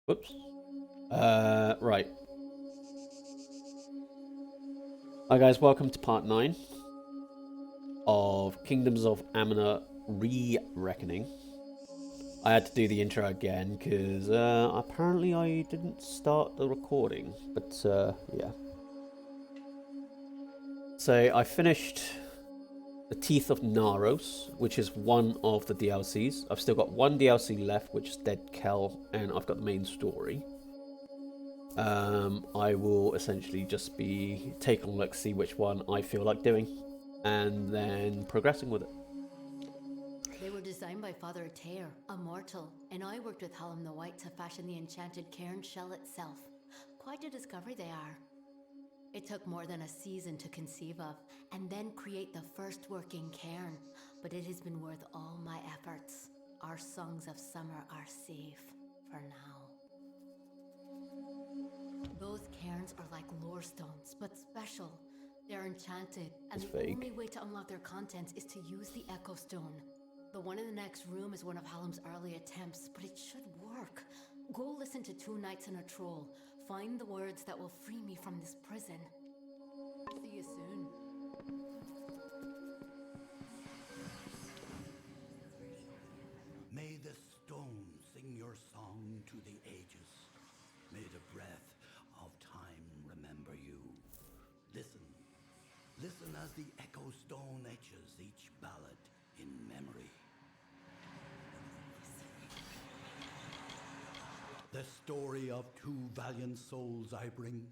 Whoops. Right. Hi guys, welcome to part 9 of Kingdoms of Amalur Re-Reckoning. I had to do the intro again because apparently I didn't start the recording, but yeah. So I finished the Teeth of Naros, which is one of the DLCs. I've still got one DLC left, which is Dead Kel, and I've got the main story. I will essentially just be taking a look, see which one I feel like doing, and then progressing with it. They were designed by Father Atair, a mortal, and I worked with Hallam the White to fashion the enchanted cairn shell itself. Quite a discovery they are. It took more than a season to conceive of, and then create the first working cairn, but it has been worth all my efforts. Our songs of summer are safe, for now. Those cairns are like lore stones, but special. They're enchanted, and It's the vague. only way to unlock their contents is to use the Echo Stone. The one in the next room is one of Hallam's early attempts, but it should work. Go listen to Two Knights and a Troll. Find the words that will free me from this prison. See you soon. May the stone sing your song to the ages. May the breath of time remember you. Listen, listen as the echo stone etches each ballad in memory. The story of two valiant souls I bring,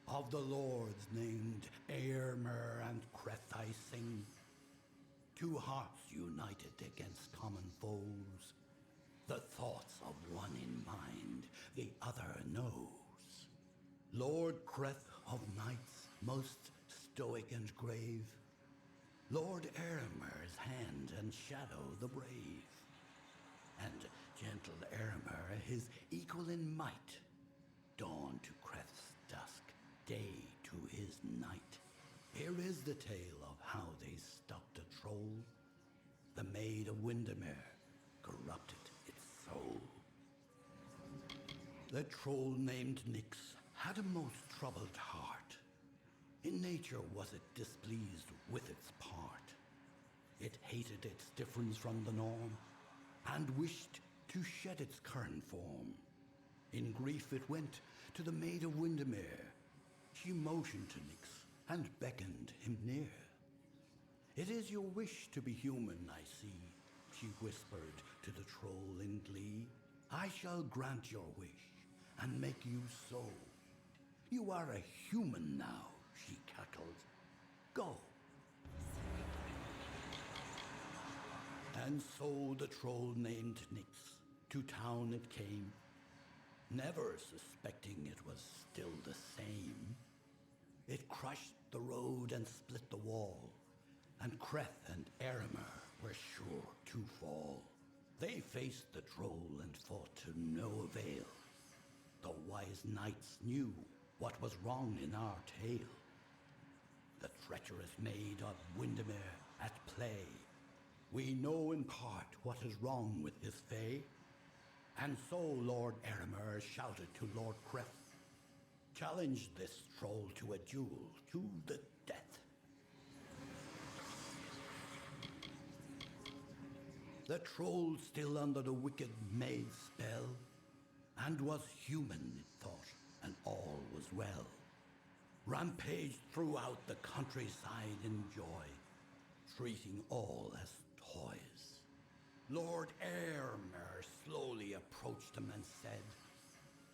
of the lords named Airmer and Creth I sing. Two hearts united against common foes, the thoughts of one in mind, the other knows. Lord Creth of knights, most stoic and grave, Lord Airmer's hand and shadow the brave, and gentle Airmer his equal in might, dawn to Creth's dusk, day to his night. Here is the tale of how they stopped a troll. The maid of Windermere corrupted its soul. The troll named Nyx had a most troubled heart. In nature was it displeased with its part. It hated its difference from the norm, and wished to shed its current form. In grief it went to the maid of Windermere. She motioned to Nyx and beckoned him near. It is your wish to be human, I see, she whispered to the troll in glee. I shall grant your wish and make you so. You are a human now, she cackled. Go. And so the troll named Nyx to town it came, never suspecting it was still the same. It crushed the road and split the wall, and Creth and Airmer were sure to fall. They faced the troll and fought to no avail. The wise knights knew what was wrong in our tale. The treacherous maid of Windermere at play. We know in part what is wrong with his fay. And so Lord Airmer shouted to Lord Creth, challenge this troll to a duel to the death. The troll still under the wicked maid's spell, and was human, it thought, and all was well. Rampaged throughout the countryside in joy, treating all as toys. Lord Airmer slowly approached him and said,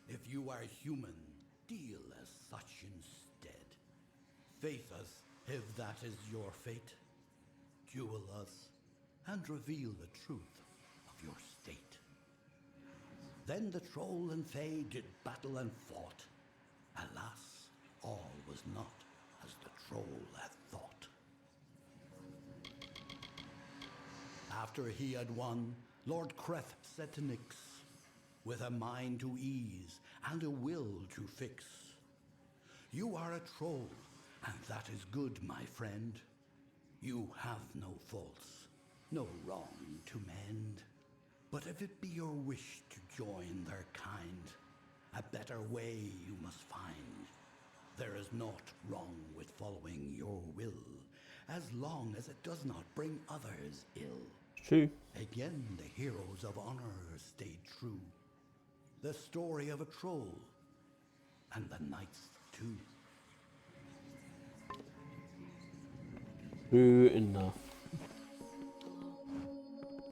if you are human, deal as such instead. Face us, if that is your fate. Duel us, and reveal the truth of your state. Then the troll and fae did battle and fought. Alas, all was not as the troll had thought. After he had won, Lord Creth said to Nyx, with a mind to ease and a will to fix, you are a troll, and that is good, my friend. You have no faults, no wrong to mend. But if it be your wish to join their kind. A better way you must find. There is naught wrong with following your will, as long as it does not bring others ill. True. Again, the heroes of honor stayed true. The story of a troll, and the knights too. True enough.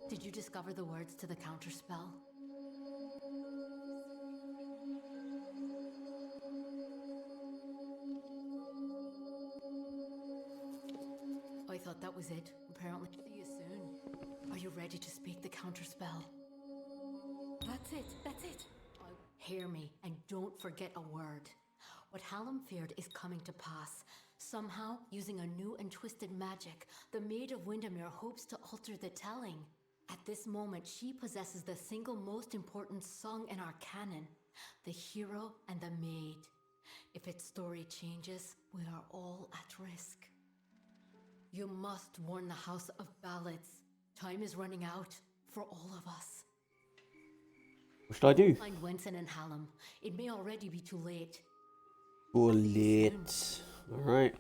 Did you discover the words to the counterspell? I thought that was it. Apparently, see you soon. Are you ready to speak the counterspell? That's it. That's it. Hear me and don't forget a word. What Hallam feared is coming to pass. Somehow, using a new and twisted magic, the Maid of Windermere hopes to alter the telling. At this moment, she possesses the single most important song in our canon, the hero and the maid. If its story changes, we are all at risk. You must warn the House of Ballads. Time is running out for all of us. What should I do? Find Wenson and Hallam. It may already be too late. Or late. Alright.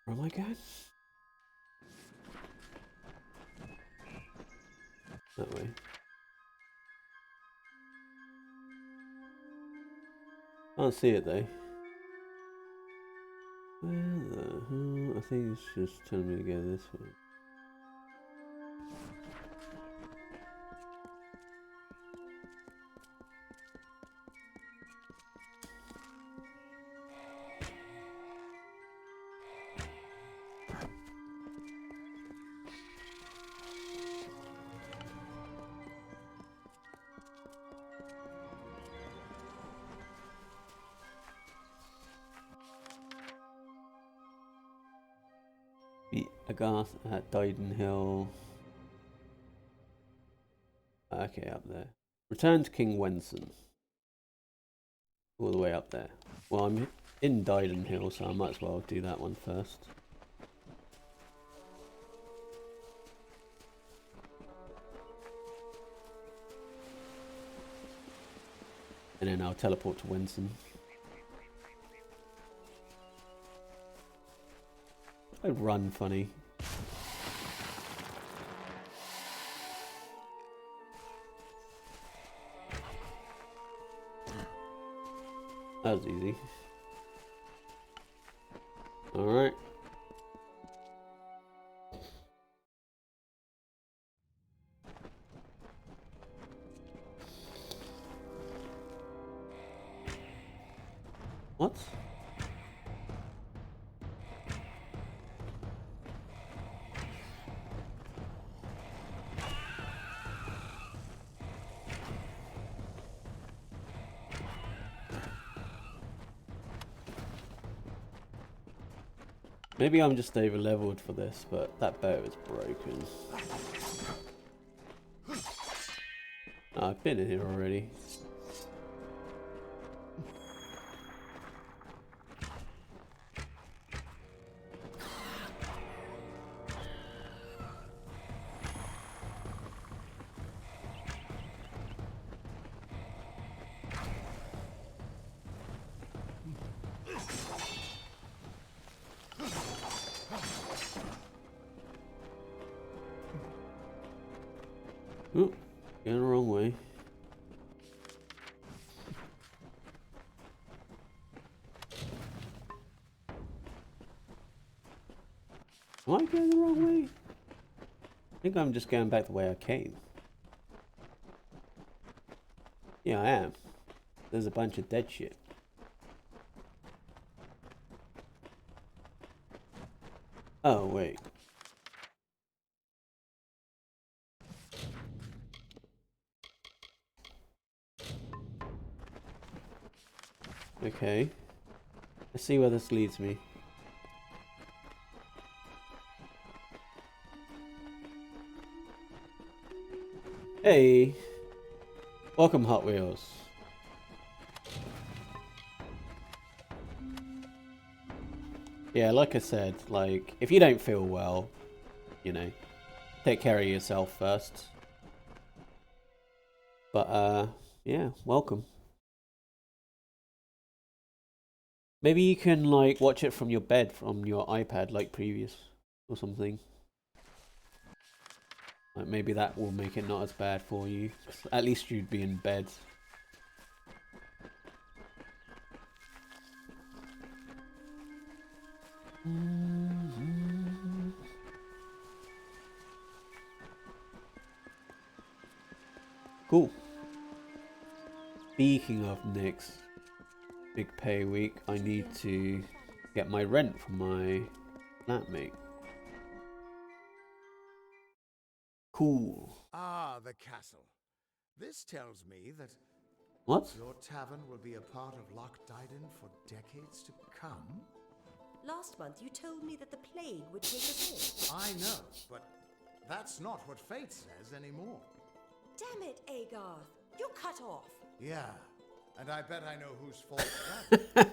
Where am I going? That way. Can't see it though. Where the hell? I think it's just telling me to go this way. Beat Agarth at Dyden Hill. Okay, up there. Return to King Wenson. All the way up there. Well, I'm in Dyden Hill, so I might as well do that one first. And then I'll teleport to Wenson. I run funny. That was easy. Alright. What? Maybe I'm just over leveled for this, but that bow is broken. Oh, I've been in here already. Oh, going the wrong way. Am I going the wrong way? I think I'm just going back the way I came. Yeah, I am. There's a bunch of dead shit. Oh, wait. Okay. Let's see where this leads me. Hey, welcome Hot Wheels. Yeah, like I said, like, if you don't feel well, you know, take care of yourself first. But, yeah, welcome. Maybe you can, like, watch it from your bed, from your iPad, like previous, or something. Like, maybe that will make it not as bad for you. 'Cause at least you'd be in bed. Cool. Speaking of next big pay week, I need to get my rent from my flatmate. Cool. Ah, the castle. This tells me that What? your tavern will be a part of Loch Dyden for decades to come. Last month you told me that the plague would take us all. I know, but that's not what fate says anymore. Damn it, Agarth. You're cut off. Yeah, and I bet I know whose fault that.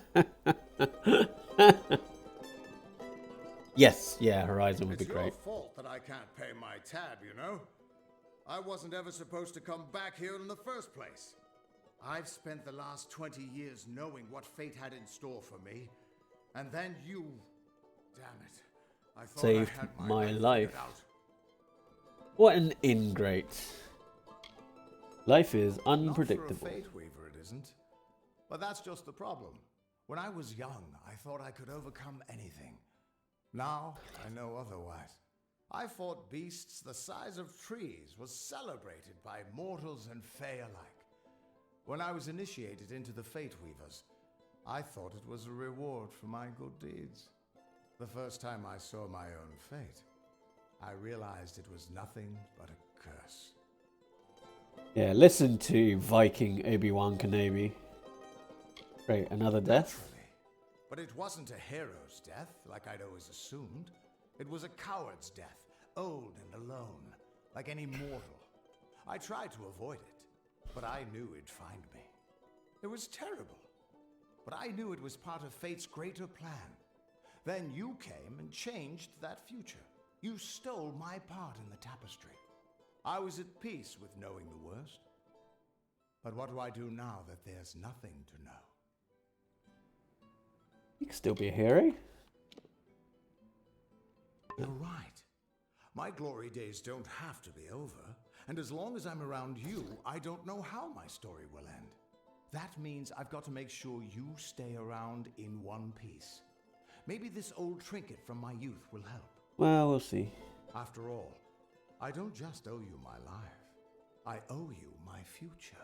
Yes, yeah, Horizon would be It's great. your fault that I can't pay my tab, you know? I wasn't ever supposed to come back here in the first place. I've spent the last 20 years knowing what fate had in store for me. And then you... Damn it. I thought Saved I had my life. figured out. What an ingrate. Life is Not for a unpredictable. fate weaver, it isn't. But that's just the problem. When I was young, I thought I could overcome anything. Now, I know otherwise. I fought beasts the size of trees, was celebrated by mortals and fae alike. When I was initiated into the Fate Weavers, I thought it was a reward for my good deeds. The first time I saw my own fate, I realized it was nothing but a curse. Yeah, listen to Viking Obi-Wan Kenobi. Great, another death? Naturally. But it wasn't a hero's death, like I'd always assumed. It was a coward's death, old and alone, like any mortal. I tried to avoid it, but I knew it'd find me. It was terrible, but I knew it was part of fate's greater plan. Then you came and changed that future. You stole my part in the tapestry. I was at peace with knowing the worst. But what do I do now that there's nothing to know? You can still be a hero. You're right. My glory days don't have to be over, and as long as I'm around you, I don't know how my story will end. That means I've got to make sure you stay around in one piece. Maybe this old trinket from my youth will help. Well, we'll see. After all, I don't just owe you my life. I owe you my future.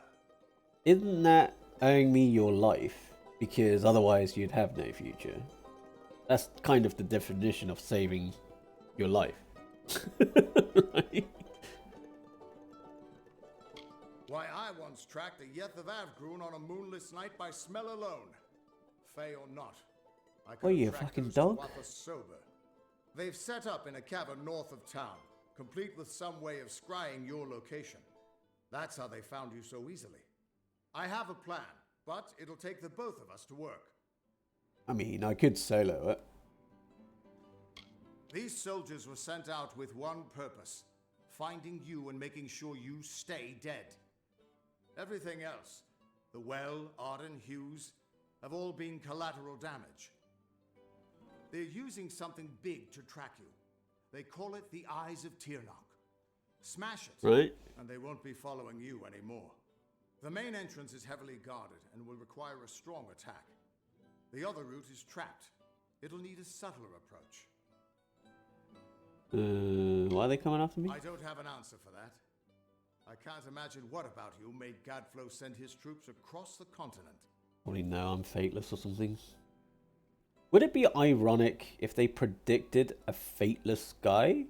Isn't that owing me your life? Because otherwise you'd have no future. That's kind of the definition of saving your life. Right? Why, I once tracked a Yeth of Avgrun on a moonless night by smell alone. Fey or not. I What are you, a tracked fucking those dog? Tuatha sober. They've set up in a cavern north of town, complete with some way of scrying your location. That's how they found you so easily. I have a plan, but it'll take the both of us to work. I mean, I could solo it. These soldiers were sent out with one purpose: finding you and making sure you stay dead. Everything else, the Well, Arden, Hughes, have all been collateral damage. They're using something big to track you. They call it the Eyes of Tirnoch. Smash it, Right? and they won't be following you anymore. The main entrance is heavily guarded and will require a strong attack. The other route is trapped. It'll need a subtler approach. Why are they coming after me? I don't have an answer for that. I can't imagine what about you made Gadflow send his troops across the continent. Probably know I'm fateless or something. Would it be ironic if they predicted a fateless guy?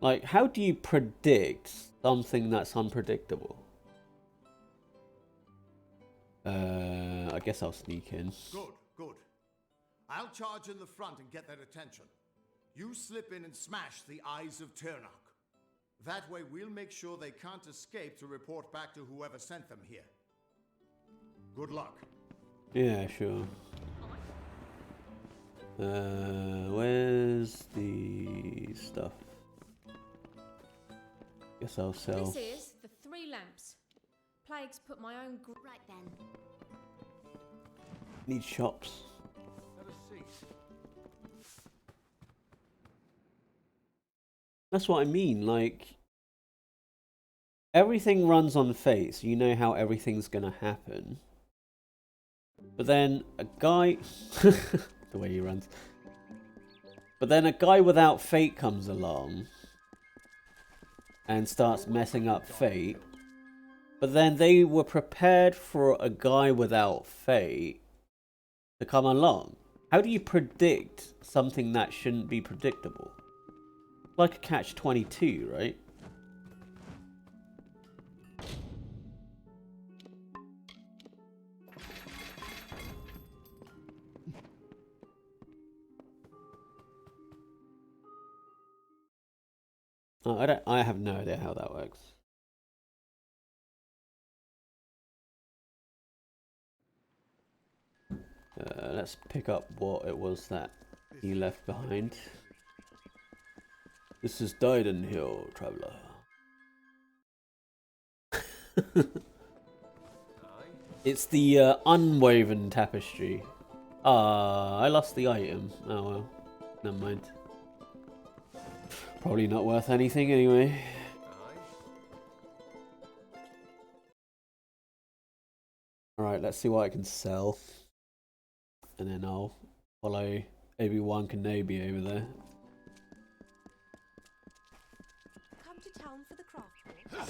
Like, how do you predict something that's unpredictable? I guess I'll sneak in. Good, good. I'll charge in the front and get their attention. You slip in and smash the Eyes of Turnok. That way we'll make sure they can't escape to report back to whoever sent them here. Good luck. Yeah, sure. Where's the stuff? Guess I'll sell. This is the 3 lamps. Plague's put my own. Right then. Need shops. Have a seat. That's what I mean. Like, everything runs on fate, so you know how everything's gonna happen. But then a guy, the way he runs. But then a guy without fate comes along and starts messing up fate. But then they were prepared for a guy without fate to come along. How do you predict something that shouldn't be predictable? Like a catch-22, right? Oh, I have no idea how that works. Let's pick up what it was that he left behind. This is Dyden Hill, traveller. It's the Unwaven Tapestry. Ah, I lost the item. Oh well, never mind. Probably not worth anything anyway. Alright, let's see what I can sell. And then I'll follow Obi-Wan Kenobi over there. Come to town for the craft walk.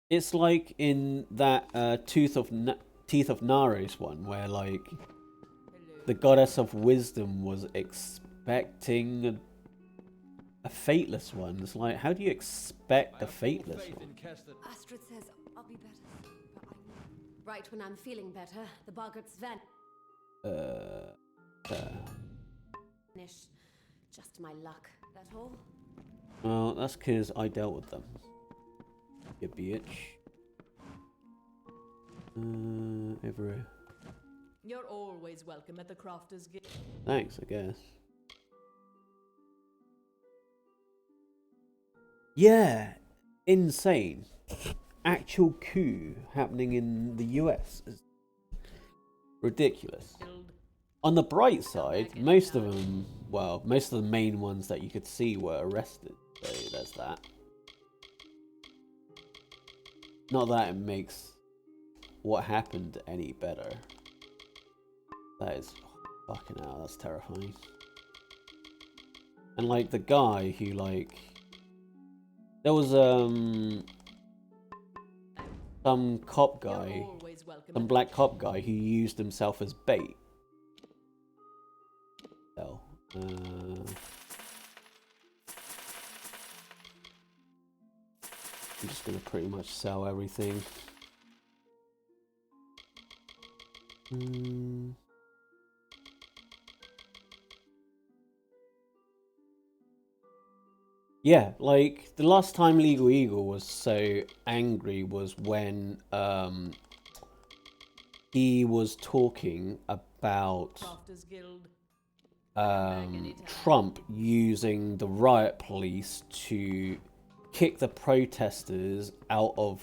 It's like in that Teeth of Naros one, where like the goddess of wisdom was expecting a fateless one. It's like, how do you expect a fateless one? Astrid says I'll be better, but right when I'm feeling better, the boggarts vanish. Just my luck, that all. Well, that's because I dealt with them. You bitch. Over here. You're always welcome at the Crafters Guild. Thanks, I guess. Yeah, insane. Actual coup happening in the US. Is ridiculous. On the bright side, most of them, well, most of the main ones that you could see were arrested. So there's that. Not that it makes what happened any better. That is fucking hell, that's terrifying. And like the guy who like there was some cop guy, some black cop guy who used himself as bait. So, I'm just gonna pretty much sell everything. Yeah, like the last time Legal Eagle was so angry was when he was talking about Trump using the riot police to kick the protesters out of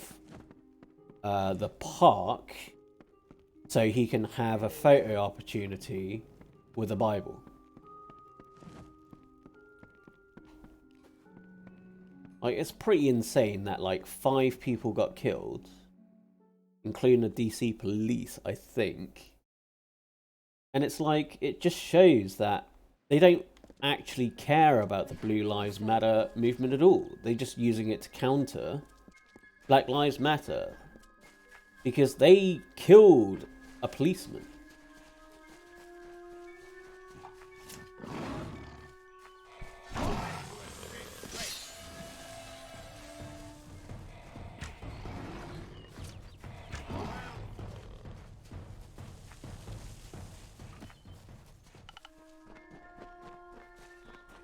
the park so he can have a photo opportunity with the Bible. Like, it's pretty insane that like 5 people got killed, including the DC police, I think. And it's like, it just shows that they don't actually care about the Blue Lives Matter movement at all. They're just using it to counter Black Lives Matter because they killed a policeman.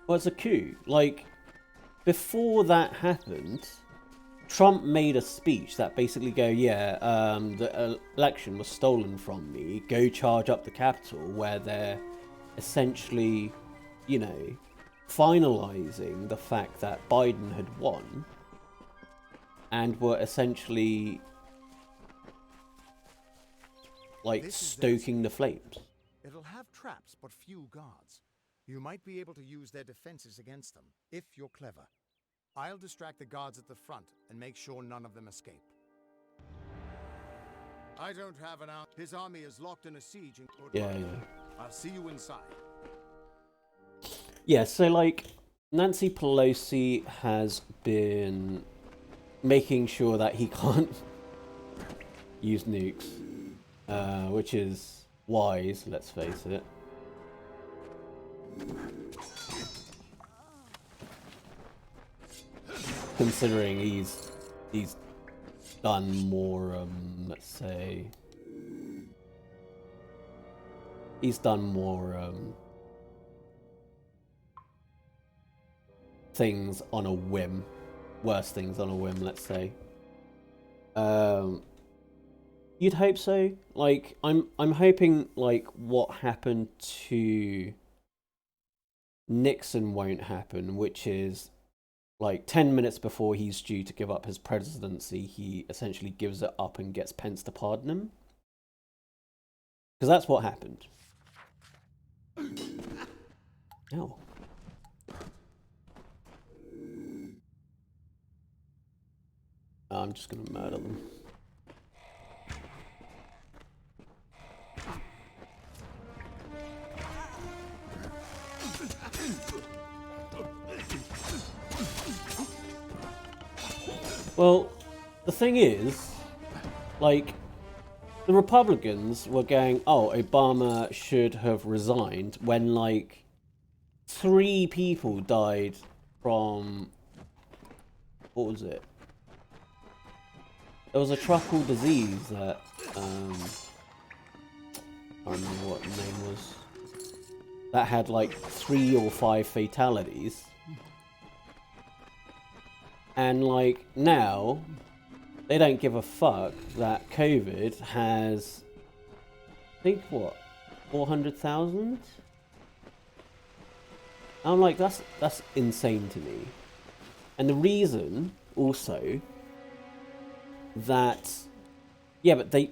Well, it's a coup. Like, before that happened, Trump made a speech that basically go, yeah, the election was stolen from me. Go charge up the Capitol, where they're essentially, you know, finalizing the fact that Biden had won and were essentially like stoking the flames. It'll have traps, but few guards. You might be able to use their defenses against them, if you're clever. I'll distract the guards at the front and make sure none of them escape. I don't have an out. His army is locked in a siege in Yeah. I'll see you inside. Yeah, so like Nancy Pelosi has been making sure that he can't use nukes, which is wise, let's face it. Considering he's done more, let's say, he's done more things on a whim, worse things on a whim, let's say. You'd hope so. Like, I'm hoping like what happened to Nixon won't happen, which is like 10 minutes before he's due to give up his presidency, he essentially gives it up and gets Pence to pardon him. Because that's what happened. Ow. I'm just gonna murder them. Well, the thing is, like, the Republicans were going, oh, Obama should have resigned when, like, 3 people died from, what was it? There was a tropical disease that, I don't remember what the name was, that had, like, 3 or 5 fatalities. And, like, now, they don't give a fuck that COVID has, I think, what, 400,000? I'm like, that's insane to me. And the reason, also, that, yeah, but the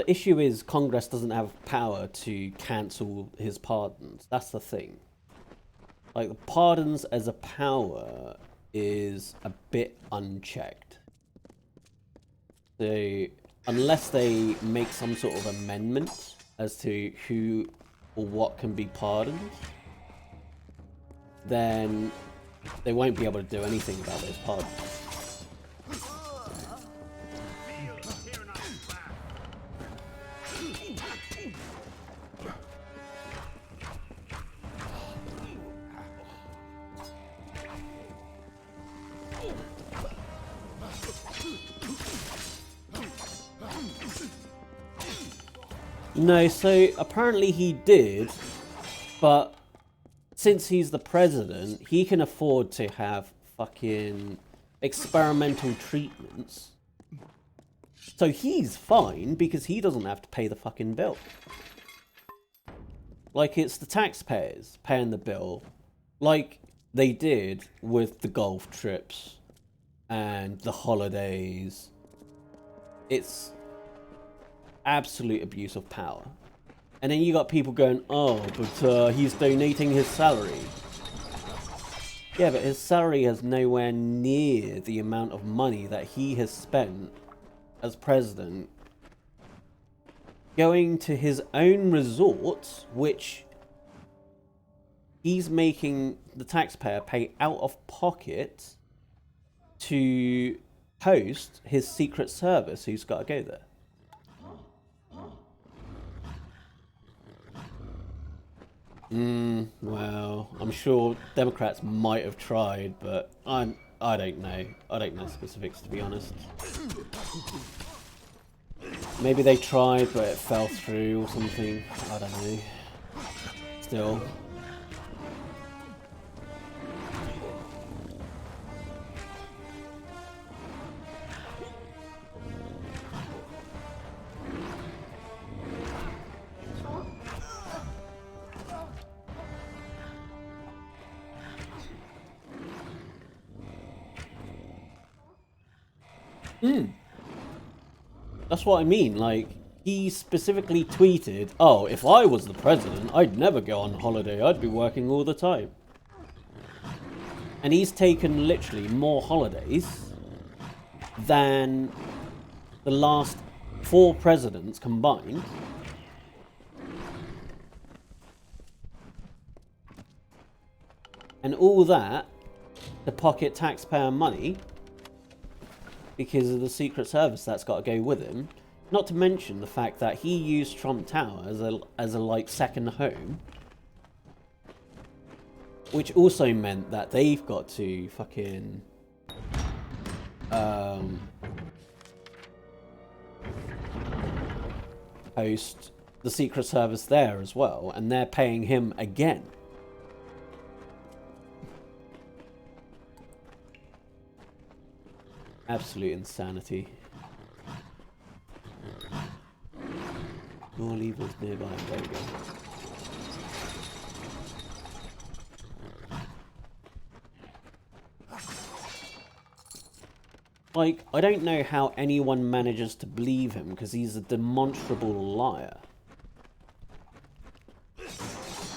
issue is Congress doesn't have power to cancel his pardons. That's the thing. Like, the pardons as a power is a bit unchecked. So, unless they make some sort of amendment as to who or what can be pardoned, then they won't be able to do anything about those pardons. No, so apparently he did, but since he's the president, he can afford to have fucking experimental treatments. So he's fine because he doesn't have to pay the fucking bill. Like, it's the taxpayers paying the bill, like they did with the golf trips and the holidays. It's absolute abuse of power. And then you got people going, oh, but he's donating his salary. Yeah, but his salary is nowhere near the amount of money that he has spent as president going to his own resorts, which he's making the taxpayer pay out of pocket to host his Secret Service who's got to go there. Well, I'm sure Democrats might have tried, but I don't know. I don't know specifics, to be honest. Maybe they tried, but it fell through or something. I don't know. Still. That's what I mean. Like, he specifically tweeted, "Oh, if I was the president, I'd never go on holiday. I'd be working all the time." And he's taken literally more holidays than the last 4 presidents combined. And all that to pocket taxpayer money because of the Secret Service that's got to go with him. Not to mention the fact that he used Trump Tower as a like second home, which also meant that they've got to fucking host the Secret Service there as well, and they're paying him again. Absolute insanity. More levers nearby. There we go. Like, I don't know how anyone manages to believe him because he's a demonstrable liar.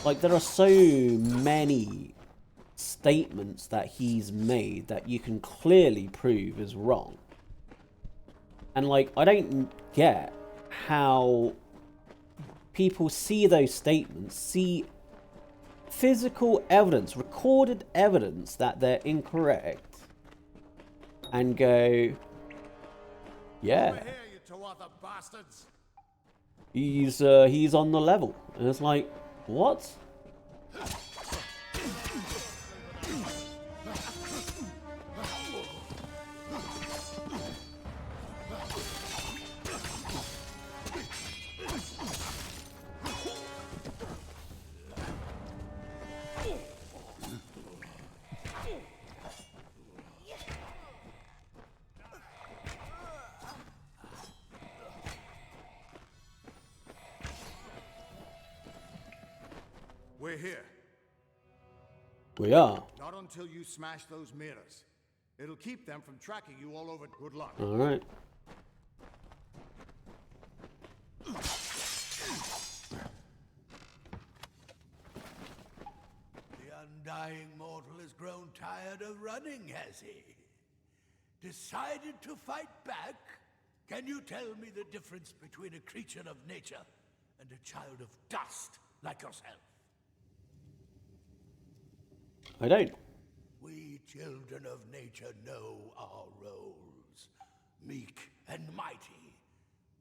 Like, there are so many statements that he's made that you can clearly prove is wrong. And, like, I don't get how people see those statements, see physical evidence, recorded evidence that they're incorrect, and go, yeah, Over here, you two other bastards. he's on the level. And it's like, what? We're here. We are. Not until you smash those mirrors. It'll keep them from tracking you all over. Good luck. All right. The undying mortal has grown tired of running, has he? Decided to fight back? Can you tell me the difference between a creature of nature and a child of dust like yourself? I don't. We children of nature know our roles. Meek and mighty,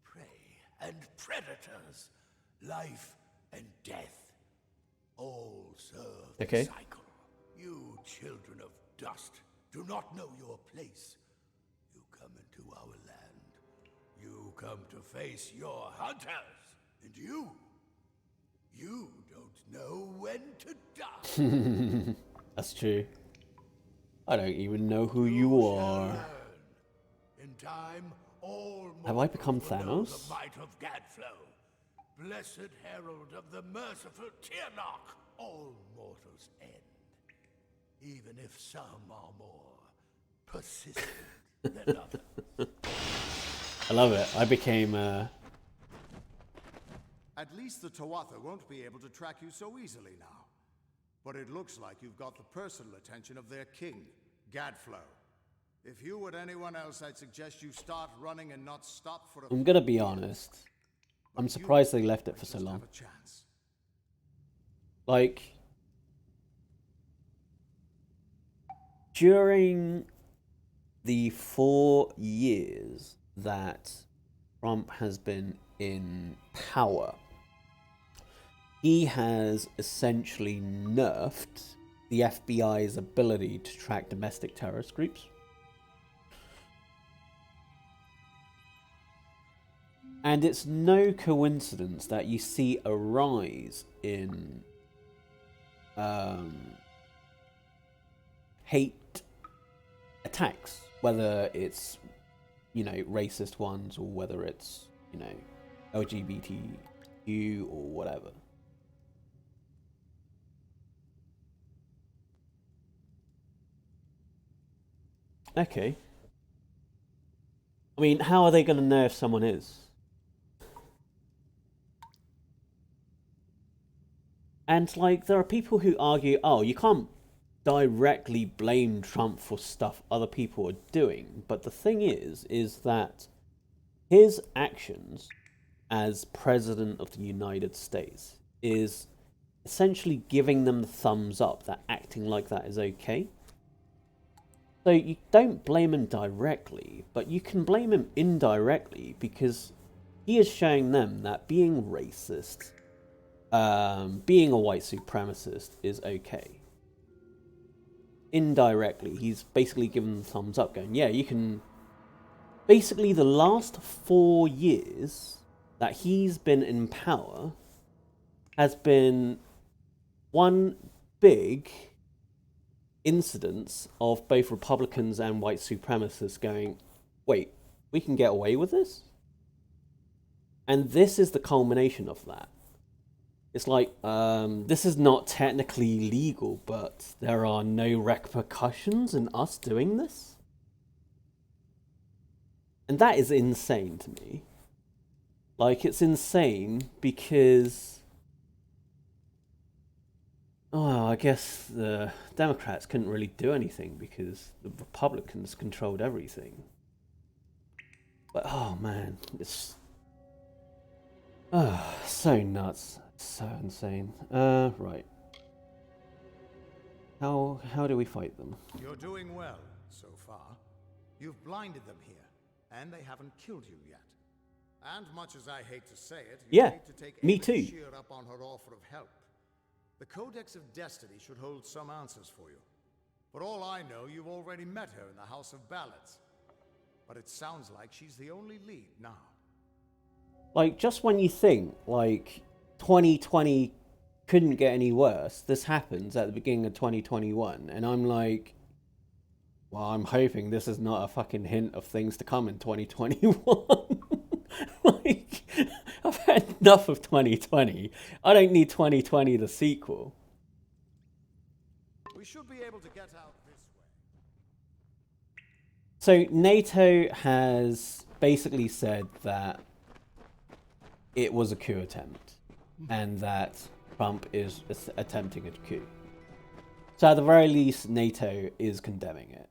prey and predators, life and death, all serve Okay. the cycle. You children of dust do not know your place. You come into our land. You come to face your hunters. And you don't know when to die. That's true. I don't even know who you are. In time, all Have I become mortals will know Thanos? the might of Gadflow, blessed herald of the merciful Tyrnarch. All mortals end, even if some are more persistent than others. I love it. I became At least the Tuatha won't be able to track you so easily now. But it looks like you've got the personal attention of their king, Gadflow. If you were anyone else, I'd suggest you start running and not stop for a... I'm gonna be honest. I'm surprised they left it for so long. Have a chance. Like, during the 4 years that Trump has been in power, he has essentially nerfed the FBI's ability to track domestic terrorist groups. And it's no coincidence that you see a rise in hate attacks, whether it's, you know, racist ones or whether it's, you know, LGBTQ or whatever. Okay. I mean, how are they going to know if someone is? And, like, there are people who argue, oh, you can't directly blame Trump for stuff other people are doing. But the thing is that his actions as President of the United States is essentially giving them the thumbs up that acting like that is okay. So you don't blame him directly, but you can blame him indirectly because he is showing them that being racist, being a white supremacist is okay. Indirectly, he's basically given them the thumbs up, going, yeah, you can... Basically, the last 4 years that he's been in power has been one big incidence of both Republicans and white supremacists going, wait, we can get away with this? And this is the culmination of that. It's like, this is not technically legal, but there are no repercussions in us doing this? And that is insane to me. Like, it's insane because... Oh, I guess the Democrats couldn't really do anything because the Republicans controlled everything. But, oh man, it's... Oh, so nuts. So insane. Right. How do we fight them? You're doing well, so far. You've blinded them here, and they haven't killed you yet. And much as I hate to say it, you need to take me aim too. and cheer up on her offer of help. The Codex of Destiny should hold some answers for you. For all I know, you've already met her in the House of Ballads. But it sounds like she's the only lead now. Like, just when you think, like, 2020 couldn't get any worse, this happens at the beginning of 2021, and I'm like, well, I'm hoping this is not a fucking hint of things to come in 2021. Like, I've had enough of 2020. I don't need 2020 the sequel. We should be able to get out this way. So NATO has basically said that it was a coup attempt and that Trump is attempting a coup. So at the very least, NATO is condemning it.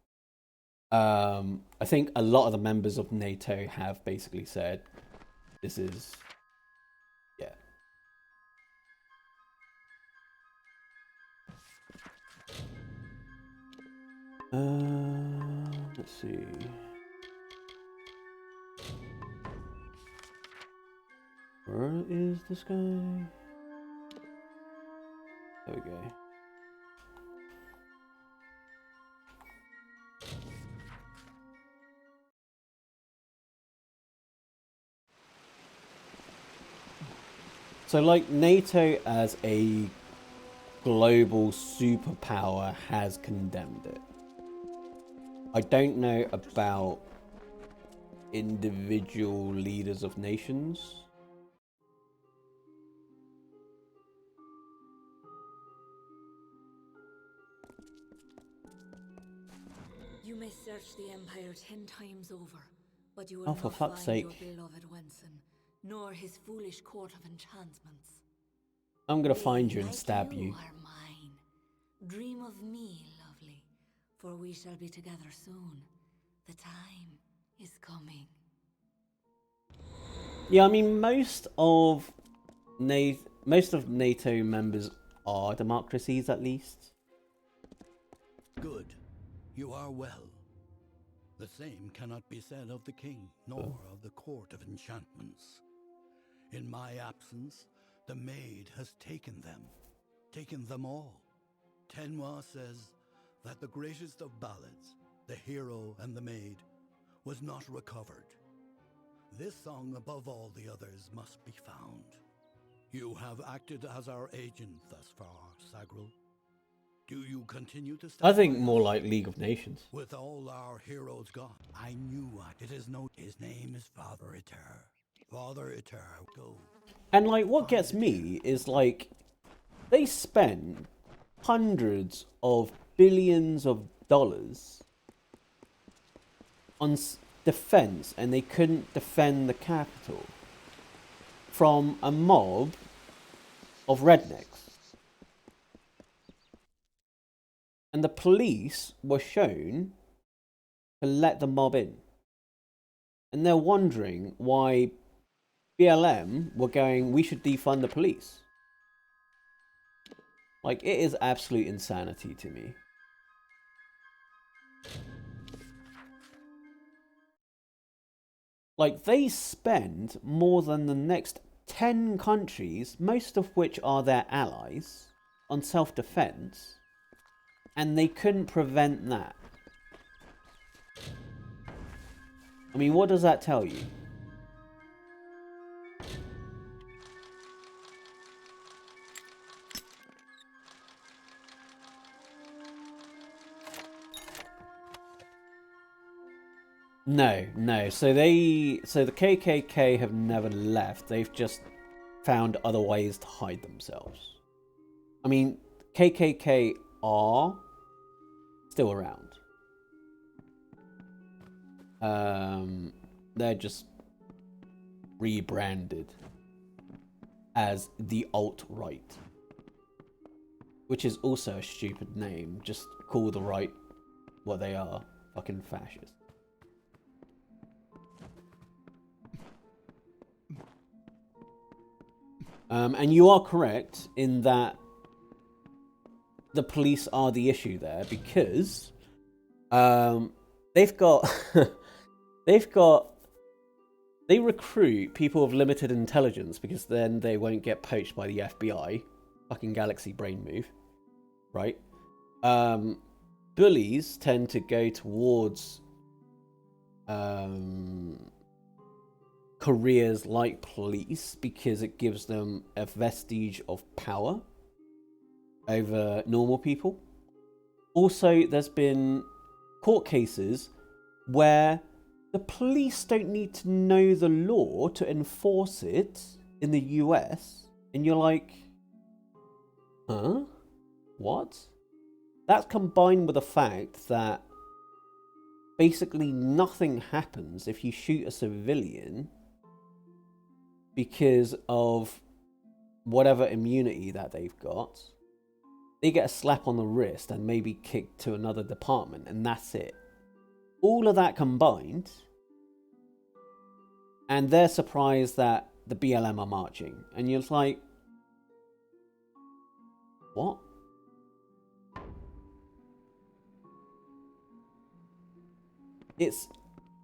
I think a lot of the members of NATO have basically said this is, yeah. Let's see. Where is this guy? There we go. So, like, NATO as a global superpower has condemned it. I don't know about individual leaders of nations. You may search the Empire 10 times over, but you will Oh, for not fuck's find sake. your beloved Wenson, nor his foolish court of enchantments. I'm gonna They, find you and like stab you. are mine. Dream of me, lovely, for we shall be together soon. The time is coming. Yeah, I mean, most of NATO members are democracies, at least. Good. You are well. The same cannot be said of the king, nor of the court of enchantments. In my absence, the maid has taken them all. Tenwa says that the greatest of ballads, the hero and the maid, was not recovered. This song above all the others must be found. You have acted as our agent thus far, Sagril. Do you continue to stand I think by more us? like League of Nations. With all our heroes gone, I knew it is no. His name is Father Eter. Father Eter, go. And, like, what gets me is, like, they spend hundreds of billions of dollars on defense and they couldn't defend the capital from a mob of rednecks. And the police were shown to let the mob in. And they're wondering why BLM were going, we should defund the police. Like, it is absolute insanity to me. Like, they spend more than the next 10 countries, most of which are their allies, on self-defense, and they couldn't prevent that. I mean, what does that tell you? No. So the KKK have never left. They've just found other ways to hide themselves. I mean, KKK are still around. They're just rebranded as the alt-right, which is also a stupid name. Just call the right what they are, fucking fascists. And you are correct in that the police are the issue there, because they've got they recruit people of limited intelligence because then they won't get poached by the FBI. Fucking galaxy brain move, right? Bullies tend to go towards careers like police because it gives them a vestige of power over normal people. Also, there's been court cases where the police don't need to know the law to enforce it in the US, and you're like, huh? What? That's combined with the fact that basically nothing happens if you shoot a civilian because of whatever immunity that they've got. They get a slap on the wrist and maybe kicked to another department, and that's it. All of that combined, and they're surprised that the BLM are marching. And you're like, what? It's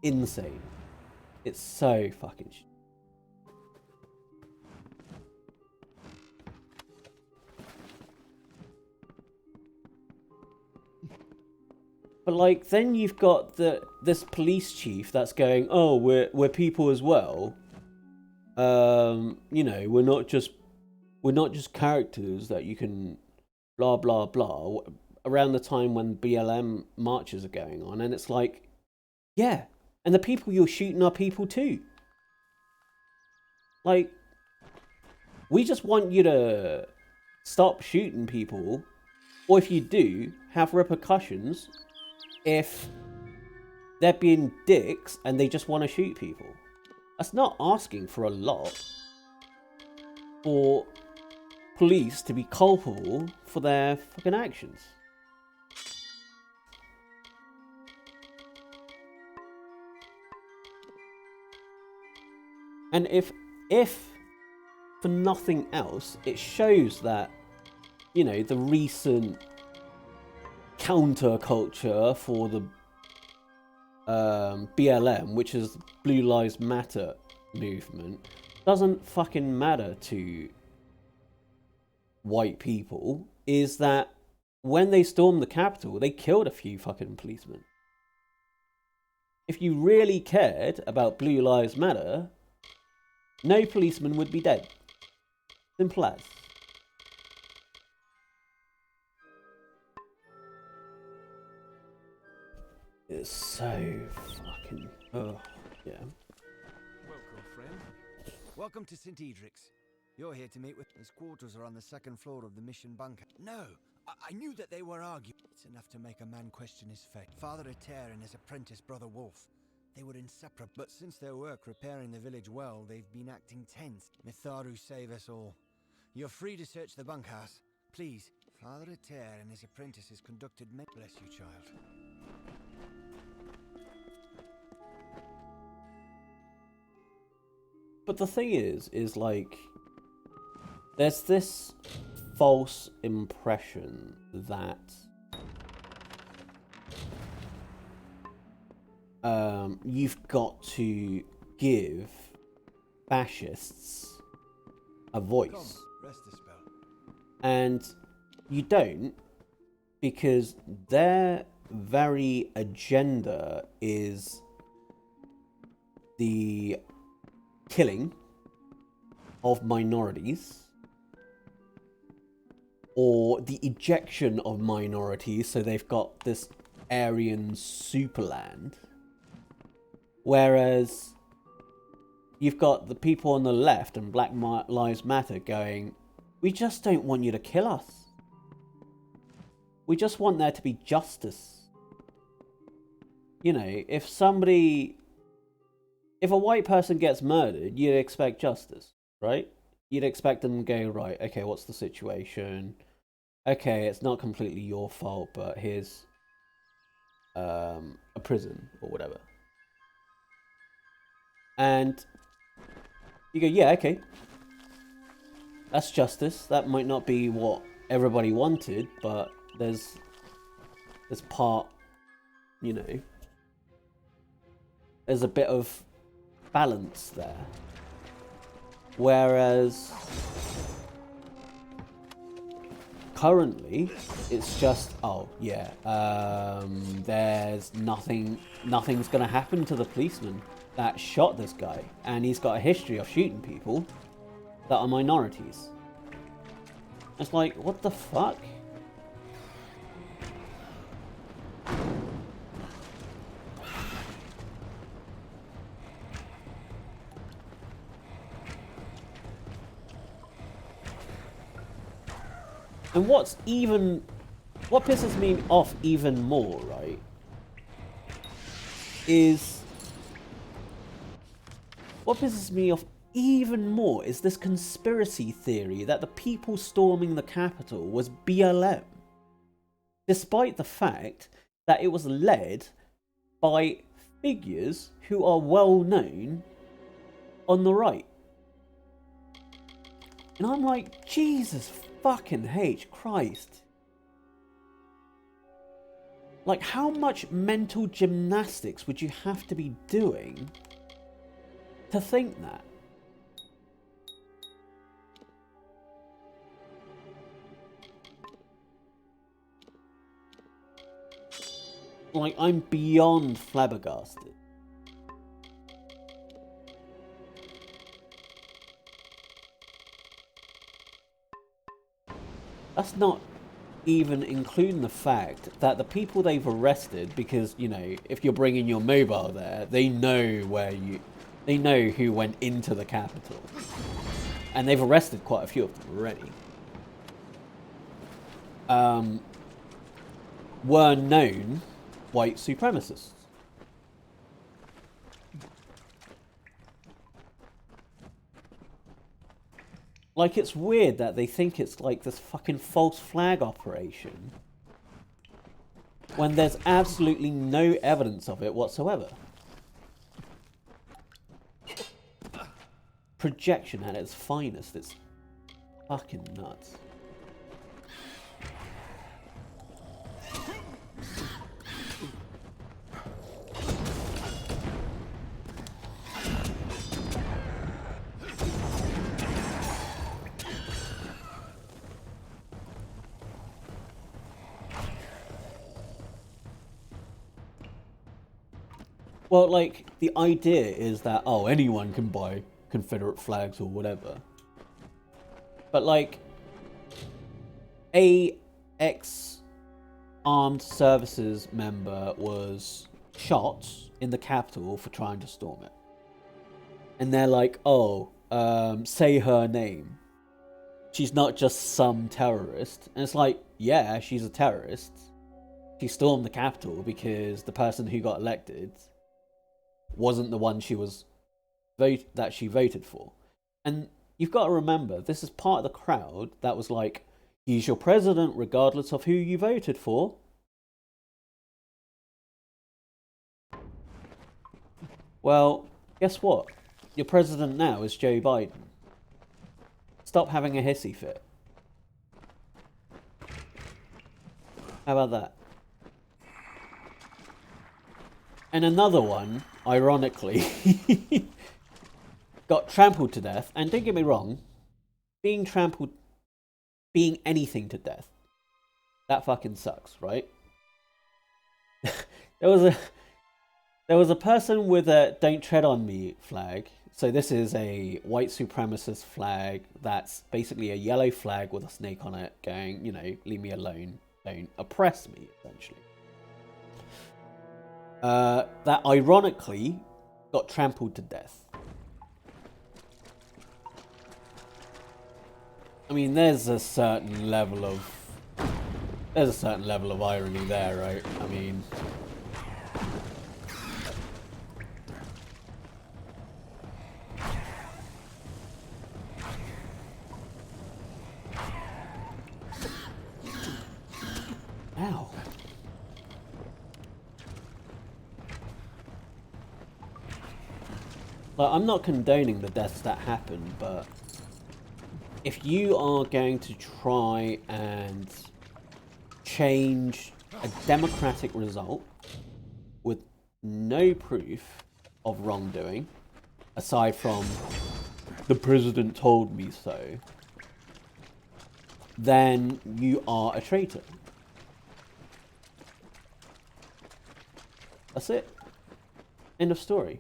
insane. It's so fucking shit. But like, then you've got this police chief that's going, oh, we're people as well. You know, we're not just characters that you can blah blah blah. Around the time when BLM marches are going on, and it's like, yeah, and the people you're shooting are people too. Like, we just want you to stop shooting people, or if you do, have repercussions if they're being dicks and they just want to shoot people. That's not asking for a lot for police to be culpable for their fucking actions. And if for nothing else, it shows that, you know, the recent counterculture for the BLM, which is Blue Lives Matter movement, doesn't fucking matter to white people, is that when they stormed the Capitol, they killed a few fucking policemen. If you really cared about Blue Lives Matter, no policeman would be dead. Simple as. It's so fucking... Oh, yeah. Welcome, friend. Welcome to St. Edric's. You're here to meet with... His quarters are on the second floor of the mission bunker. No, I knew that they were arguing. It's enough to make a man question his fate. Father Ater and his apprentice, Brother Wolf. They were inseparable, but since their work repairing the village well, they've been acting tense. Mitharu save us all. You're free to search the bunkhouse. Please. Father Ater and his apprentices conducted men. Bless you, child. But the thing is like, there's this false impression that you've got to give fascists a voice. Come, rest a spell. And you don't, because their very agenda is the killing of minorities, or the ejection of minorities, so they've got this Aryan superland. Whereas you've got the people on the left and Black Lives Matter going, we just don't want you to kill us. We just want there to be justice. You know, if a white person gets murdered, you'd expect justice, right? You'd expect them to go, right, okay, what's the situation? Okay, it's not completely your fault, but here's a prison or whatever. And you go, yeah, okay. That's justice. That might not be what everybody wanted, but there's part, you know, there's a bit of balance there. Whereas currently it's just, oh yeah, there's nothing's gonna happen to the policeman that shot this guy, and he's got a history of shooting people that are minorities. It's like, what the fuck? And what pisses me off even more, right, is this conspiracy theory that the people storming the Capitol was BLM, despite the fact that it was led by figures who are well known on the right. And I'm like, Jesus fucking H Christ. Like, how much mental gymnastics would you have to be doing to think that? Like, I'm beyond flabbergasted. That's not even including the fact that the people they've arrested, because, you know, if you're bringing your mobile there, they know they know who went into the Capitol. And they've arrested quite a few of them already. Were known white supremacists. Like, it's weird that they think it's like this fucking false flag operation when there's absolutely no evidence of it whatsoever. Projection at its finest. It's fucking nuts. Well, like, the idea is that, oh, anyone can buy Confederate flags or whatever. But, like, a ex-armed services member was shot in the Capitol for trying to storm it. And they're like, oh, say her name. She's not just some terrorist. And it's like, yeah, she's a terrorist. She stormed the Capitol because the person who got elected wasn't the one she voted for. And you've got to remember, this is part of the crowd that was like, he's your president regardless of who you voted for. Well, guess what? Your president now is Joe Biden. Stop having a hissy fit. How about that? And another one, ironically, got trampled to death. And don't get me wrong, being anything to death, that fucking sucks, right? There was a person with a "Don't Tread on Me" flag. So this is a white supremacist flag that's basically a yellow flag with a snake on it going, you know, leave me alone, don't oppress me, essentially. That ironically got trampled to death. I mean, there's a certain level of irony there, right? I mean, ow. Like, I'm not condoning the deaths that happened, but if you are going to try and change a democratic result with no proof of wrongdoing, aside from the president told me so, then you are a traitor. That's it. End of story.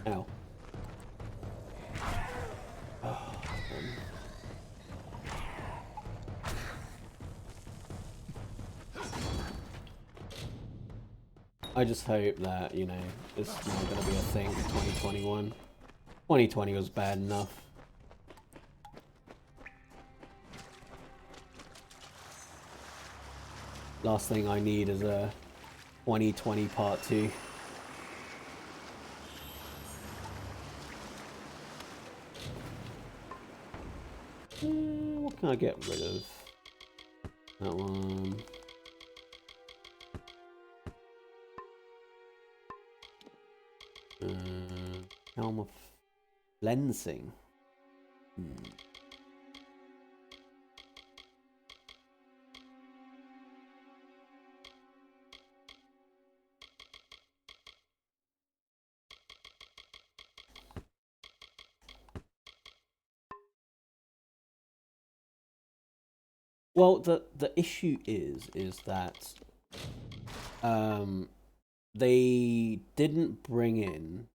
Ow. Oh, I just hope that, you know, it's not going to be a thing for 2021. 2020 was bad enough. Last thing I need is a 2020 part 2. What can I get rid of? That one. Helm of Cleansing. Well, the issue is that they didn't bring in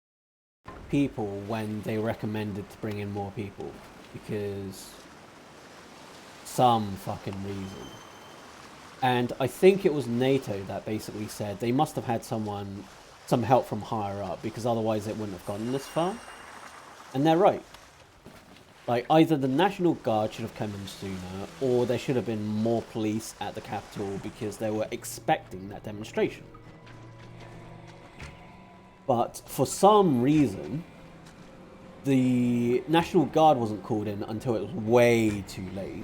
people when they recommended to bring in more people because some fucking reason. And I think it was NATO that basically said they must have had some help from higher up because otherwise it wouldn't have gotten this far. And they're right. Like, either the National Guard should have come in sooner, or there should have been more police at the Capitol because they were expecting that demonstration. But for some reason, the National Guard wasn't called in until it was way too late.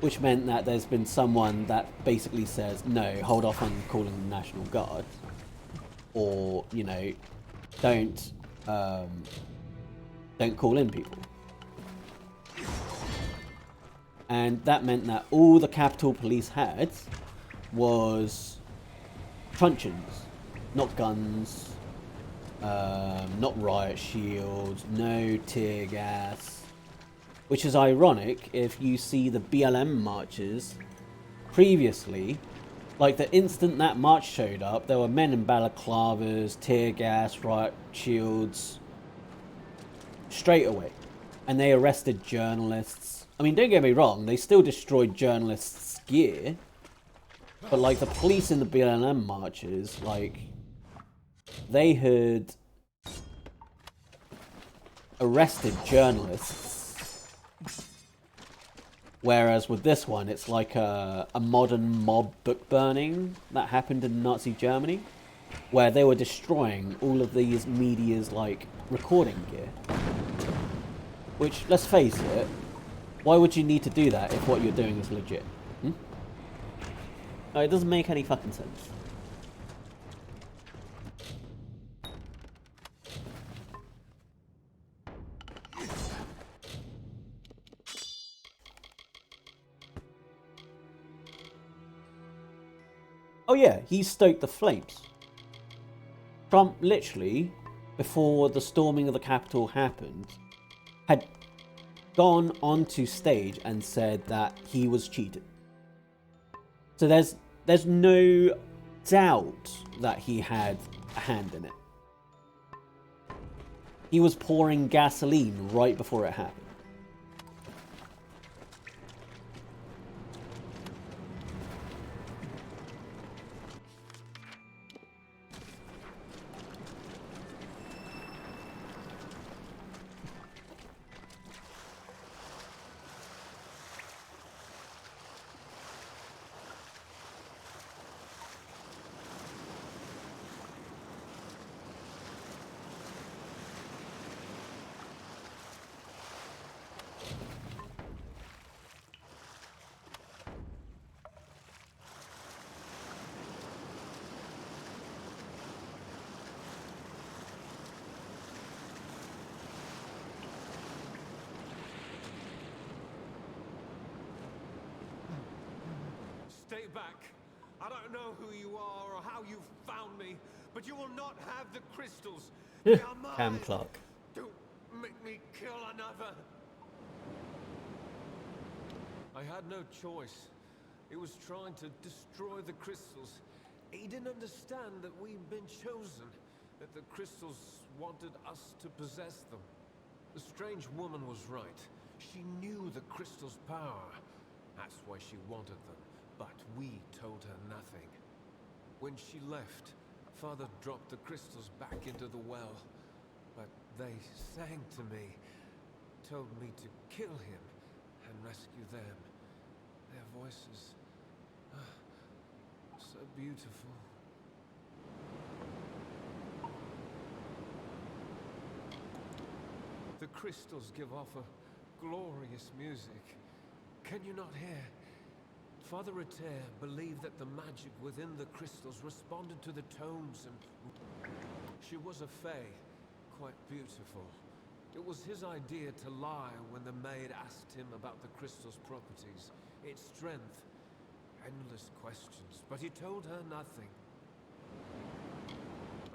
Which meant that there's been someone that basically says, no, hold off on calling the National Guard. Or, you know, don't call in people. And that meant that all the Capitol Police had was truncheons, not guns, not riot shields, no tear gas. Which is ironic if you see the BLM marches previously. Like, the instant that march showed up, there were men in balaclavas, tear gas, riot shields, straight away. And they arrested journalists. I mean, don't get me wrong, they still destroyed journalists' gear. But, like, the police in the BLM marches, like, they had arrested journalists Whereas with this one, it's like a modern mob book burning that happened in Nazi Germany, where they were destroying all of these media's like recording gear. Which, let's face it, why would you need to do that if what you're doing is legit? It doesn't make any fucking sense. Oh yeah, he stoked the flames. Trump literally, before the storming of the Capitol happened, had gone onto stage and said that he was cheated. So there's no doubt that he had a hand in it. He was pouring gasoline right before it happened. Stay back. I don't know who you are or how you found me, but you will not have the crystals. They are mine. Cam Clark. Don't make me kill another. I had no choice. It was trying to destroy the crystals. He didn't understand that we'd been chosen, that the crystals wanted us to possess them. The strange woman was right. She knew the crystals' power. That's why she wanted them. But we told her nothing. When she left, Father dropped the crystals back into the well. But they sang to me, told me to kill him and rescue them. Their voices, so beautiful. The crystals give off a glorious music. Can you not hear? Father Ater believed that the magic within the crystals responded to the tones and... She was a fae, quite beautiful. It was his idea to lie when the maid asked him about the crystal's properties, its strength, endless questions, but he told her nothing.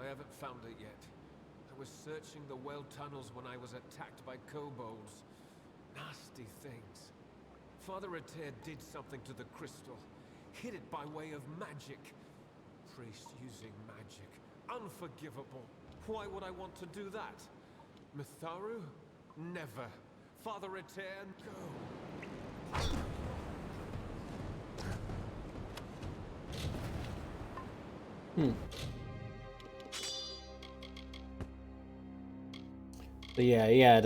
I haven't found it yet. I was searching the well tunnels when I was attacked by kobolds. Nasty things. Father Ater did something to the crystal. Hid it by way of magic. Priest using magic. Unforgivable. Why would I want to do that? Mitharu? Never. Father Ater, go. But yeah, he had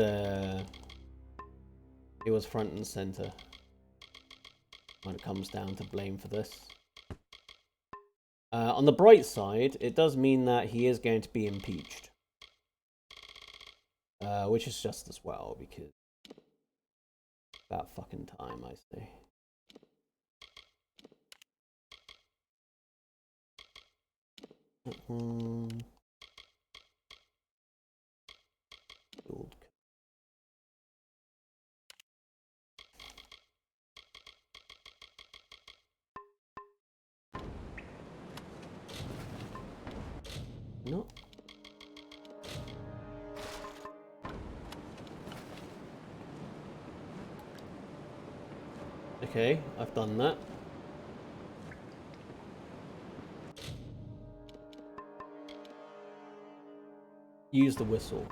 he was front and center when it comes down to blame for this. On the bright side, it does mean that he is going to be impeached. Which is just as well, because about fucking time, I say. No. Okay, I've done that. Use the whistle.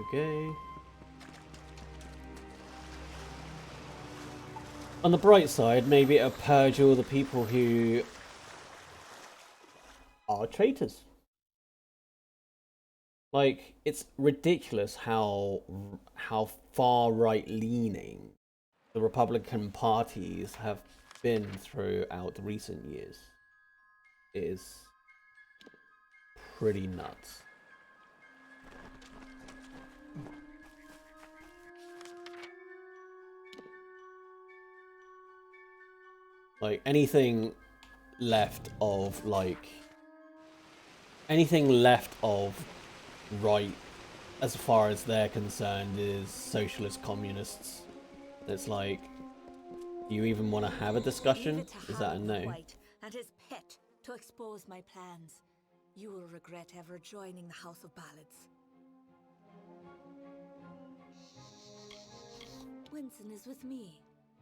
Okay. On the bright side, maybe it'll purge all the people who are traitors. Like, it's ridiculous how far right leaning the Republican parties have been throughout recent years. It is pretty nuts. Like, anything left of right as far as they're concerned is socialist communists. It's like, do you even want to have a discussion? Is that a no? White and his pet to expose my plans. You will regret ever joining the House of Ballads. Winston is with me,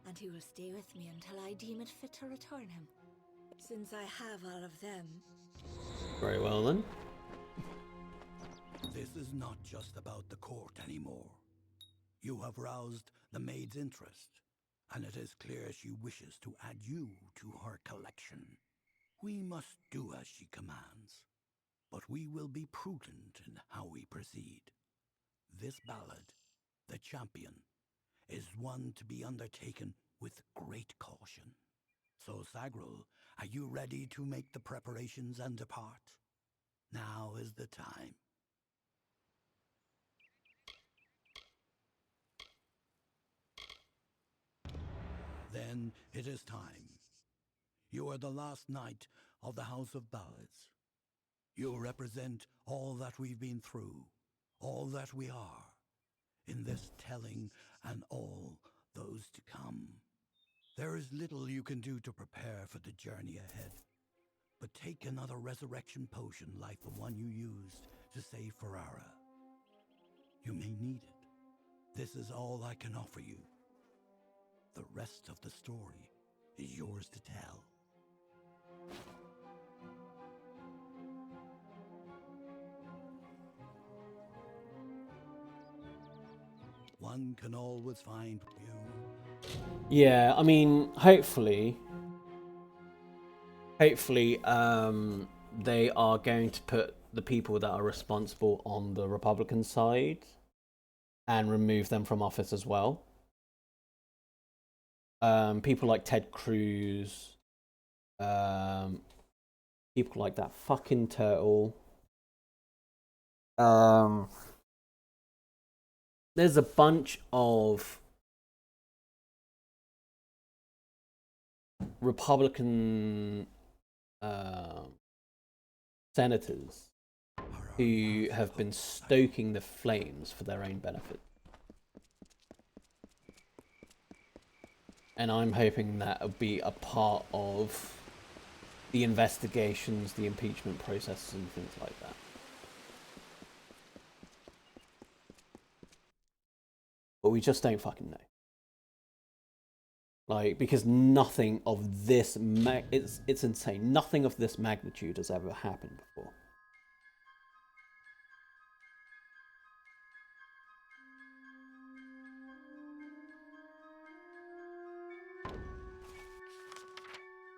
and he will stay with me until I deem it fit to return him. Since I have all of them. Very well then. This is not just about the court anymore. You have roused the maid's interest, and it is clear she wishes to add you to her collection. We must do as she commands, but we will be prudent in how we proceed. This ballad, The Champion, is one to be undertaken with great caution. So, Sagrul, are you ready to make the preparations and depart? Now is the time. Then it is time. You are the last knight of the House of Ballads. You represent all that we've been through, all that we are, in this telling and all those to come. There is little you can do to prepare for the journey ahead, but take another resurrection potion like the one you used to save Ferrara. You may need it. This is all I can offer you. The rest of the story is yours to tell. One can always find you. Yeah, I mean, hopefully, they are going to put the people that are responsible on the Republican side and remove them from office as well. People like Ted Cruz, people like that fucking turtle. There's a bunch of Republican senators who have been stoking the flames for their own benefit. And I'm hoping that will be a part of the investigations, the impeachment processes and things like that. But we just don't fucking know. Like, because nothing of this it's insane. Nothing of this magnitude has ever happened before.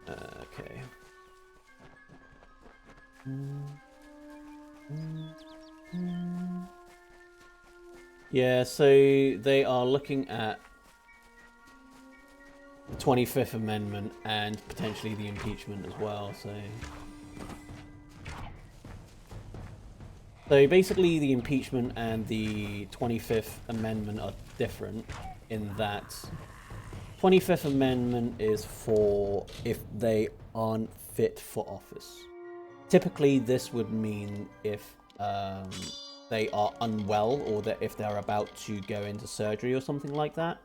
Okay. Yeah, so they are looking at the 25th Amendment and potentially the impeachment as well, so basically the impeachment and the 25th Amendment are different in that 25th Amendment is for if they aren't fit for office. Typically this would mean if they are unwell or that if they're about to go into surgery or something like that,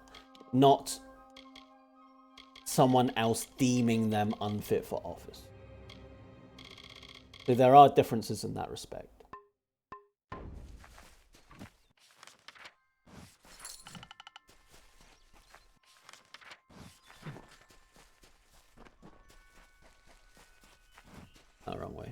not someone else deeming them unfit for office. So there are differences in that respect. Oh, wrong way.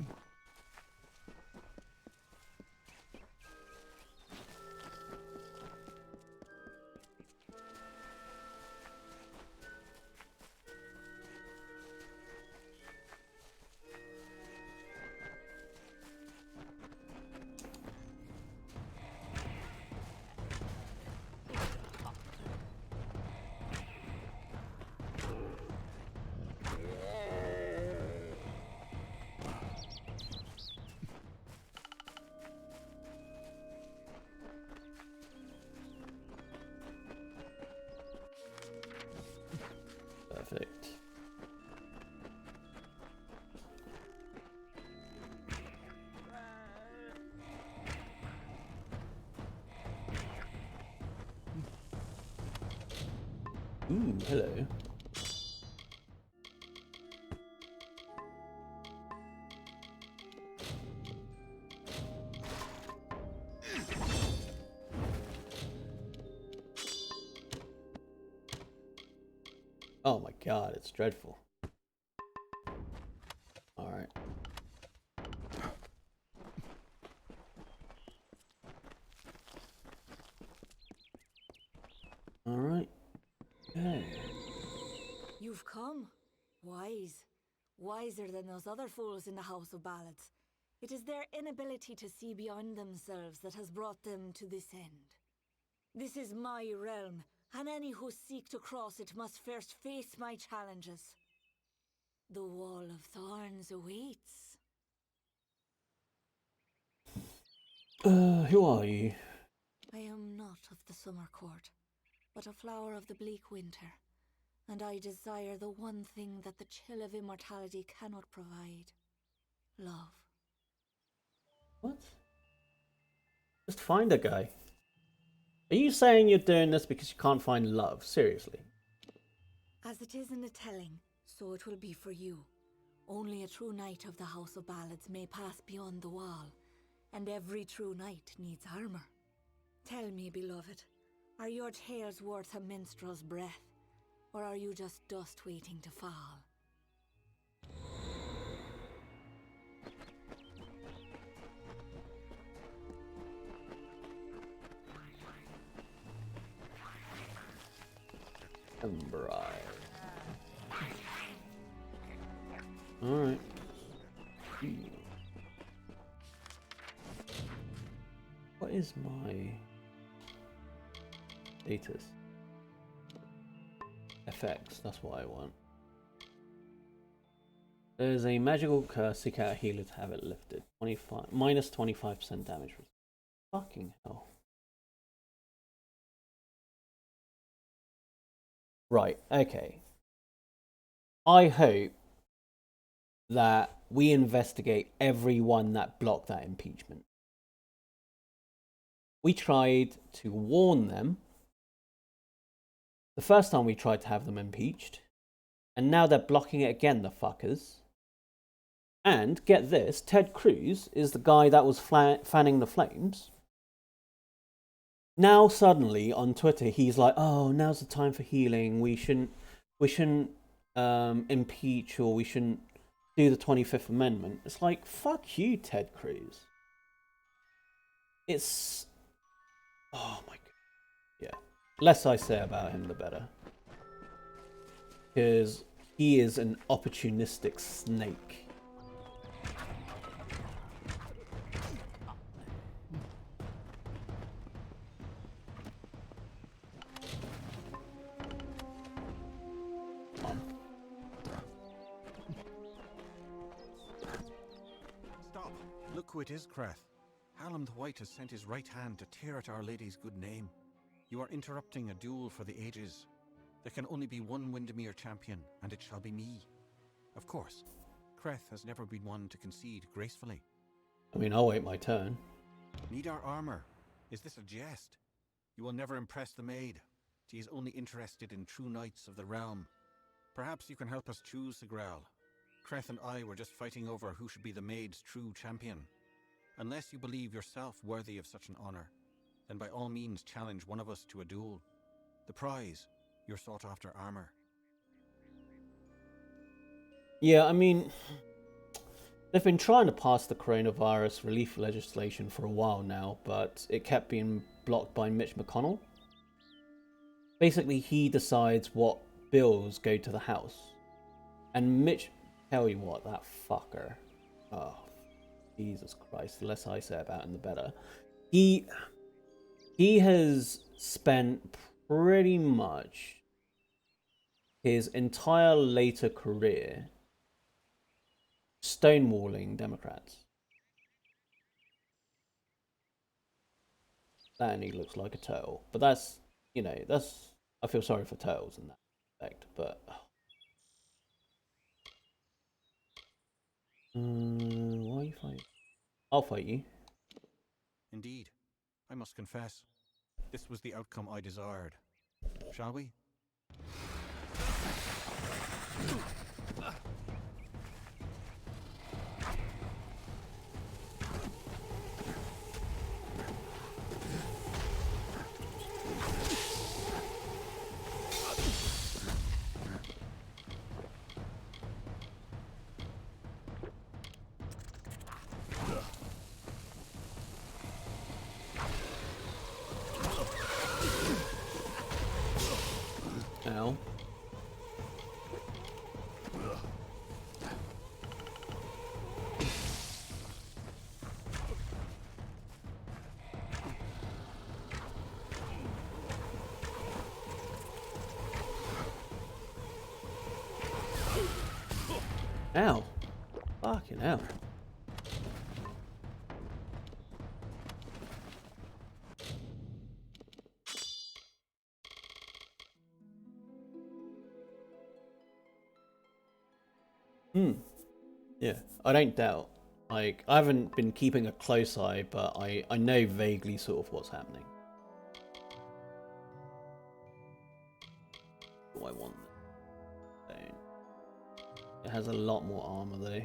Ooh, hello. Oh my god, it's dreadful. Alright. Alright. Okay. You've come. Wise. Wiser than those other fools in the House of Ballads. It is their inability to see beyond themselves that has brought them to this end. This is my realm, and any who seek to cross it must first face my challenges. The Wall of Thorns awaits. Who are you? I am not of the summer court, but a flower of the bleak winter, and I desire the one thing that the chill of immortality cannot provide. Love. What? Just find a guy. Are you saying you're doing this because you can't find love? Seriously? As it is in the telling, so it will be for you. Only a true knight of the House of Ballads may pass beyond the wall, and every true knight needs armor. Tell me, beloved, are your tales worth a minstrel's breath, or are you just dust waiting to fall? Alright. What is my status? FX, that's what I want. There's a magical curse, seek out a healer to have it lifted. 25 minus 25% damage. Fucking hell. Right, okay. I hope that we investigate everyone that blocked that impeachment. We tried to warn them the first time we tried to have them impeached, and now they're blocking it again, the fuckers. And get this, Ted Cruz is the guy that was fanning the flames. Now suddenly on Twitter he's like, oh, now's the time for healing. We shouldn't impeach, or we shouldn't do the 25th Amendment. It's like, fuck you, Ted Cruz. It's... oh my god. Yeah. Less I say about him, the better. Because he is an opportunistic snake. Stop! Look who it is, Creth. Hallam the White has sent his right hand to tear at Our Lady's good name. You are interrupting a duel for the ages. There can only be one Windermere champion, and it shall be me. Of course, Creth has never been one to concede gracefully. I mean, I'll wait my turn. Need our armor? Is this a jest? You will never impress the maid. She is only interested in true knights of the realm. Perhaps you can help us choose, Sigral. Creth and I were just fighting over who should be the maid's true champion. Unless you believe yourself worthy of such an honor, then by all means challenge one of us to a duel. The prize, your sought-after armor. Yeah, I mean, they've been trying to pass the coronavirus relief legislation for a while now, but it kept being blocked by Mitch McConnell. Basically, he decides what bills go to the House. And Mitch, tell you what, that fucker. Oh, Jesus Christ, the less I say about him, the better. He has spent pretty much his entire later career stonewalling Democrats. And he looks like a turtle. But that's, you know, that's... I feel sorry for turtles in that respect, but... why are you fighting? I'll fight you. Indeed. I must confess, this was the outcome I desired. Shall we? Ow. Fucking hell. Yeah, I don't doubt. Like, I haven't been keeping a close eye, but I know vaguely sort of what's happening. Do I want this? Don't. It has a lot more armor though.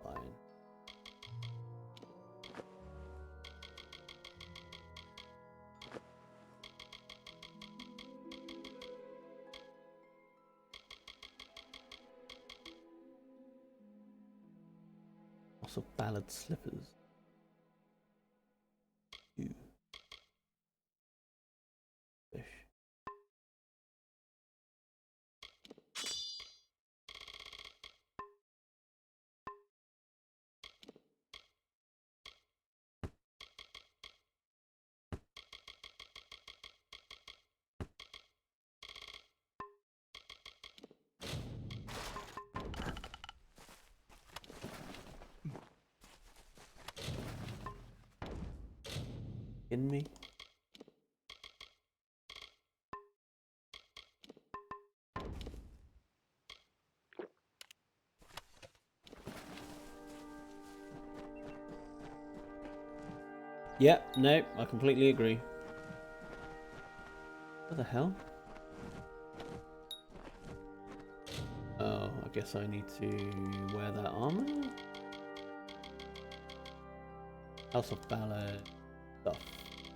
Fine. Also ballad slippers. Ooh. Fish. Kidding me? Yeah, no, I completely agree. What the hell? Oh, I guess I need to wear that armor? House of Ballad stuff.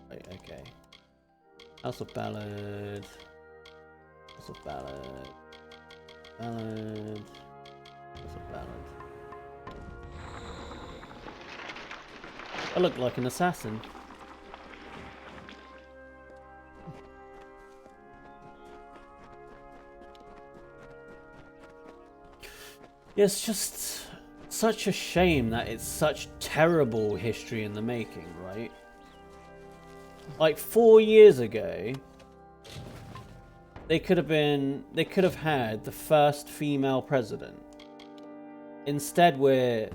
Right, okay. House of Ballad. House of Ballad. Ballad. House of Ballad. I look like an assassin. Yeah, it's just such a shame that it's such terrible history in the making, right? Like 4 years ago, they could have had the first female president. Instead, we're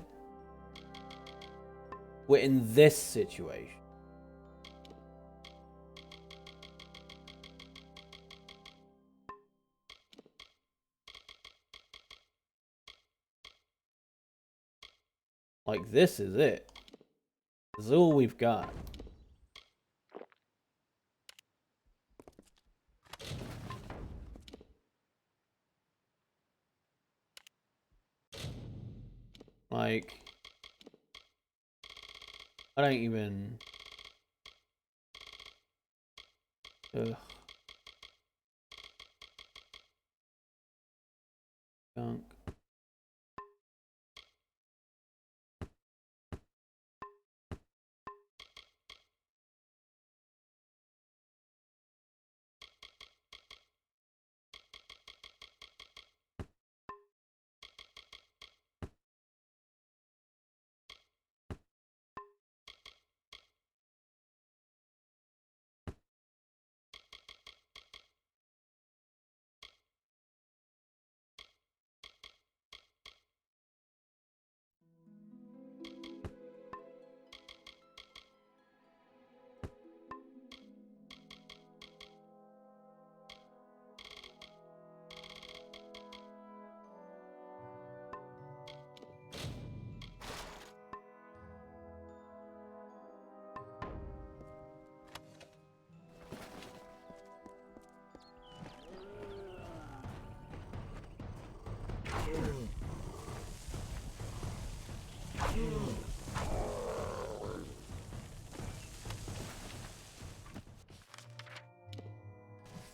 in this situation. Like, this is it. This is all we've got. Like, I don't even... Ugh. Junk.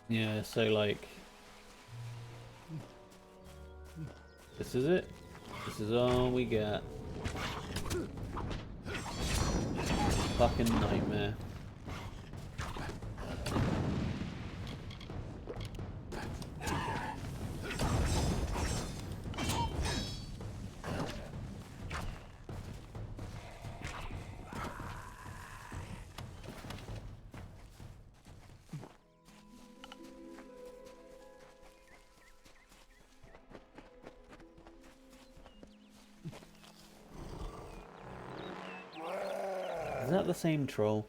Yeah, so like, this is it. This is all we got. Fucking nightmare. that the same troll?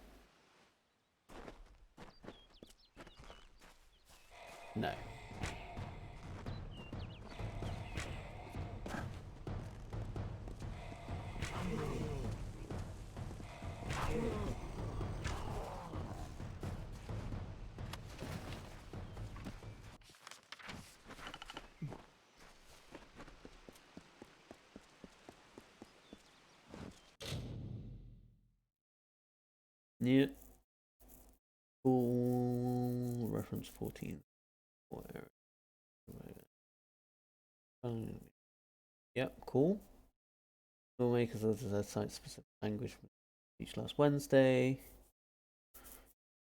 No. Yeah. Cool. Reference 14. Yep, cool. Filmmakers of the site-specific language each last Wednesday.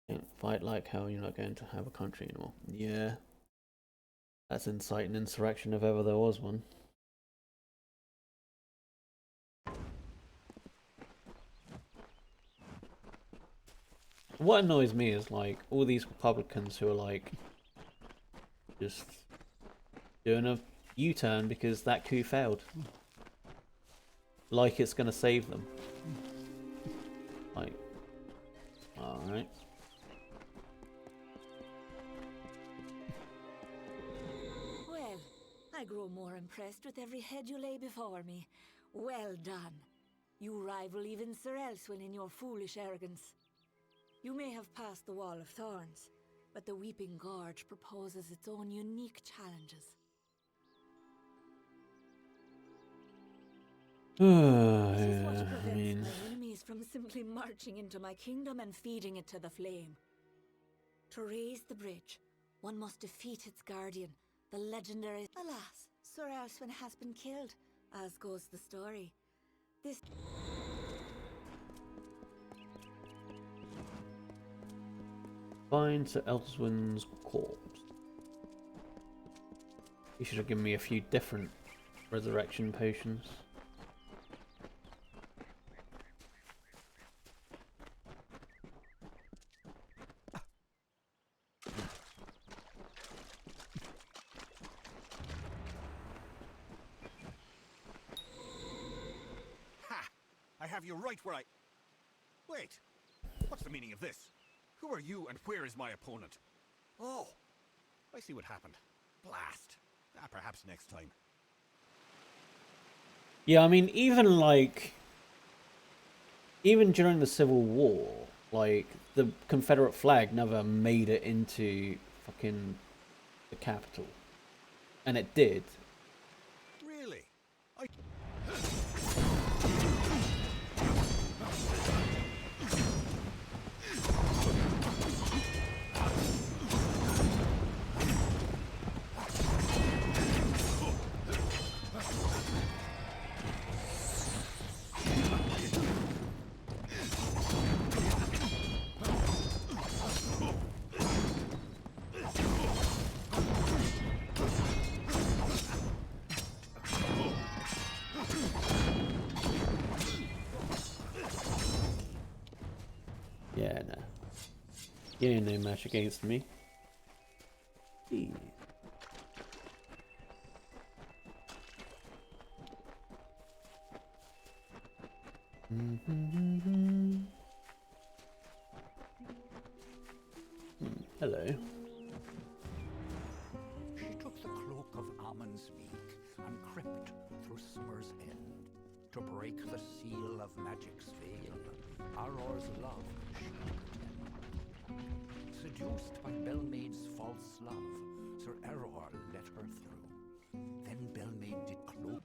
Don't fight like hell, you're not going to have a country anymore. Yeah. That's inciting insurrection if ever there was one. What annoys me is like all these Republicans who are like just doing a U-turn because that coup failed. Like it's gonna save them. Like, alright. Well, I grow more impressed with every head you lay before me. Well done. You rival even Sir Elswin in your foolish arrogance. You may have passed the Wall of Thorns, but the Weeping Gorge proposes its own unique challenges. This is what prevents my enemies from simply marching into my kingdom and feeding it to the flame. To raise the bridge, one must defeat its guardian, the legendary... Alas, Sir Elswin has been killed, as goes the story. This... Find Sir Elswin's corpse. You should have given me a few different resurrection potions. Ha! I have you right where I... Wait! What's the meaning of this? Who are you and where is my opponent? Oh! I see what happened. Blast. Perhaps next time. Yeah, I mean, even during the Civil War, like, the Confederate flag never made it into fucking the capital. And it did. Really? Yeah, no. You ain't no match against me. Jeez. Hello. She took the cloak of Ammon's meek and crept through summer's end to break the seal of magic's veil. Auror's love she pretend. Seduced by Belmaid's false love, Sir Auror let her through. Then Belmaid did cloak.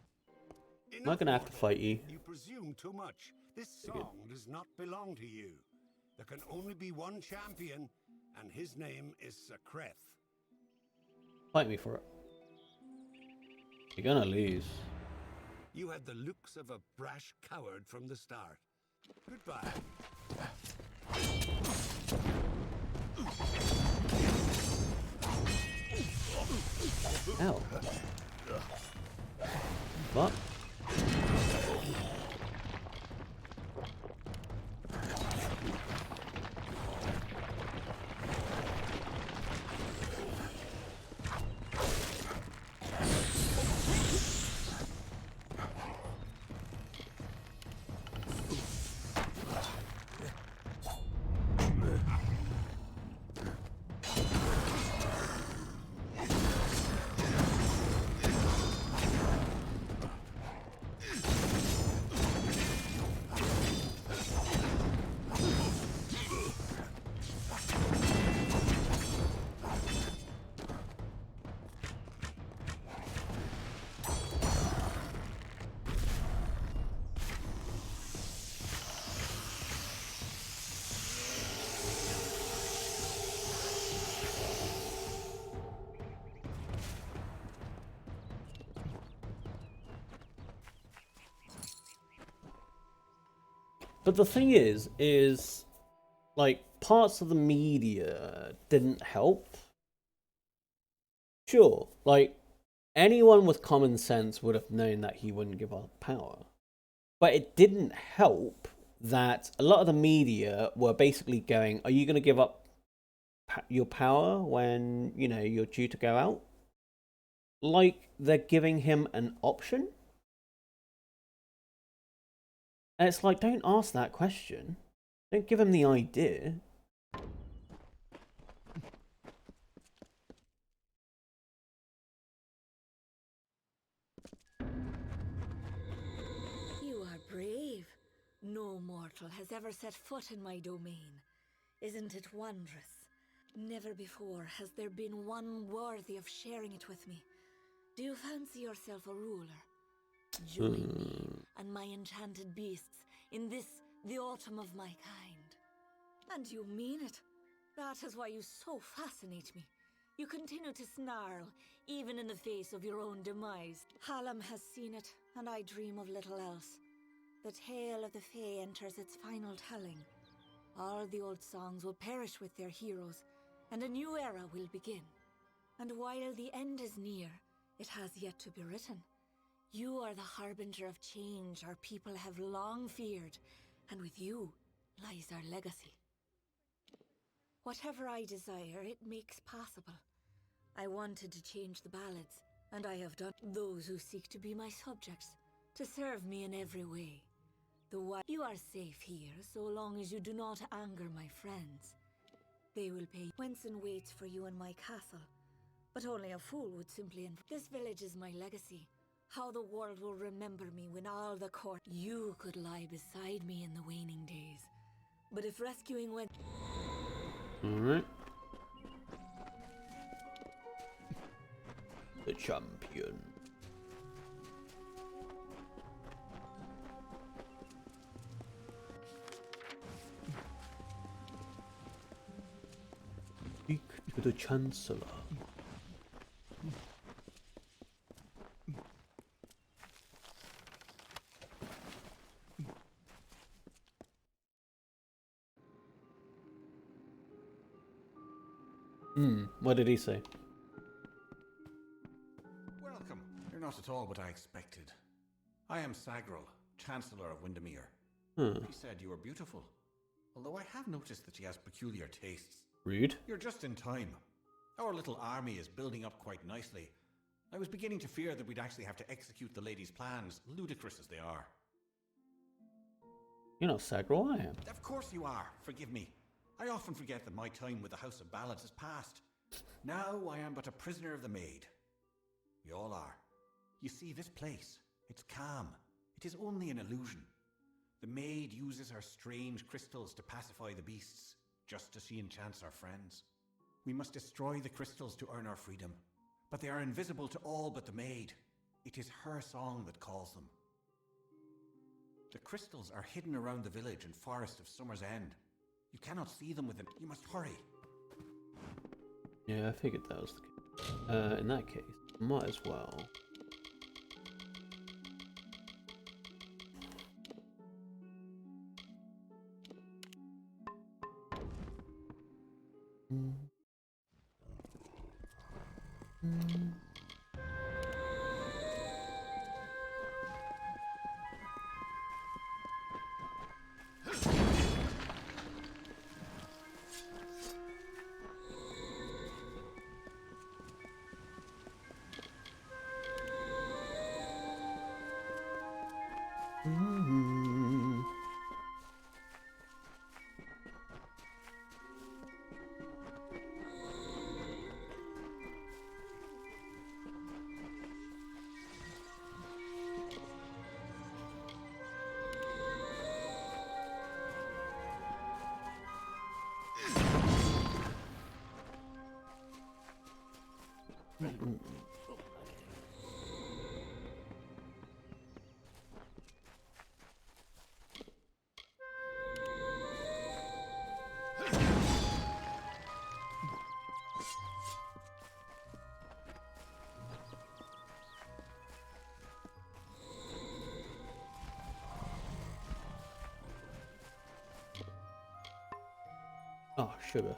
I'm not gonna have to fight you. You presume too much. This song does not belong to you. There can only be one champion, and his name is Sir Creth. Fight me for it. You're gonna lose. You had the looks of a brash coward from the start. Goodbye. Ow. What? But the thing is like parts of the media didn't help. Sure, like anyone with common sense would have known that he wouldn't give up power. But it didn't help that a lot of the media were basically going, are you going to give up your power when, you know, you're due to go out? Like they're giving him an option? And it's like, don't ask that question. Don't give him the idea. You are brave. No mortal has ever set foot in my domain. Isn't it wondrous? Never before has there been one worthy of sharing it with me. Do you fancy yourself a ruler? Join me and my enchanted beasts in this, the autumn of my kind. And you mean it. That is why you so fascinate me. You continue to snarl, even in the face of your own demise. Hallam has seen it, and I dream of little else. The tale of the Fae enters its final telling. All the old songs will perish with their heroes, and a new era will begin. And while the end is near, it has yet to be written. You are the harbinger of change our people have long feared, and with you lies our legacy. Whatever I desire, it makes possible. I wanted to change the ballads, and I have done. Those who seek to be my subjects, to serve me in every way. You are safe here, so long as you do not anger my friends. They will pay. Wenson waits for you in my castle, but only a fool would simply. This village is my legacy. How the world will remember me when all the court. You could lie beside me in the waning days, but if rescuing went. Alright. The champion. Speak to the Chancellor. What did he say? Welcome. You're not at all what I expected. I am Sagril, Chancellor of Windermere. She said you were beautiful, although I have noticed that she has peculiar tastes. Rude. You're just in time. Our little army is building up quite nicely. I was beginning to fear that we'd actually have to execute the lady's plans, ludicrous as they are. You're not Sagril, I am. Of course you are. Forgive me. I often forget that my time with the House of Ballads has passed. Now I am but a prisoner of the maid. We all are. You see, this place, it's calm. It is only an illusion. The maid uses her strange crystals to pacify the beasts, just as she enchants our friends. We must destroy the crystals to earn our freedom, but they are invisible to all but the maid. It is her song that calls them. The crystals are hidden around the village and forest of Summer's End. You cannot see them within. You must hurry. Yeah, I figured that was the case. In that case, might as well. Oh, sugar.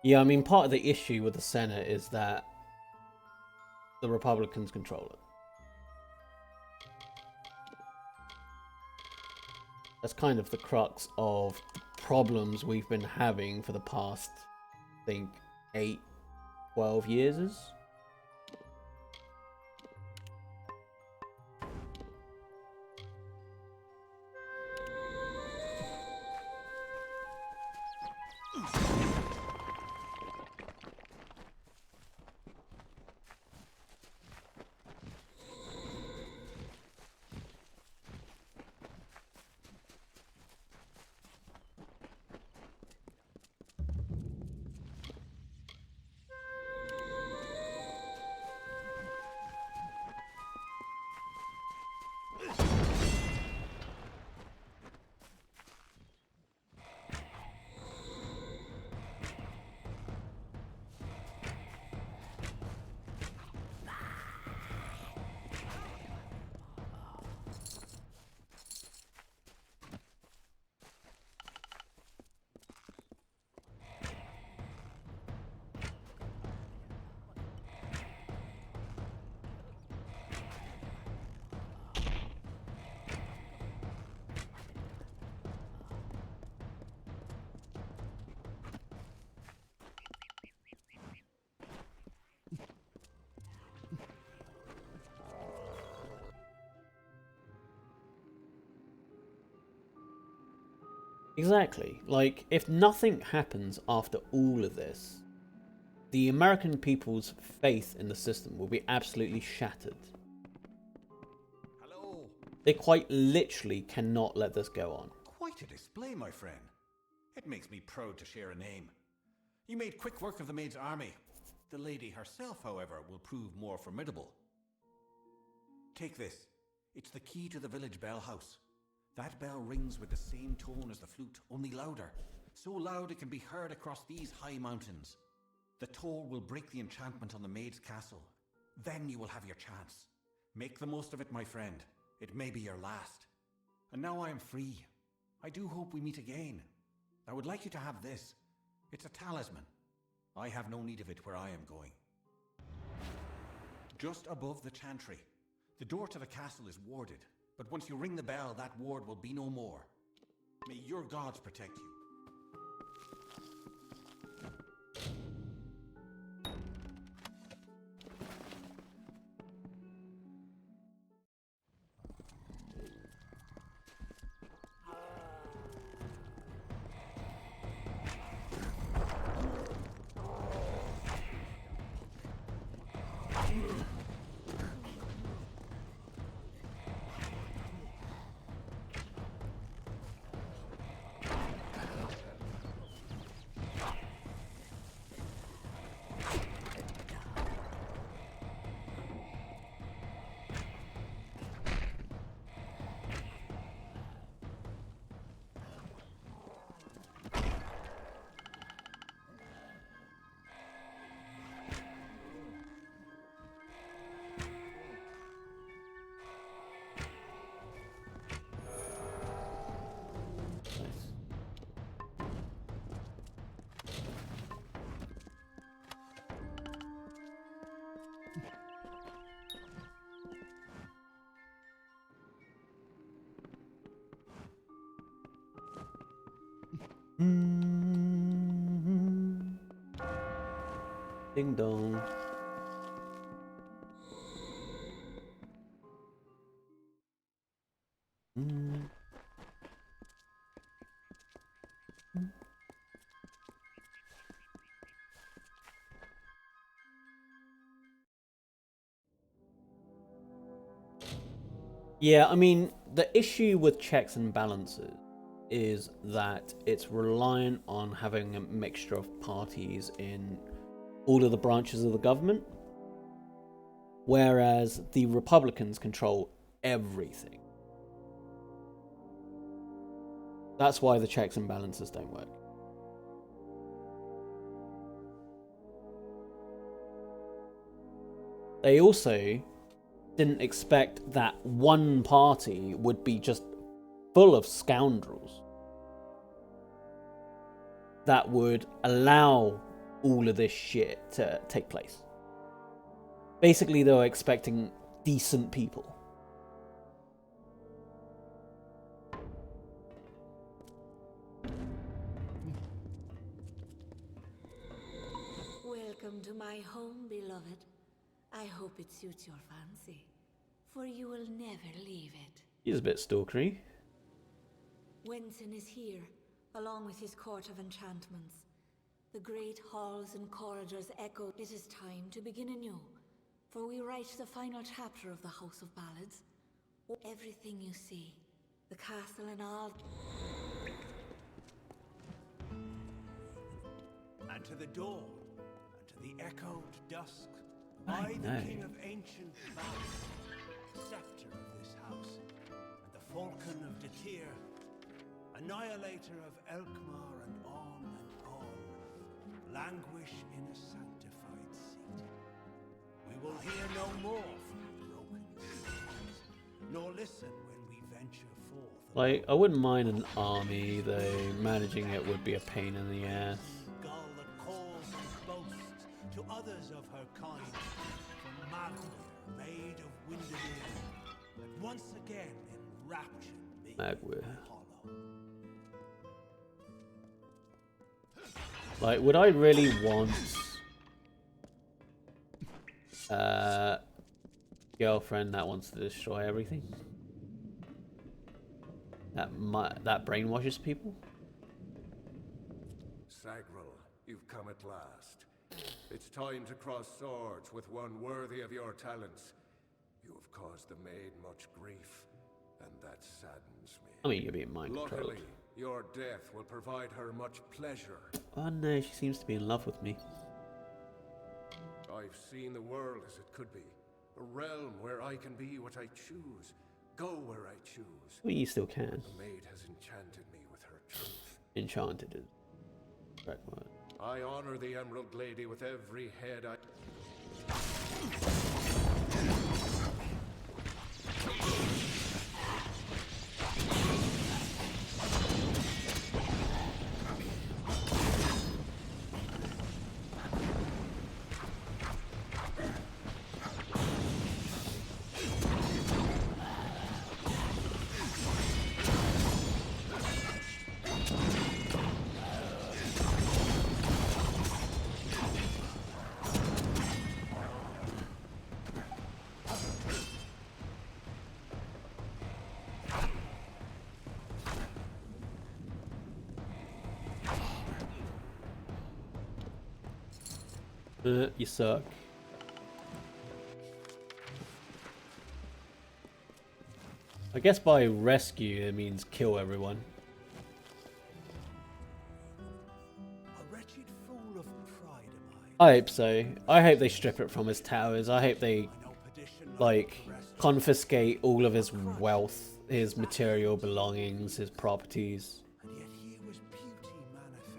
Yeah, I mean, part of the issue with the Senate is that the Republicans control it. That's kind of the crux of the problems we've been having for the past, I think, 8, 12 years. Exactly. Like, if nothing happens after all of this, the American people's faith in the system will be absolutely shattered. Hello. They quite literally cannot let this go on. Quite a display, my friend. It makes me proud to share a name. You made quick work of the maid's army. The lady herself, however, will prove more formidable. Take this. It's the key to the village bell house. That bell rings with the same tone as the flute, only louder. So loud it can be heard across these high mountains. The toll will break the enchantment on the maid's castle. Then you will have your chance. Make the most of it, my friend. It may be your last. And now I am free. I do hope we meet again. I would like you to have this. It's a talisman. I have no need of it where I am going. Just above the chantry. The door to the castle is warded, but once you ring the bell, that ward will be no more. May your gods protect you. Ding dong. Yeah, I mean, the issue with checks and balances is that it's reliant on having a mixture of parties in all of the branches of the government, whereas the Republicans control everything. That's why the checks and balances don't work. They also didn't expect that one party would be just full of scoundrels that would allow all of this shit to take place. Basically, they were expecting decent people. Welcome to my home, beloved. I hope it suits your fancy, for you will never leave it. He's a bit stalkery. Wenson is here, along with his court of enchantments. The great halls and corridors echo. It is time to begin anew, for we write the final chapter of the House of Ballads. Everything you see, the castle and all. And to the dawn, and to the echoed dusk, I, the king of ancient ballads, scepter of this house, and the falcon of Detir, annihilator of Elkmar, and on, languish in a sanctified seat. We will hear no more from broken cities, nor listen when we venture forth. Like, I wouldn't mind an army, though managing it would be a pain in the ass. Gull that calls and boasts to others of her kind, from Magwir, maid of Windermere, that once again enraptured me. Magwir. Like, would I really want girlfriend that wants to destroy everything? That brainwashes people? Sagril, you've come at last. It's time to cross swords with one worthy of your talents. You have caused the maid much grief, and that saddens me. I mean, you're being mind controlled. Luckily, your death will provide her much pleasure. Oh no, she seems to be in love with me. I've seen the world as it could be. A realm where I can be what I choose. Go where I choose. I mean, you still can. The maid has enchanted me with her truth. Enchanted is the correct word. I honor the Emerald Lady with every head I... You suck. I guess by rescue it means kill everyone. A wretched fool of pride am I. I hope so. I hope they strip it from his towers. I hope they, like, confiscate all of his wealth, his material belongings, his properties.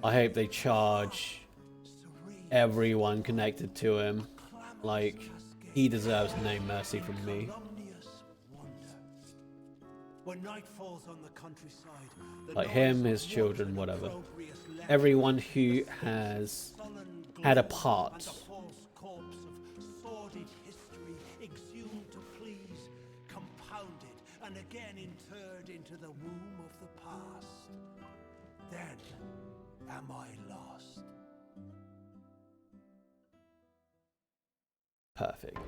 I hope they charge everyone connected to him. Like, he deserves no mercy from me. When night falls on the countryside, Like him, his children, whatever. Everyone who has had a part. false corpse of sordid history, exhumed to please, compounded and again interred into the womb of the past. Then am I lost. Perfect.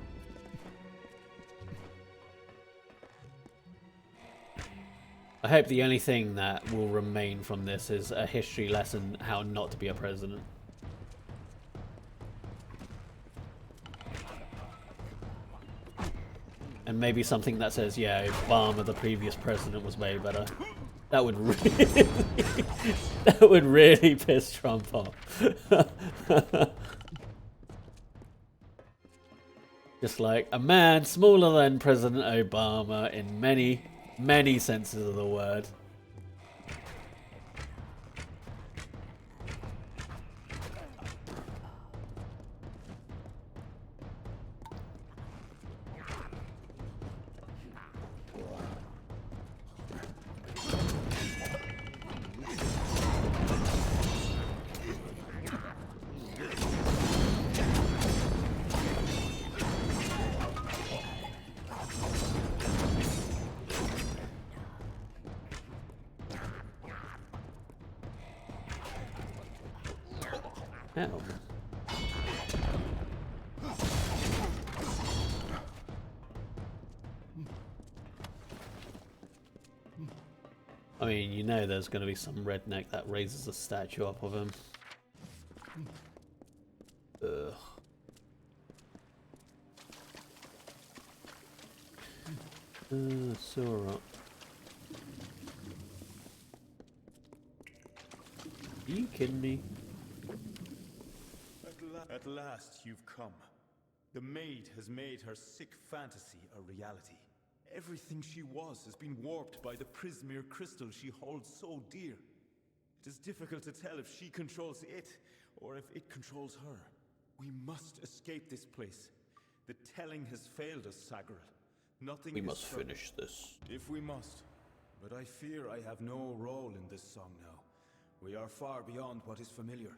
I hope the only thing that will remain from this is a history lesson how not to be a president. And maybe something that says, yeah, Obama, the previous president, was way better. That would really, that would really piss Trump off. Just like a man smaller than President Obama in many, many senses of the word. Hell. I mean, you know there's going to be some redneck that raises a statue up of him. Ugh. Sewer up. Are you kidding me? At last you've come. The maid has made her sick fantasy a reality. Everything she was has been warped by the Prismere crystal she holds so dear. It is difficult to tell if she controls it, or if it controls her. We must escape this place. The telling has failed us, Sagril. Nothing We is must certain. finish this. If we must. But I fear I have no role in this song now. We are far beyond what is familiar.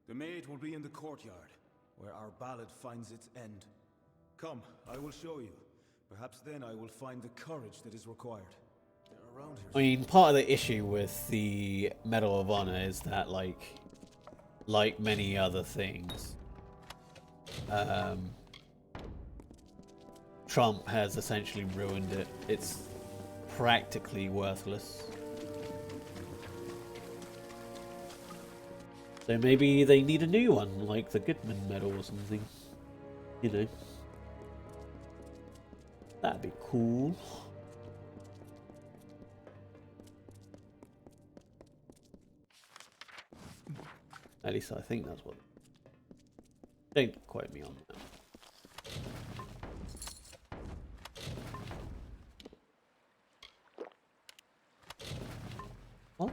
The maid will be in the courtyard, where our ballad finds its end. Come, I will show you. Perhaps then I will find the courage that is required. They're around here. I mean, part of the issue with the Medal of Honor is that, like many other things, Trump has essentially ruined it. It's practically worthless. So maybe they need a new one, like the Goodman Medal or something. You know. That'd be cool. At least I think that's what. Don't quote me on that. What?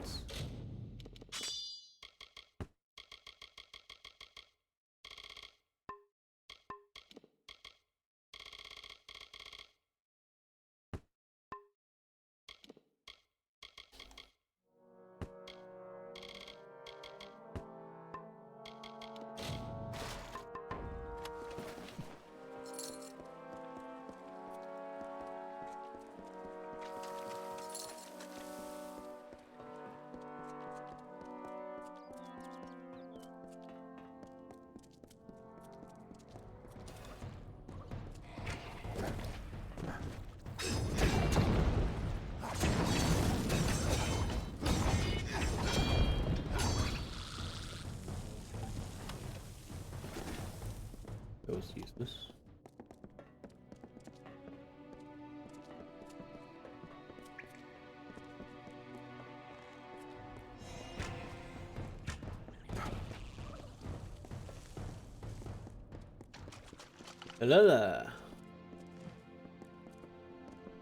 Let's use this. Hello there.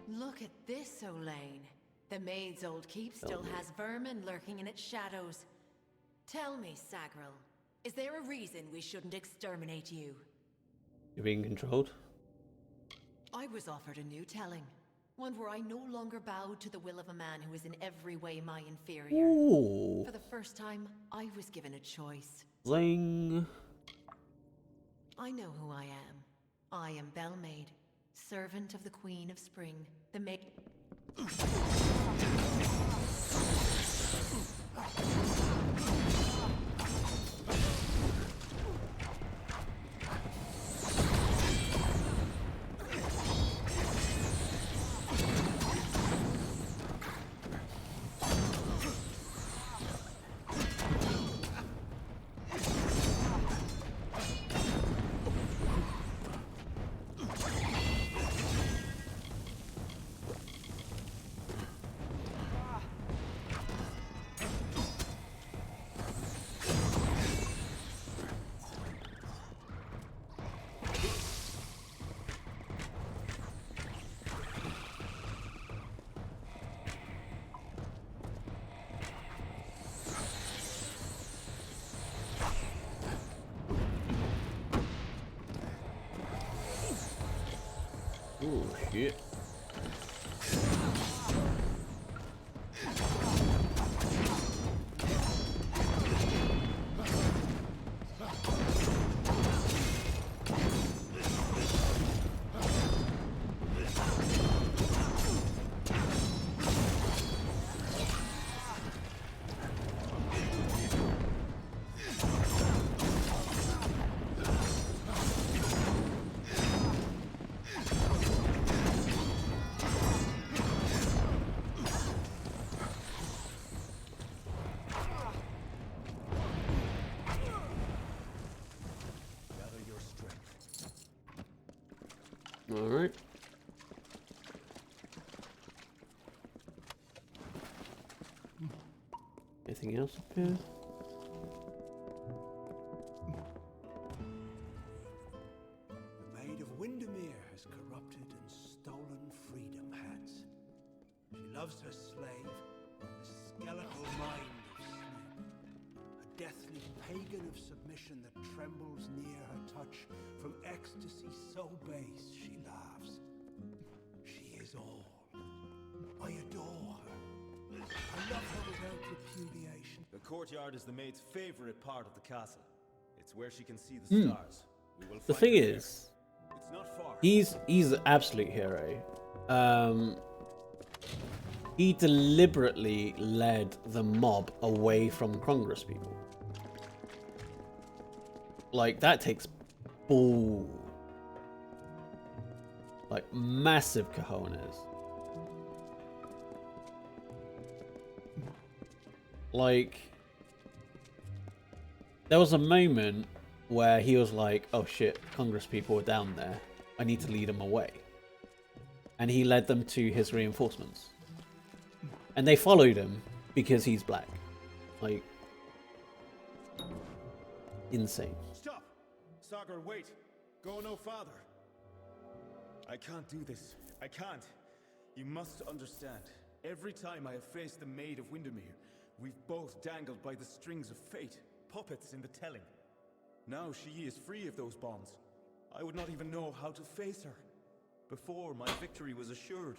Look at this, Olaine. The maid's old keep still has vermin lurking in its shadows. Tell me, Sagril, is there a reason we shouldn't exterminate you? You're being controlled? I was offered a new telling. One where I no longer bowed to the will of a man who is in every way my inferior. Ooh. For the first time, I was given a choice. Zing. I know who I am. I am Bellmaid, servant of the Queen of Spring. The maid... Oh shit. Alright. Anything else up here? The Maid of Windermere has corrupted and stolen freedom hats. She loves her slave, the skeletal mind of sleep. A deathly pagan of submission that trembles near her touch. From ecstasy so base she laughs. She is all. I adore her. I love her without repudiation. The courtyard is the maid's favorite part of the castle. It's where she can see the stars. We will The find thing her there. is, It's not far. he's an absolute hero. He deliberately led the mob away from Congress people. Like, that takes bull. Like, massive cojones. Like, there was a moment where he was like, oh shit, Congress people are down there. I need to lead them away. And he led them to his reinforcements. And they followed him because he's black. Like, insane. Stop! Sagar, wait! Go no farther. I can't do this. I can't. You must understand. Every time I have faced the Maid of Windermere, we've both dangled by the strings of fate, puppets in the telling. Now she is free of those bonds. I would not even know how to face her. Before, my victory was assured.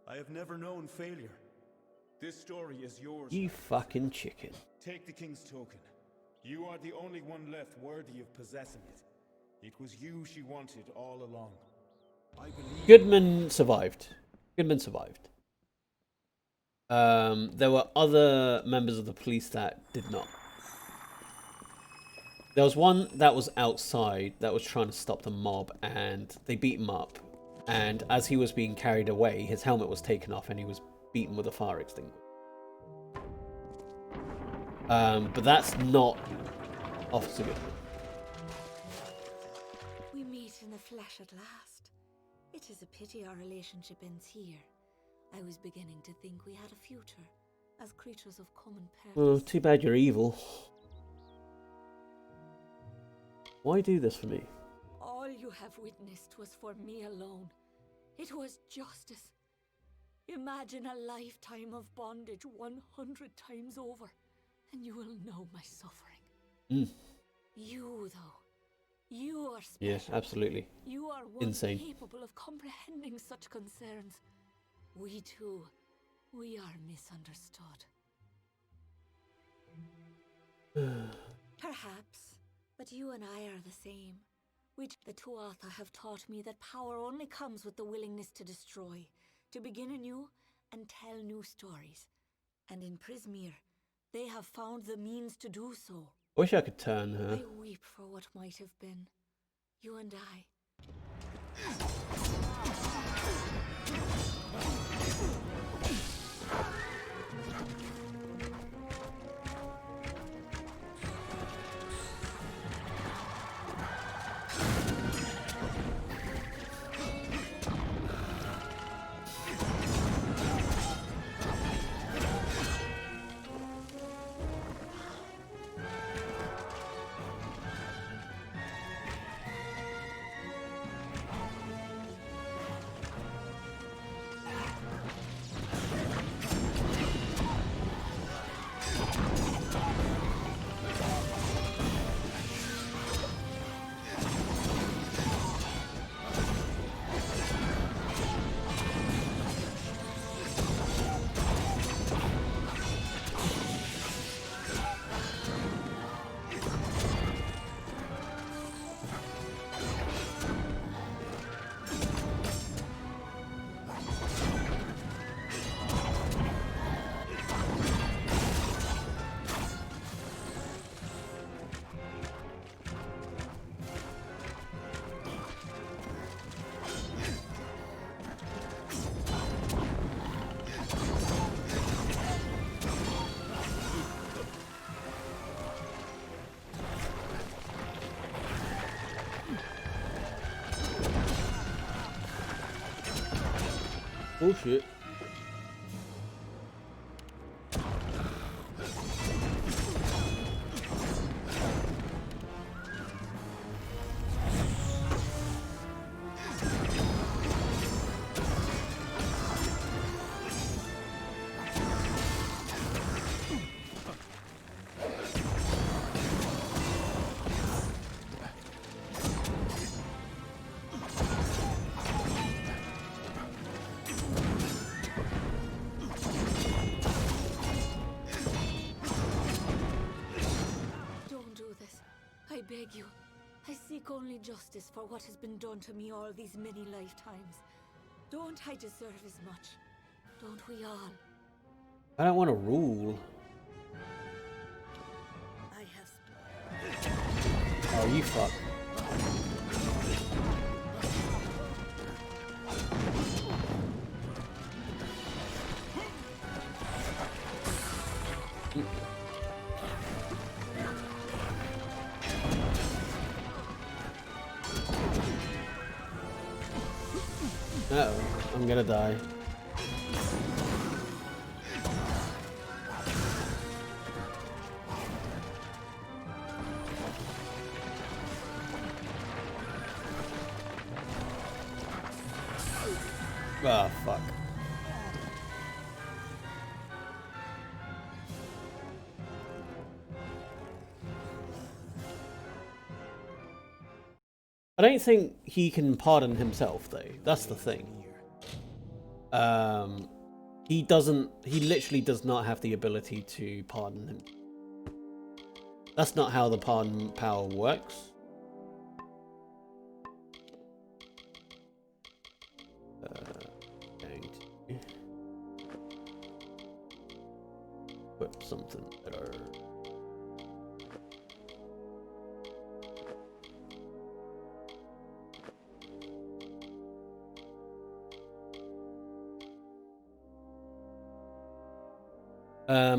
I have never known failure. This story is yours. You fucking chicken. Take the king's token. You are the only one left worthy of possessing it. It was you she wanted all along. I believe... Goodman survived. Goodman survived. There were other members of the police that did not. There was one that was outside that was trying to stop the mob, and they beat him up. And as he was being carried away, his helmet was taken off and he was beaten with a fire extinguisher. But that's not Officer Goodman. We meet in the flesh at last. It is a pity our relationship ends here. I was beginning to think we had a future as creatures of common purpose. Well, too bad you're evil. Why do this for me? All you have witnessed was for me alone. It was justice. Imagine a lifetime of bondage 100 times over, and you will know my suffering. You, though, you are special. Yeah, absolutely. You are one Insane. capable of comprehending such concerns. We too, we are misunderstood. Perhaps, but you and I are the same. The Tuatha have taught me that power only comes with the willingness to destroy, to begin anew and tell new stories. And in Prismere, they have found the means to do so. I wish I could turn her. I weep for what might have been. You and I. Bullshit. I beg you. I seek only justice for what has been done to me all these many lifetimes. Don't I deserve as much? Don't we all? I don't want to rule. I have... Oh, you fuck. Uh-oh, I'm gonna die. Ah, fuck. I don't think he can pardon himself, though. That's the thing. He literally does not have the ability to pardon him. That's not how the pardon power works. Going to equip something better.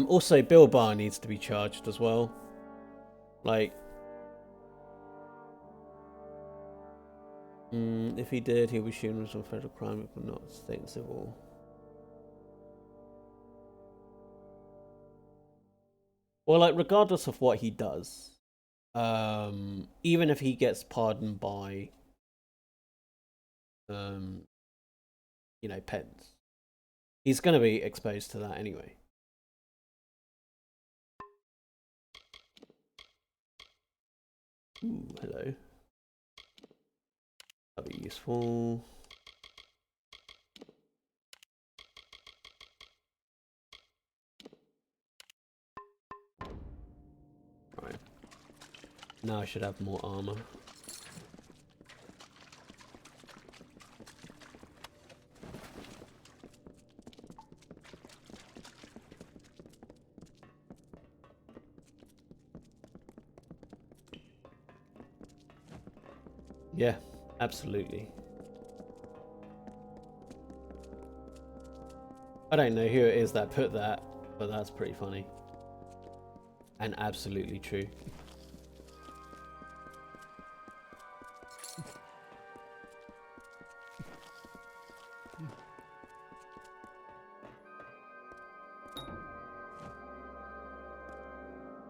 Also, Bill Barr needs to be charged as well. Like, if he did, he'll be shown as a federal crime, but not state and civil. Well, like, regardless of what he does, even if he gets pardoned by, you know, Pence, he's going to be exposed to that anyway. Ooh, hello. That'll be useful. Right. Now I should have more armor. Yeah, absolutely. I don't know who it is that put that, but that's pretty funny. And absolutely true.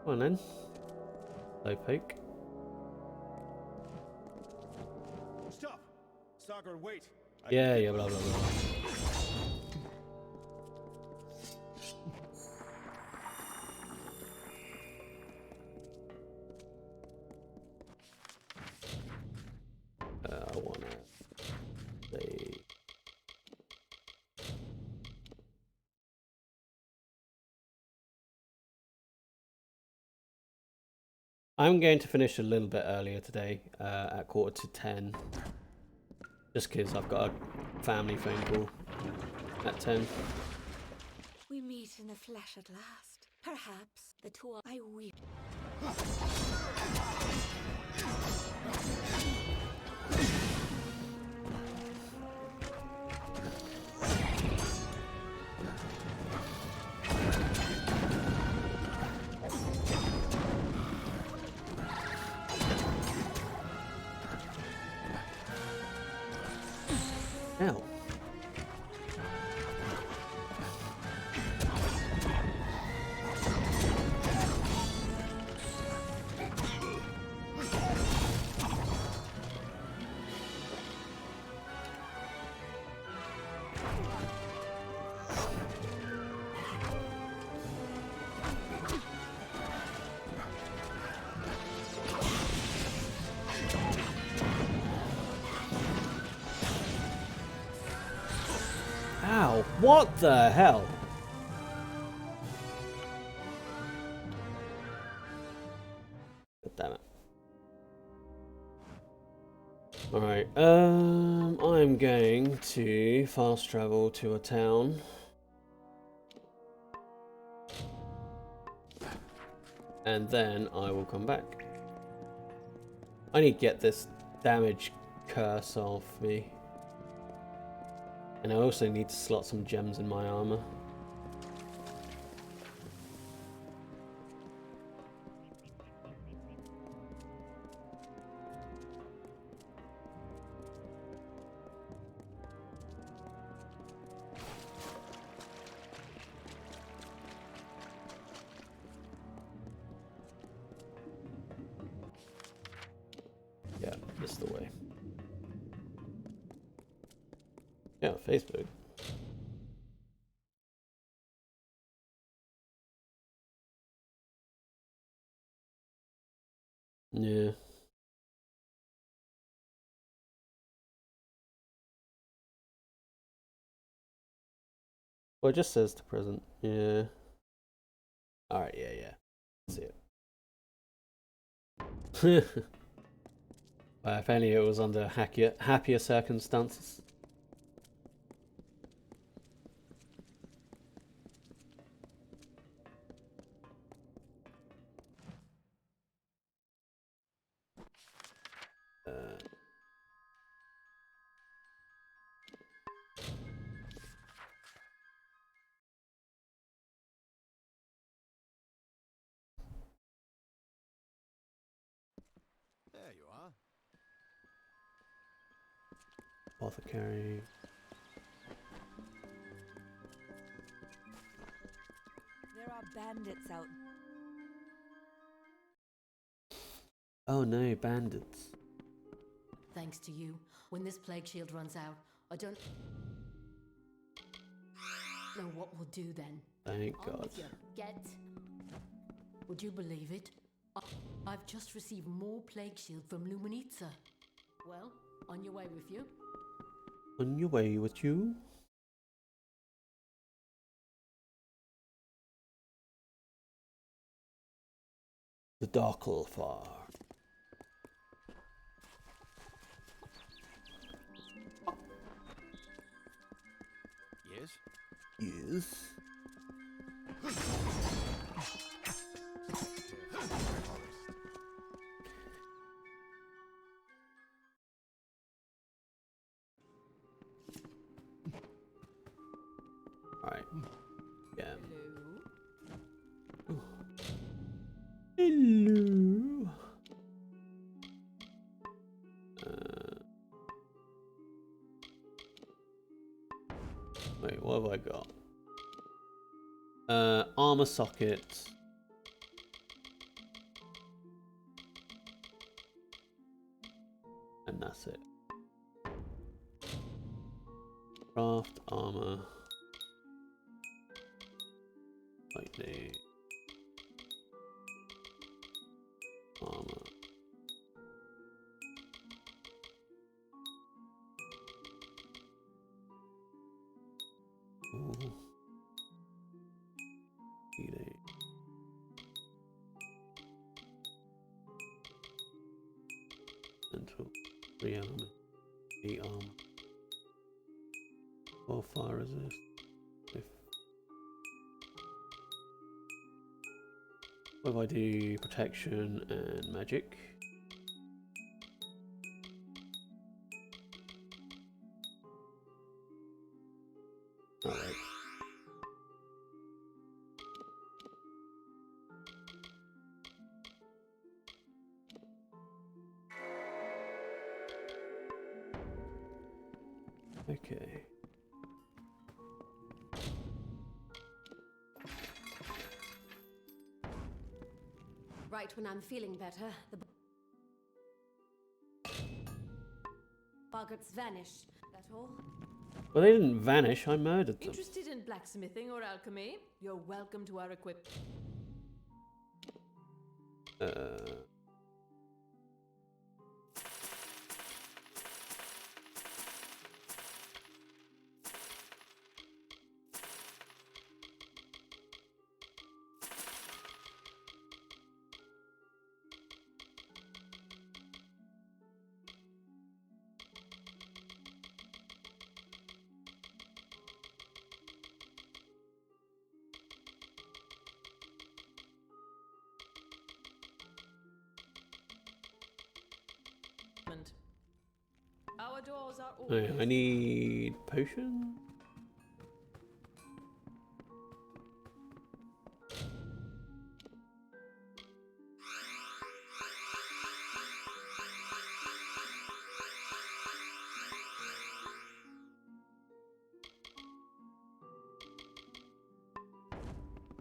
Come on then. Low poke. Stop! Sagar, wait! Yeah, yeah, blah, blah, blah. I wanna say... I'm going to finish a little bit earlier today, at 9:45. Just because I've got a family phone call at 10. We meet in the flesh at last. Perhaps the two I weep. Ow. What the hell? God damn it. Alright, I'm going to fast travel to a town. And then I will come back. I need to get this damage curse off me. And I also need to slot some gems in my armor. Yeah, this is the way. Yeah, Facebook. Yeah. Well, it just says to present. Yeah. Alright, yeah. See it. Well, if only it was under happier circumstances. There you are. Apothecary. There are bandits out. Oh no, bandits. Thanks to you, when this plague shield runs out, I don't know what we'll do then. Thank On God. with you. Get. Would you believe it? I've just received more plague shield from Luminitza. Well, on your way with you. On your way with you? The Darkle Far. Yes? Yes. Alright. Yeah. Hello. Wait, what have I got? Armor socket. And that's it. Craft armor. Lightning. Armor. Ooh. Healing. Mental. 3 armor. 8 armor. 4 fire resist. What if I do protection and magic? Alright. Okay. Right when I'm feeling better, the boggarts vanish. That all? Well, they didn't vanish. I murdered them. Interested in blacksmithing or alchemy? You're welcome to our equip. moment. Our doors are Oh, open. I need potion.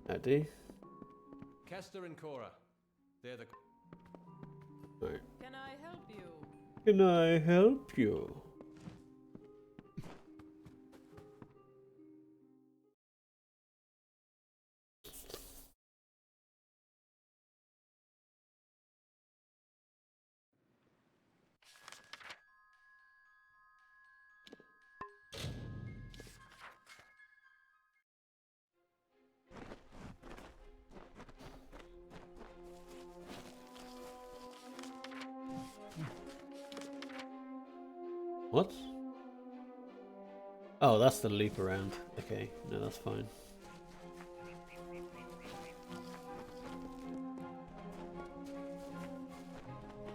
I do. Kester and Cora. They're the... Right. Can I help you? Can I help you? What? Oh, that's the loop around. Okay, no, that's fine.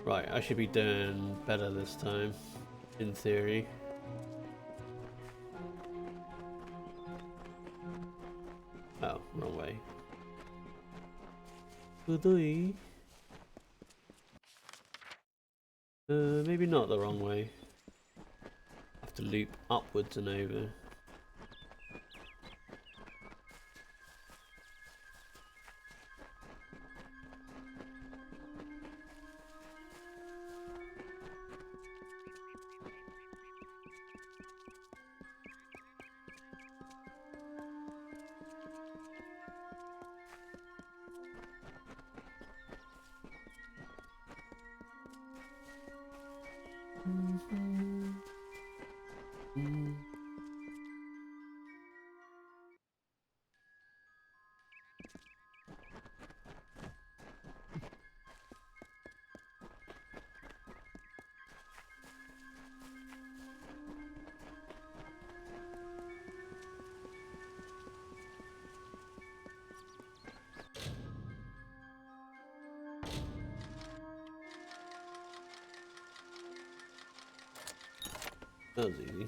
Right, I should be doing better this time, in theory. Oh, wrong way. Goodie. Maybe not the wrong way. Have to loop upwards and over. That was easy.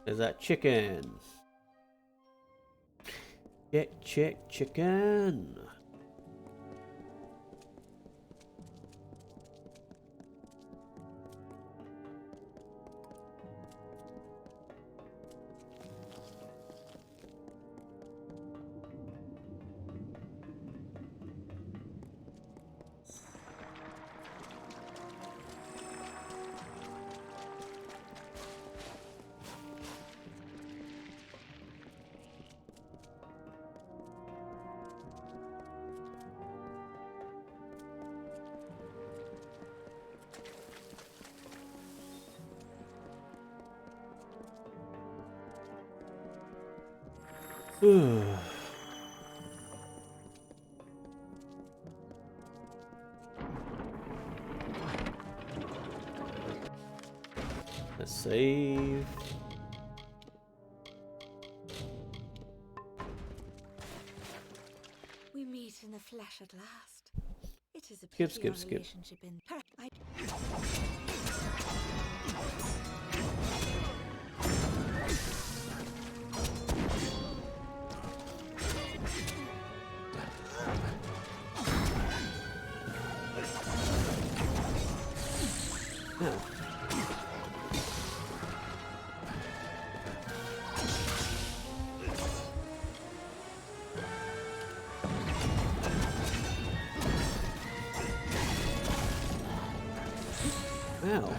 There's that chicken. Chicken. Let's save. We meet in the flesh at last. It is a Skip, pity our skip. relationship in Ow.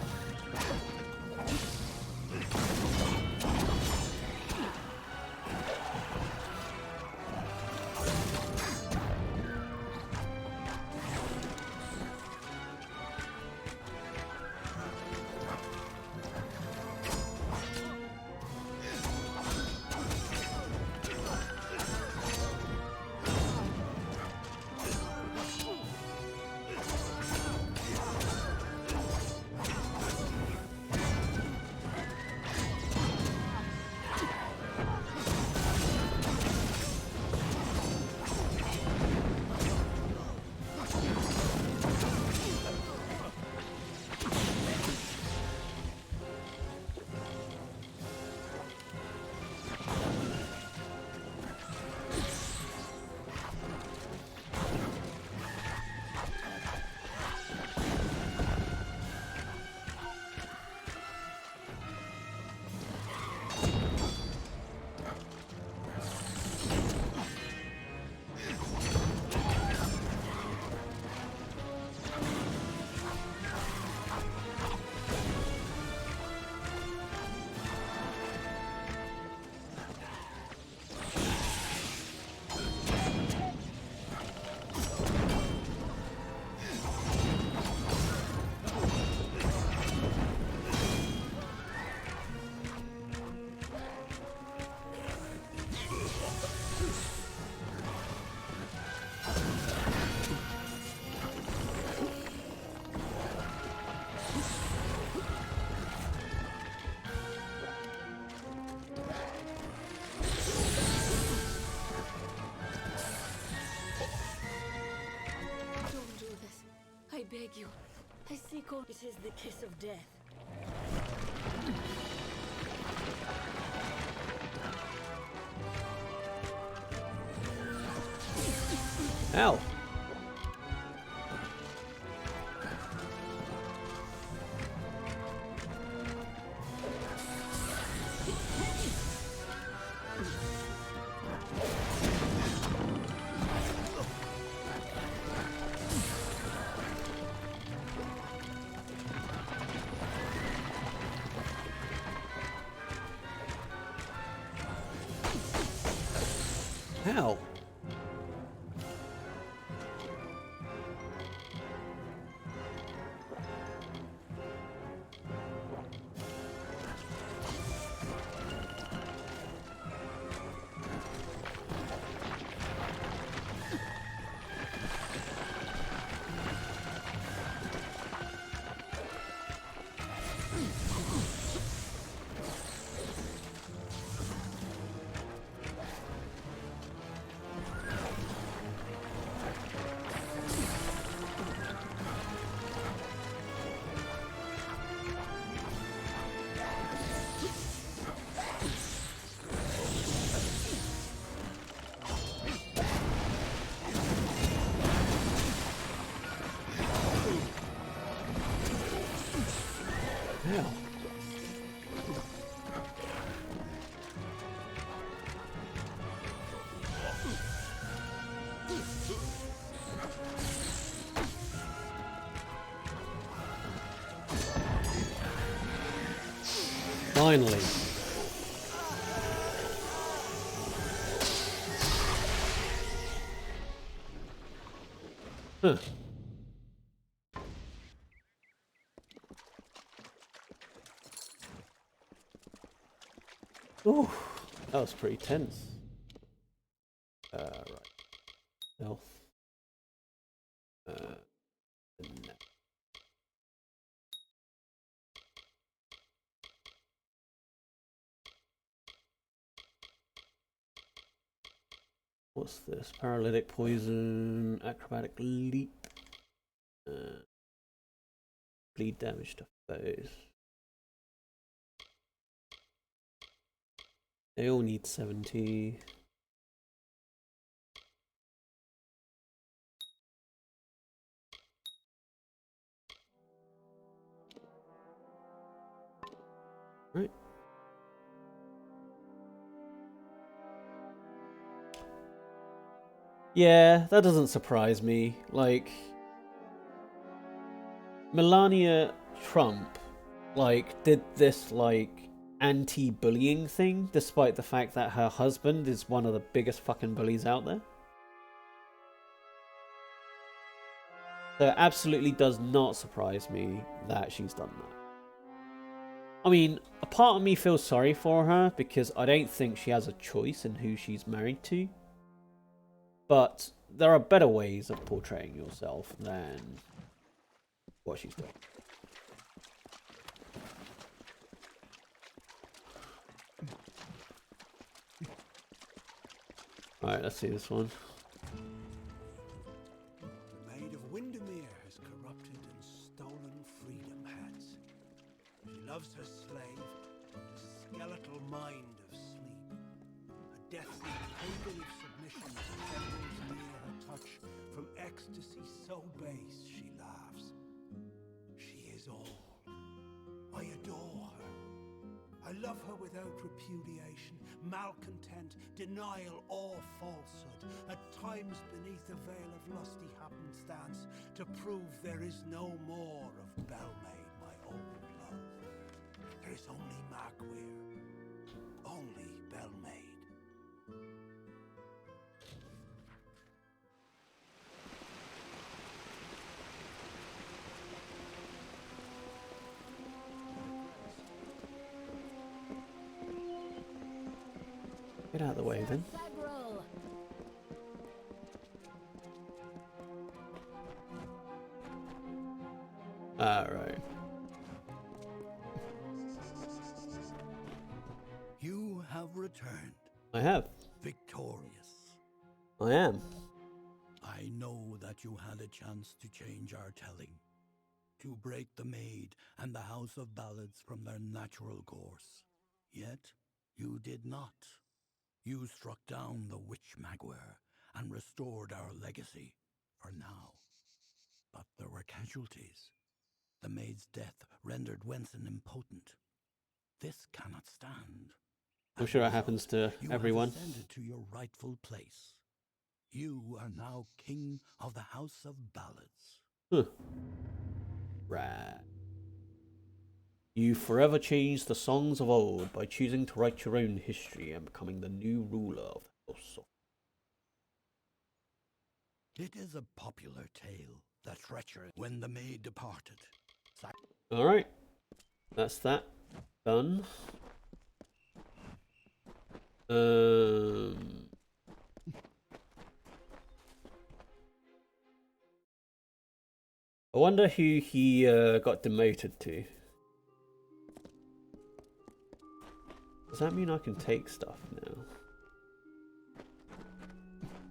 It is the kiss of death. Ow. How? Yeah. Finally. Huh. Ooh, that was pretty tense. Right. Health. No. What's this? Paralytic poison, acrobatic leap, bleed damage to foes. They all need 70. Right. Yeah, that doesn't surprise me. Like, Melania Trump, like, did this, like, anti-bullying thing, despite the fact that her husband is one of the biggest fucking bullies out there. So it absolutely does not surprise me that she's done that. I mean, a part of me feels sorry for her because I don't think she has a choice in who she's married to. But there are better ways of portraying yourself than what she's doing. Alright, let's see this one. The Maid of Windermere has corrupted and stolen freedom hats. She loves her slave, a skeletal mind of sleep. A deathly pagan of submission trembles near her touch. From ecstasy so base she laughs. She is all. I adore her. I love her without repudiation, malcontent, denial, or falsehood. At times beneath a veil of lusty happenstance, to prove there is no more of Belmaid, my old love. There is only Markweir, only Belmaid. Get out of the way then. Alright. You have returned. I have. Victorious. I am. I know that you had a chance to change our telling. to break the Maid and the House of Ballads from their natural course. Yet you did not. You struck down the witch Magware and restored our legacy, for now. But there were casualties. The Maid's death rendered Wenson impotent. This cannot stand. I'm sure it happens to everyone. You have ascended to your rightful place. You are now King of the House of Ballads. Huh. Right. You forever changed the songs of old by choosing to write your own history and becoming the new ruler of the House of... It is a popular tale that treachery when the Maid departed. Alright. That's that. Done. I wonder who he got demoted to. Does that mean I can take stuff now?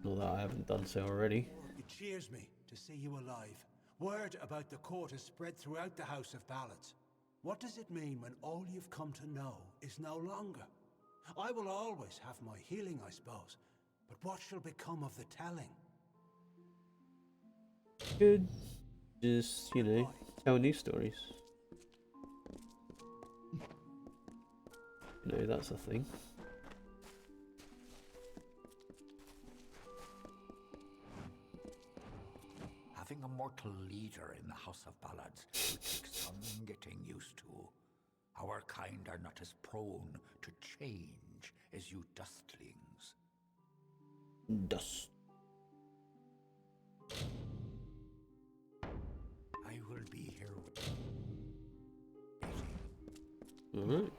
Not that I haven't done so already. It cheers me to see you alive. Word about the court has spread throughout the House of Ballads. What does it mean when all you've come to know is no longer? I will always have my healing, I suppose. But what shall become of the telling? Good. Just, you know, tell new stories. You know, that's a thing. Having a mortal leader in the House of Ballads will take some getting used to. Our kind are not as prone to change as you dustlings. Dust. I will be here waiting. Alright.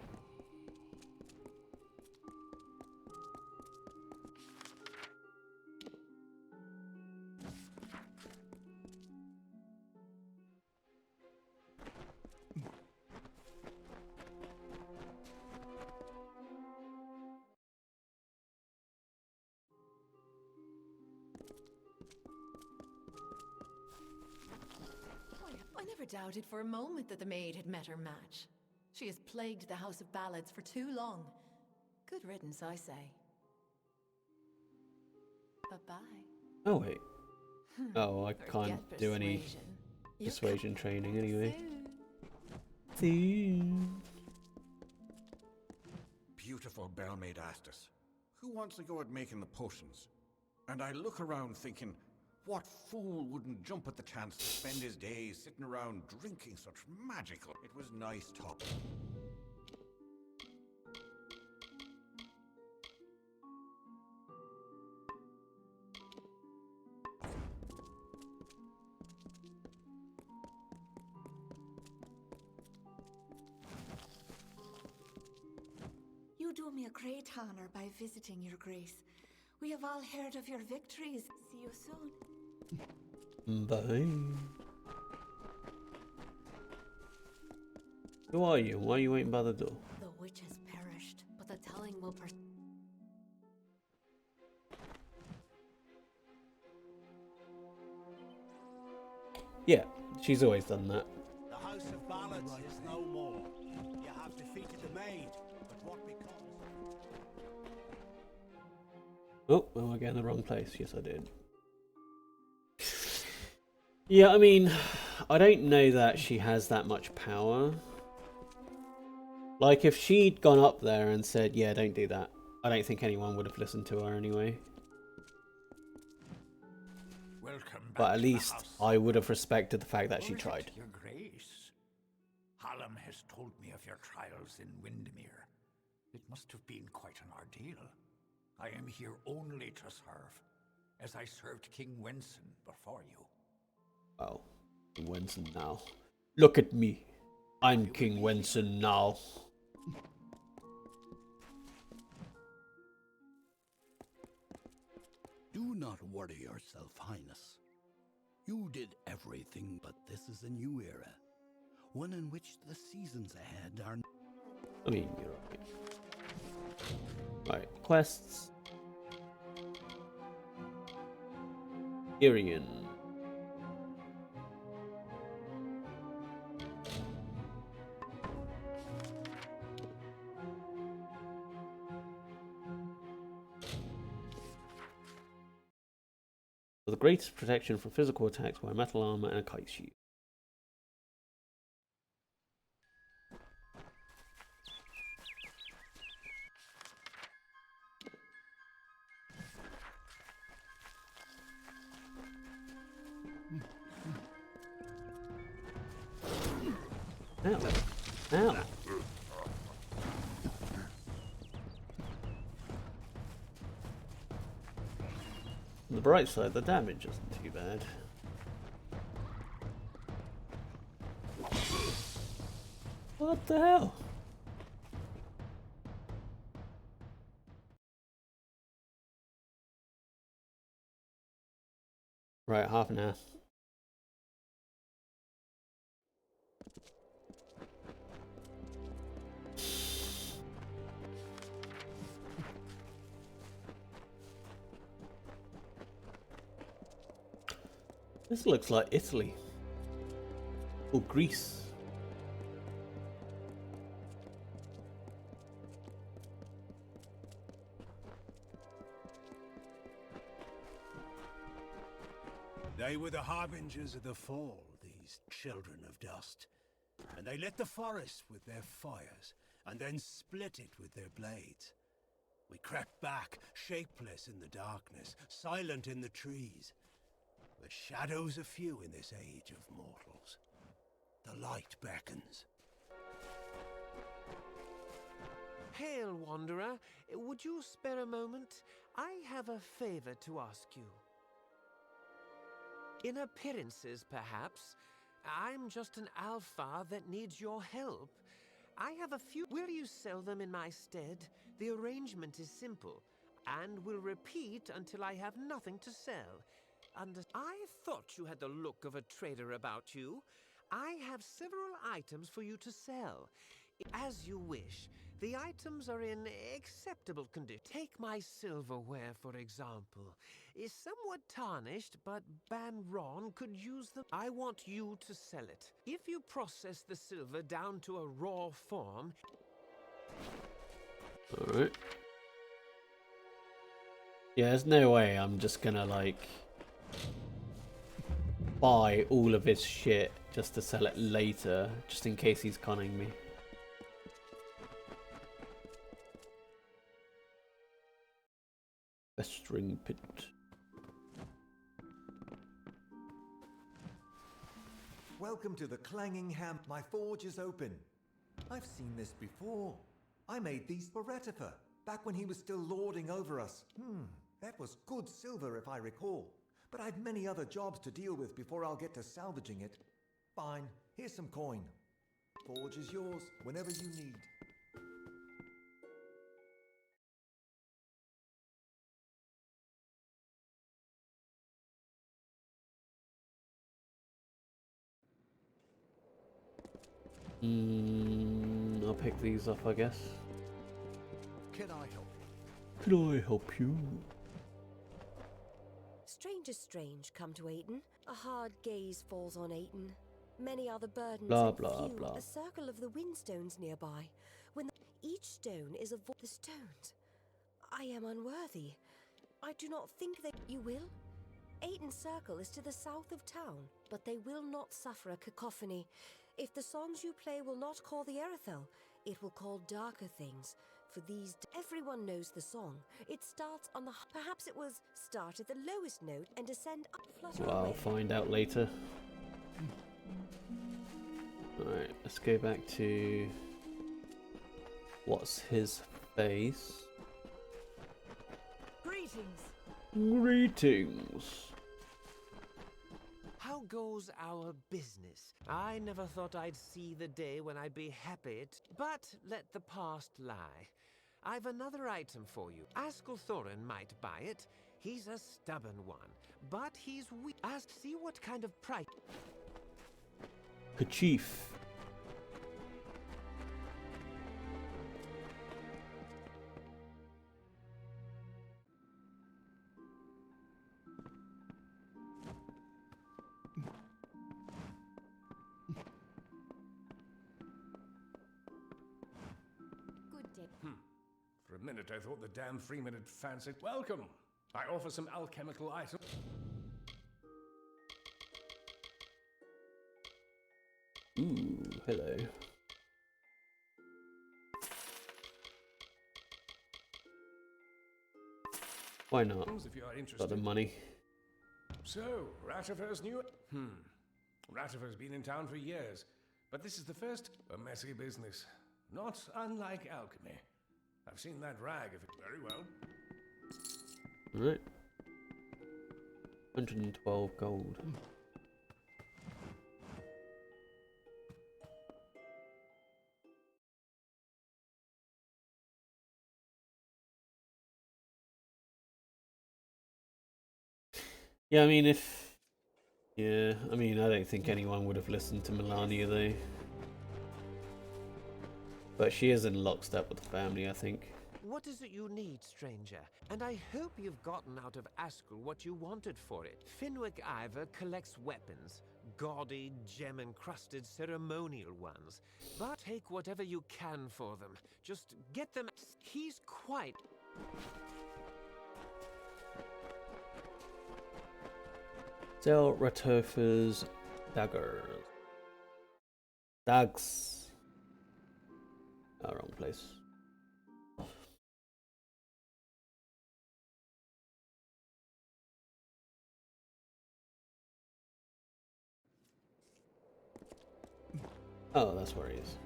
I never doubted for a moment that the Maid had met her match. She has plagued the House of Ballads for too long. Good riddance, I say. Bye-bye. Oh, wait. Oh, I can't do any persuasion training anyway. Soon. Beautiful Bellmaid asked us, who wants to go at making the potions? And I look around thinking, what fool wouldn't jump at the chance to spend his days sitting around drinking such magical... It was nice talk. You do me a great honor by visiting, Your Grace. We have all heard of your victories. See you soon. Bye. Who are you? Why are you waiting by the door? The witch has perished, but the telling will Yeah, she's always done that. The House of Ballads is no more. You have defeated the Maid, but what becomes... Oh, am I getting the wrong place? Yes, I did. Yeah, I mean, I don't know that she has that much power. Like, if she'd gone up there and said, yeah, don't do that, I don't think anyone would have listened to her anyway. But at least I would have respected the fact that she tried. Your Grace, Hallam has told me of your trials in Windmere. It must have been quite an ordeal. I am here only to serve, as I served King Wenson before you. Wow, King Wenson now. Look at me. I'm King Wenson now. Do not worry yourself, Highness. You did everything, but this is a new era. One in which the seasons ahead are... I mean, you're right. Right, quests. Irian. For the greatest protection from physical attacks, wear metal armor and a kite shoe. Ow. Ow. On the bright side, the damage isn't too bad. What the hell? Right, half an hour. This looks like Italy. Or Greece. They were the harbingers of the fall, these children of dust. And they lit the forest with their fires, and then split it with their blades. We crept back, shapeless in the darkness, silent in the trees. The shadows are few in this age of mortals. The light beckons. Hail, Wanderer. Would you spare a moment? I have a favor to ask you. In appearances, perhaps. I'm just an alpha that needs your help. I have a few... Will you sell them in my stead? The arrangement is simple, and will repeat until I have nothing to sell. I thought you had the look of a trader about you. I have several items for you to sell. As you wish. The items are in acceptable condition. Take my silverware, for example. Is somewhat tarnished, but Ban Ron could use them. I want you to sell it. If you process the silver down to a raw form... Alright. Yeah, there's no way I'm just gonna, like... buy all of his shit just to sell it later, just in case he's conning me. Festering pit. Welcome to the clanging ham. My forge is open. I've seen this before. I made these for Retifer, back when he was still lording over us. That was good silver if I recall. But I've many other jobs to deal with before I'll get to salvaging it. Fine, here's some coin. Forge is yours whenever you need. I'll pick these up, I guess. Can I help you? Can I help you? Strange as strange come to Ayton. A hard gaze falls on Ayton. Many are the burdens Blah, and blah, few blah. a circle of the windstones nearby. Each stone is the stones. I am unworthy. I do not think that you will. Ayton Circle is to the south of town, but they will not suffer a cacophony. If the songs you play will not call the Erethel, it will call darker things. For these, everyone knows the song. It starts on the... Perhaps it was start at the lowest note and descend up, flutter Well, I'll away. find out later. Alright, let's go back to... What's his face? Greetings. Greetings. How goes our business? I never thought I'd see the day when I'd be happy, but let the past lie. I've another item for you. Askel Thorin might buy it. He's a stubborn one, but he's weak. See what kind of price. Kerchief. For a minute, I thought the damn Freeman had fancied. Welcome. I offer some alchemical items. Why not? If you are Got interested. the money. So, Ratifer's new... Ratifer's been in town for years, but this is the first... A messy business. Not unlike alchemy. I've seen that rag of it very well. Alright. 112 gold. Yeah, I mean, if... Yeah, I mean, I don't think anyone would have listened to Melania, though. But she is in lockstep with the family, I think. What is it you need, stranger? And I hope you've gotten out of Askell what you wanted for it. Finwick Ivor collects weapons. Gaudy, gem-encrusted ceremonial ones. But take whatever you can for them. Just get them... He's quite... Sell Ratofa's daggers. Dags. Oh, wrong place. Oh, that's where he is.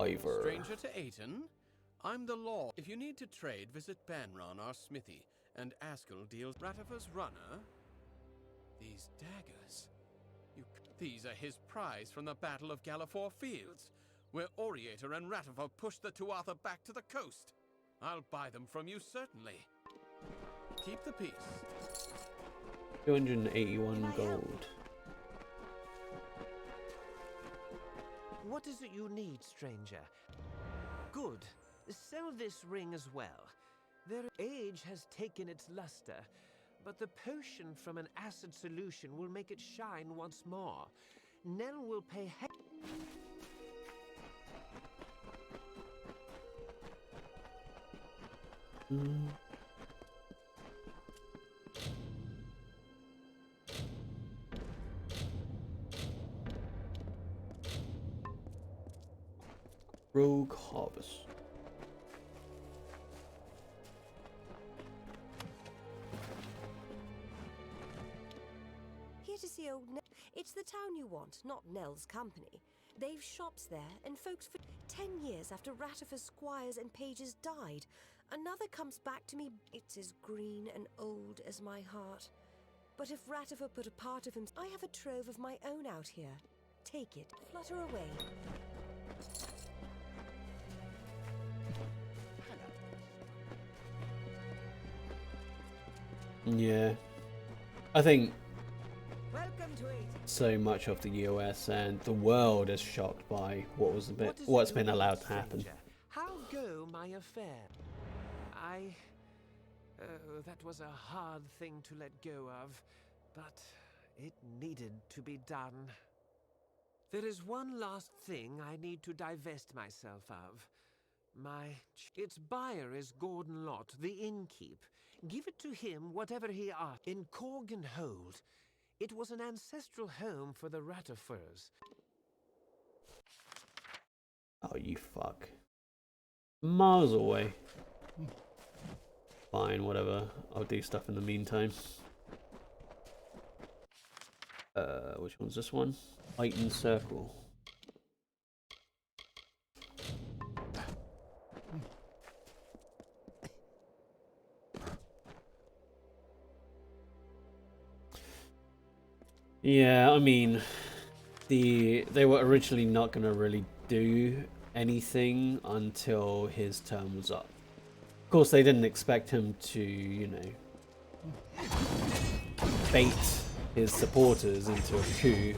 Ivor. Stranger to Aiton? I'm the law. If you need to trade, visit Banron, our smithy, and Askell deals Ratifer's runner. These daggers. These are his prize from the Battle of Gallifore Fields, where Oriator and Ratifer pushed the Tuatha back to the coast. I'll buy them from you, certainly. Keep the peace. 281 gold. What is it you need, stranger? Good. Sell this ring as well. Their age has taken its luster, but the potion from an acid solution will make it shine once more. Nell will pay Rogue Harvest. Here to see old Nell. It's the town you want, not Nell's company. They've shops there, and folks for 10 years after Ratifer's squires and pages died. Another comes back to me. It's as green and old as my heart. But if Ratifer put a part of him, I have a trove of my own out here. Take it, flutter away. Yeah. I think Welcome to so much of the US and the world is shocked by what's been allowed to happen. How go my affair? That was a hard thing to let go of, but it needed to be done. There is one last thing I need to divest myself of. Its buyer is Gordon Lott, the innkeep. Give it to him, whatever he asks. In Corgan Hold. It was an ancestral home for the Ratifers. Oh, you fuck. Miles away. Fine, whatever. I'll do stuff in the meantime. Which one's this one? Titan Circle. Yeah, I mean, they were originally not going to really do anything until his term was up. Of course, they didn't expect him to, you know, bait his supporters into a coup.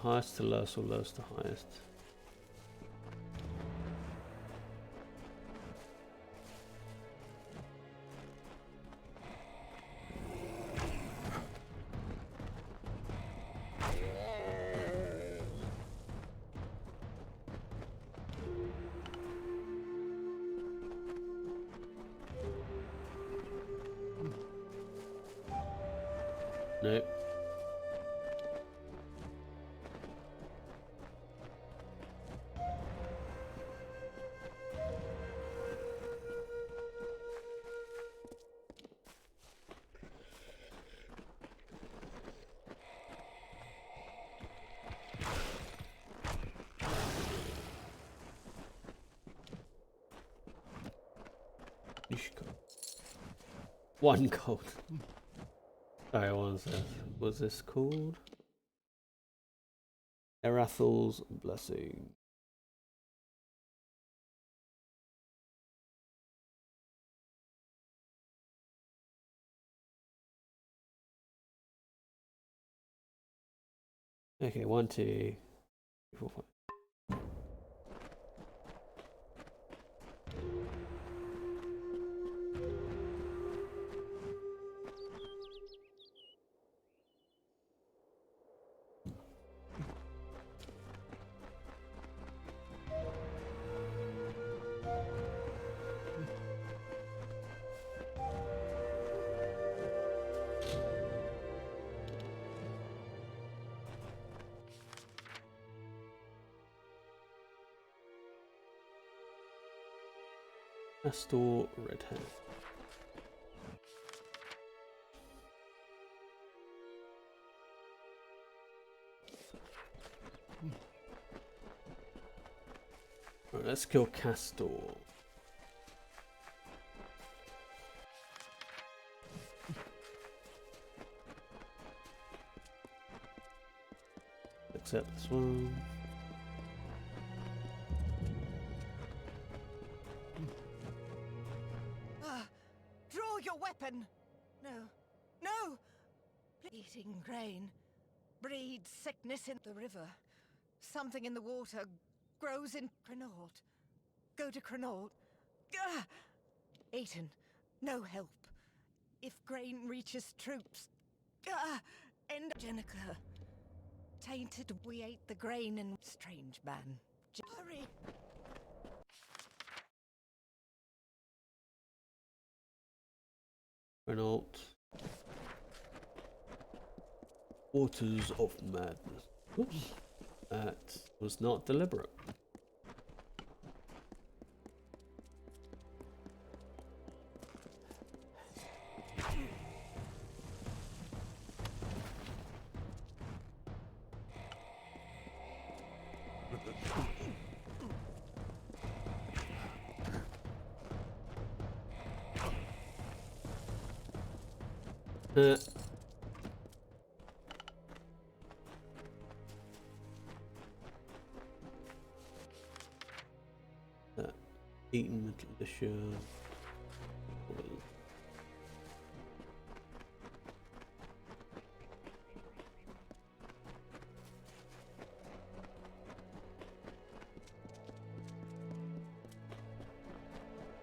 Highest to lowest or lowest to highest? Nope. One gold. Sorry, what was this? Was this called? Erathel's Blessing. Okay, 1, 2, 3, 4, 5. Astor Redhead. Right, let's kill Castor. Accept this one. Draw your weapon! No. No! Eating grain breeds sickness in the river. Something in the water grows in Cranault. Go to Cranault. Aiton, no help. If grain reaches troops. And Jenica. Tainted, we ate the grain and strange man. Hurry! Cranault. Waters of Madness. Oops. That was not deliberate. Eaten with delicious.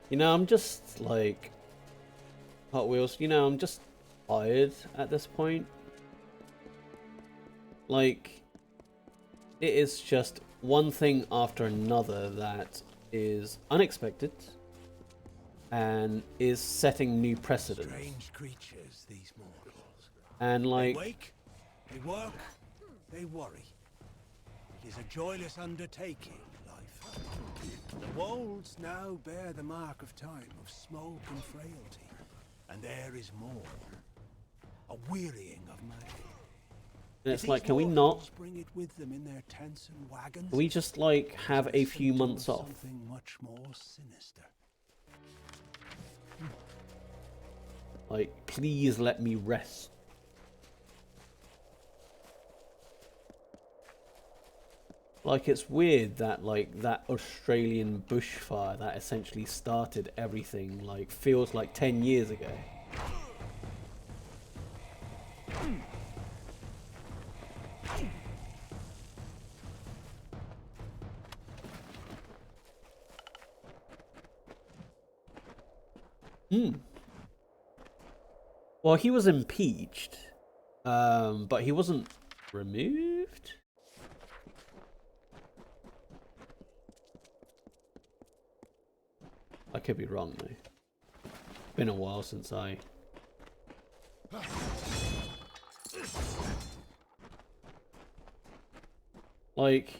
You know, I'm just like Hot Wheels. You know, I'm just tired at this point. Like, it is just one thing after another that is unexpected and is setting new precedents. Strange creatures, these mortals. And like, they wake, they work, they worry. It is a joyless undertaking, life. The wolds now bear the mark of time, of smoke and frailty. And there is more. A wearying of magic. and it's like, can we not? Bring it with them in their tents and wagons? Can we just like have a few months off? Something much more sinister. Like, please let me rest. Like, it's weird that like that Australian bushfire that essentially started everything like feels like 10 years ago. Well, he was impeached, but he wasn't removed. I could be wrong though. It's been a while since I Like,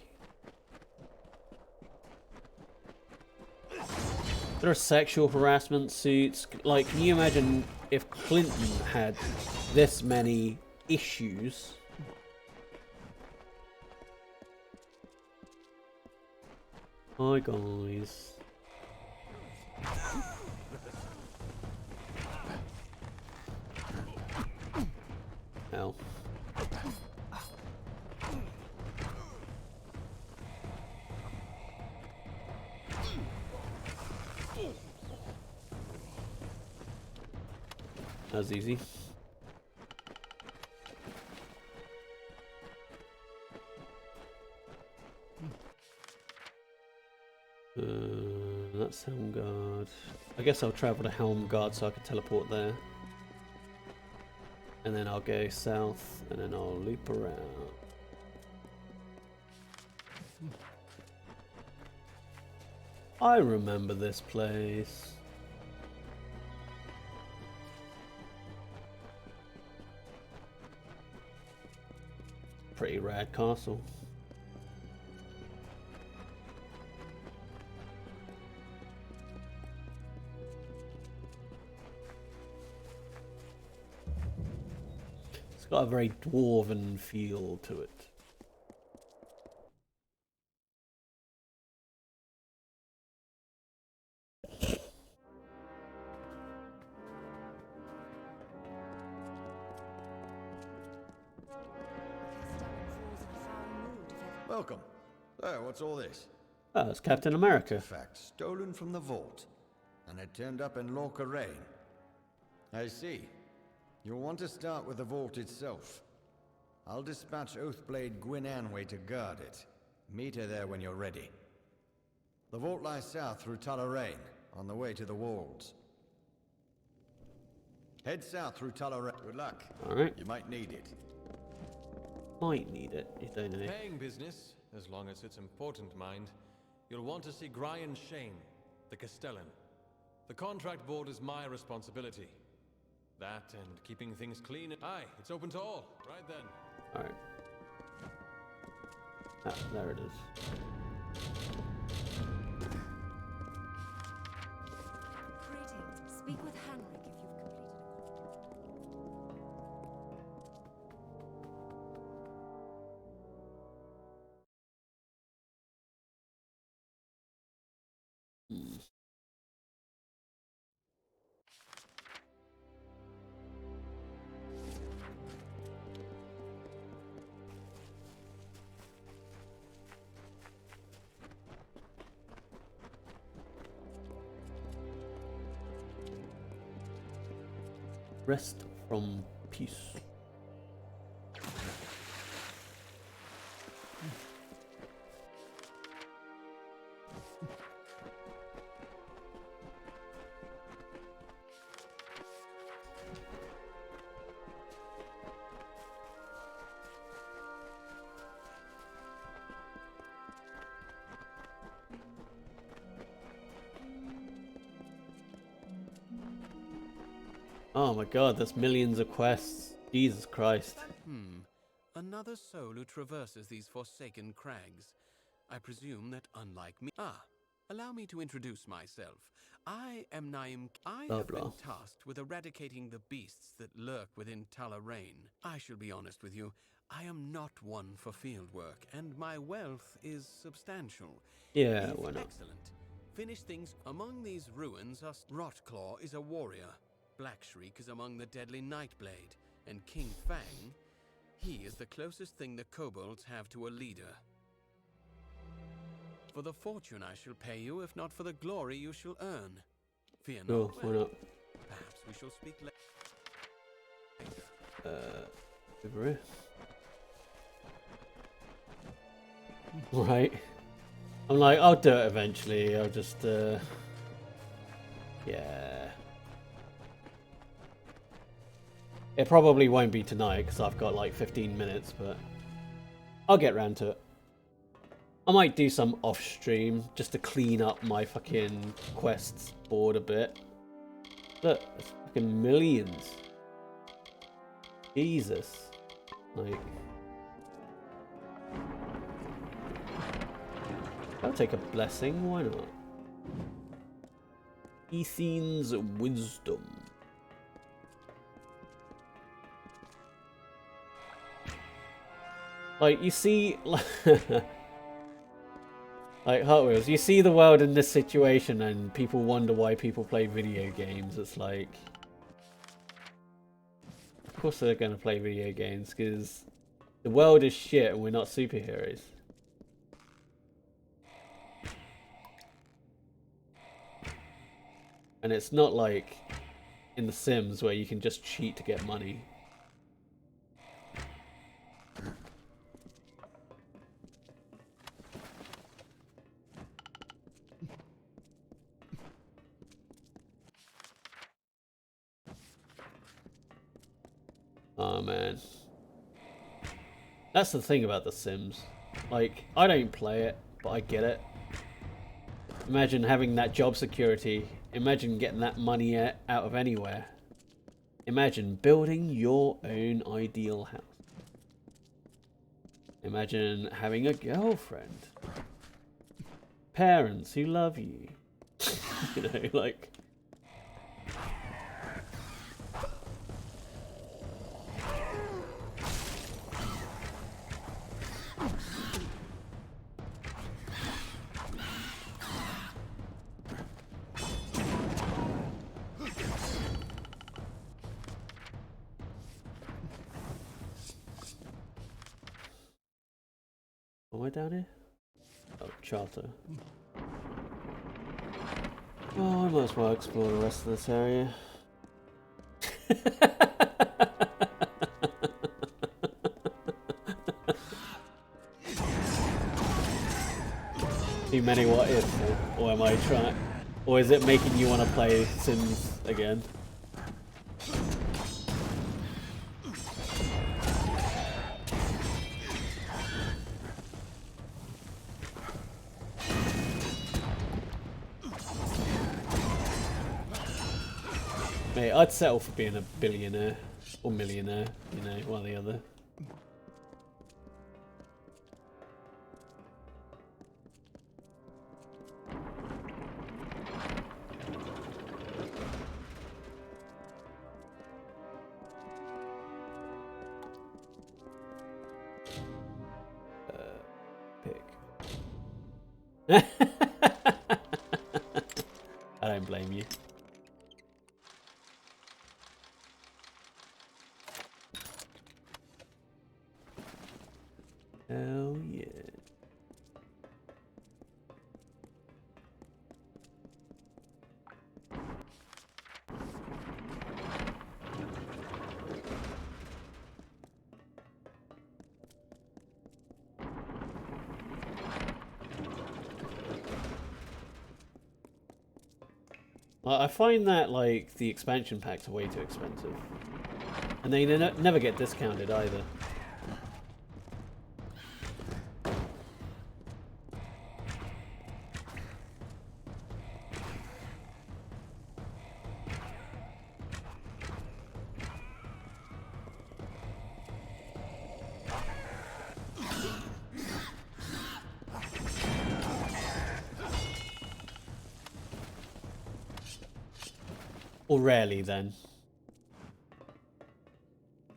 there are sexual harassment suits. Like, can you imagine if Clinton had this many issues? Hi guys. Ow. That was easy. That's Helmgard. I guess I'll travel to Helmgard so I can teleport there. And then I'll go south, and then I'll loop around. I remember this place. Pretty rad castle. It's got a very dwarven feel to it. Welcome. So, what's all this? Oh, it's Captain America. Artifact stolen from the vault, and it turned up in Lorca Rain. I see. You'll want to start with the vault itself. I'll dispatch Oathblade Gwyn Anway to guard it. Meet her there when you're ready. The vault lies south through Tullarain, on the way to the walls. Head south through Tullarain. Good luck. Alright. You might need it. Might need it, you don't know. Paying business, as long as it's important, mind. You'll want to see Brian Shane, the Castellan. The contract board is my responsibility. That and keeping things clean. Aye, it's open to all. Right then. Alright. Ah, there it is. Greetings. Speak with Henrik if you've completed Rest from peace. Oh my god, there's millions of quests. Jesus Christ. Another soul who traverses these forsaken crags. I presume that unlike me... allow me to introduce myself. I am Naim... I have been tasked with eradicating the beasts that lurk within Tullarain. I shall be honest with you. I am not one for field work, and my wealth is substantial. Yeah, why not? Excellent. Finish things among these ruins. Rotclaw is a warrior. Black Shriek is among the deadly Nightblade, and King Fang, he is the closest thing the kobolds have to a leader. For the fortune I shall pay you, if not for the glory you shall earn. Fear Cool, not. why not? Perhaps we shall speak later. Over here. Right. I'm like, I'll do it eventually. I'll just, yeah. It probably won't be tonight because I've got like 15 minutes, but I'll get round to it. I might do some off stream just to clean up my fucking quests board a bit. Look, it's fucking millions. Jesus. Like. I'll take a blessing, why not? Ethan's wisdom. Like, you see, like Hot Wheels, you see the world in this situation and people wonder why people play video games. It's like, of course they're going to play video games because the world is shit and we're not superheroes. And it's not like in The Sims where you can just cheat to get money. Oh man. That's the thing about The Sims. Like, I don't play it, but I get it. Imagine having that job security. Imagine getting that money out of anywhere. Imagine building your own ideal house. Imagine having a girlfriend. Parents who love you. You know, like... Am I down here? Oh, charter. Oh, I might as well explore the rest of this area. Too many what ifs, or am I trying? Or is it making you want to play Sims again? Mate, I'd settle for being a billionaire or millionaire, you know, one or the other. Pick. I don't blame you. Hell yeah. I find that, like, the expansion packs are way too expensive. And they never get discounted either. Or rarely, then.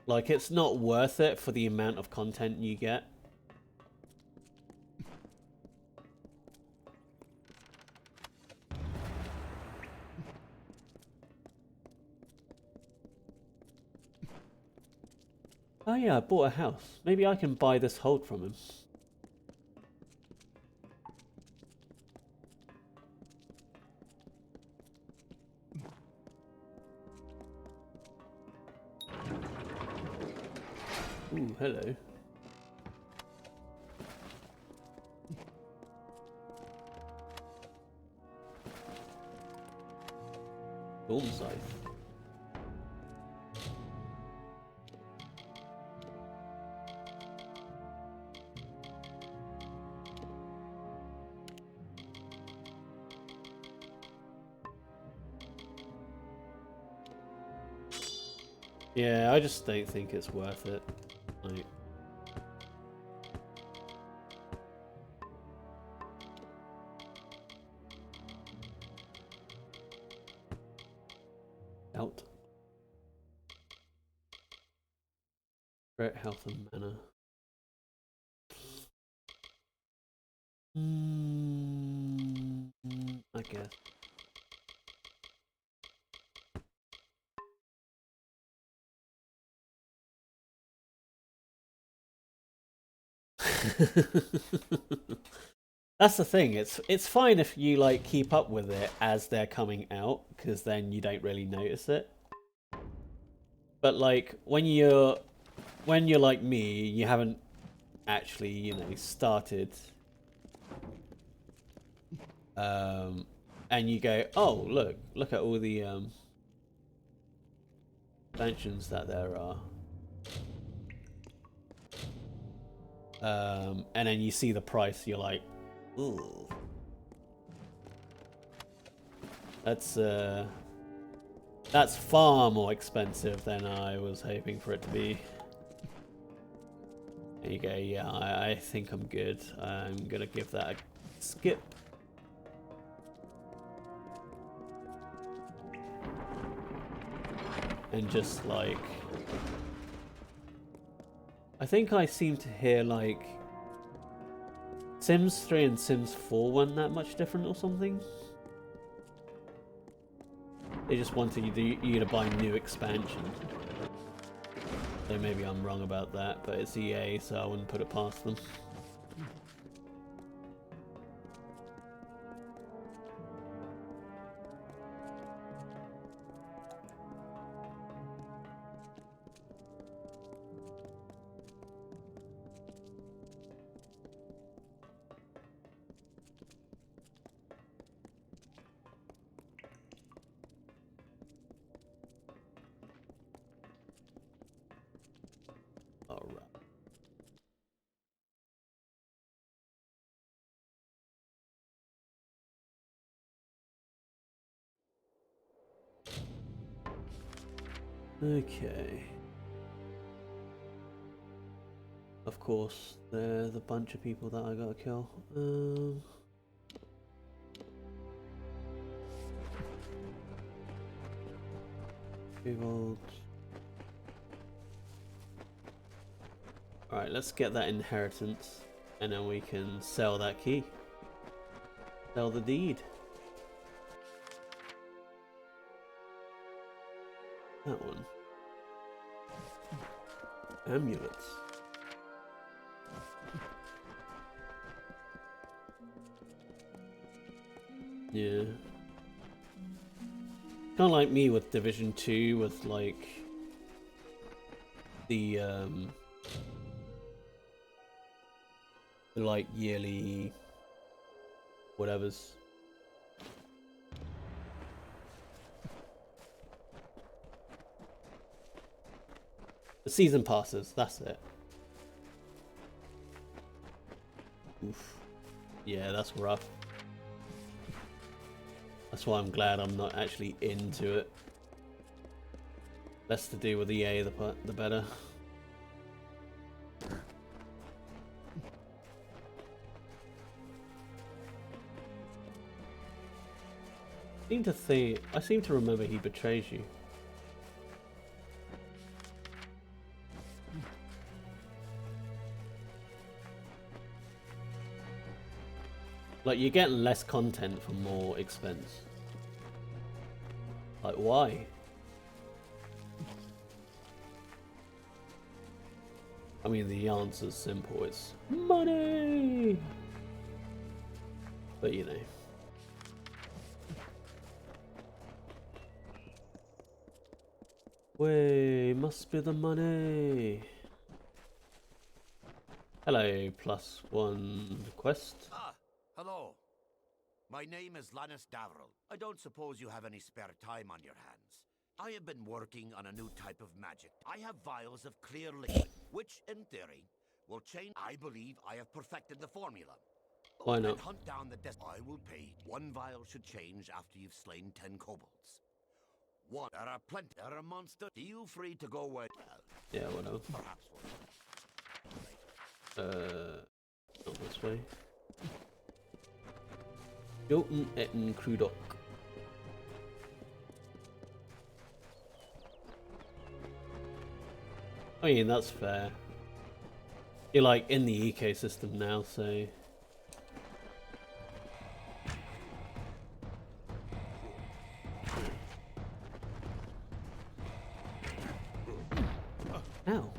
Like, it's not worth it for the amount of content you get. Oh yeah, I bought a house. Maybe I can buy this hold from him. Ooh, hello. Storm scythe. Yeah, I just don't think it's worth it. Like, Spirit, health, and mana. I guess. That's the thing. It's fine if you like keep up with it as they're coming out, because then you don't really notice it. But like when you're like me, you haven't actually, you know, started, and you go, oh look at all the expansions that there are, and then you see the price, you're like, ooh, that's far more expensive than I was hoping for it to be. There you go, yeah, I think I'm good. I'm gonna give that a skip. And just like, I think I seem to hear like Sims 3 and Sims 4 weren't that much different or something. They just wanted you to buy new expansions. So maybe I'm wrong about that, but it's EA, so I wouldn't put it past them. Okay. Of course, there's a bunch of people that I gotta kill. Alright, let's get that inheritance, and then we can sell that key. Sell the deed. That one. Amulets. Yeah. Kind of like me with Division 2, with like the like yearly whatevers. The season passes, that's it. Oof. Yeah, that's rough. That's why I'm glad I'm not actually into it. Less to do with EA, the better. I seem to remember he betrays you. Like, you're getting less content for more expense. Like, why? I mean, the answer's simple. It's money! But, you know. Way, must be the money. Hello, +1 quest. Ah, hello. My name is Lannis Davril. I don't suppose you have any spare time on your hands. I have been working on a new type of magic. I have vials of clear liquid, which, in theory, will change. I believe I have perfected the formula. Why not? And hunt down the I will pay. 1 vial should change after you've slain 10 kobolds. 1. There are plenty. There are monsters. Feel free to go where. Well, yeah, whatever. Perhaps Not this way. Jotun etten Krudok. I mean, that's fair. You're like in the ecosystem now, so... Ow.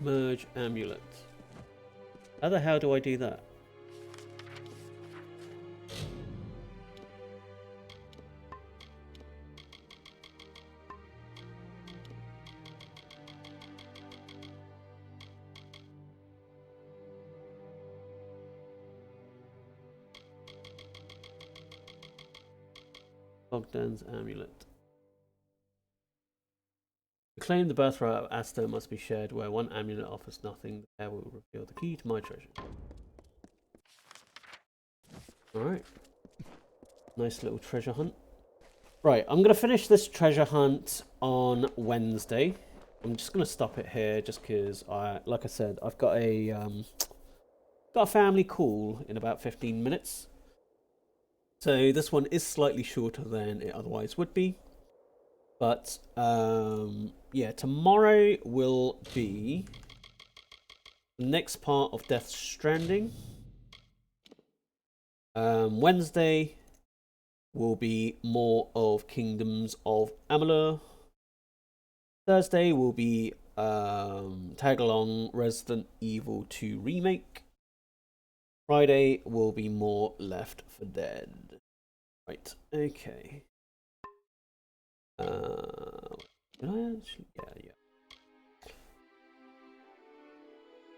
Merge amulet. How the hell do I do that? Bogdan's amulet. To claim the birthright of Asta must be shared where one amulet offers nothing. The pair will reveal the key to my treasure. Alright. Nice little treasure hunt. Right, I'm going to finish this treasure hunt on Wednesday. I'm just going to stop it here just because, like I said, I've got a family call in about 15 minutes. So this one is slightly shorter than it otherwise would be. But, yeah, tomorrow will be the next part of Death Stranding. Wednesday will be more of Kingdoms of Amalur. Thursday will be tag-along Resident Evil 2 Remake. Friday will be more Left 4 Dead. Right, okay. Did I actually? Yeah.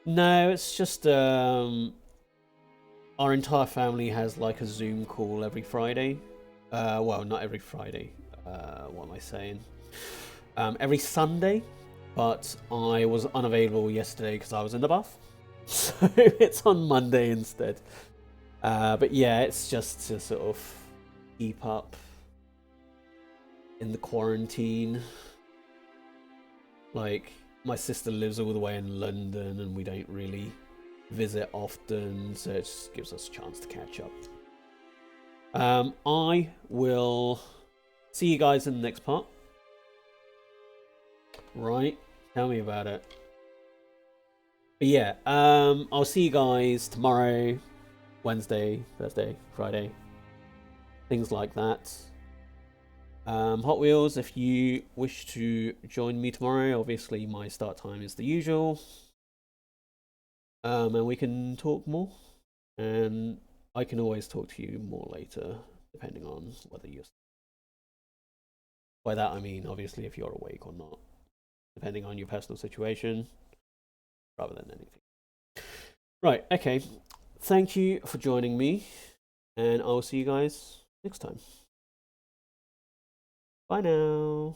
No, it's just our entire family has like a Zoom call every Friday. Well, not every Friday. What am I saying? Every Sunday, but I was unavailable yesterday because I was in the bath, so it's on Monday instead. But yeah, it's just to sort of keep up in the quarantine. Like, my sister lives all the way in London and we don't really visit often, so it just gives us a chance to catch up. I will see you guys in the next part. Right, tell me about it. But yeah, I'll see you guys tomorrow, Wednesday, Thursday, Friday, things like that. Hot Wheels, if you wish to join me tomorrow, obviously my start time is the usual. And we can talk more. And I can always talk to you more later, depending on whether you're... By that I mean, obviously, if you're awake or not. Depending on your personal situation, rather than anything. Right, okay. Thank you for joining me. And I'll see you guys next time. Bye now.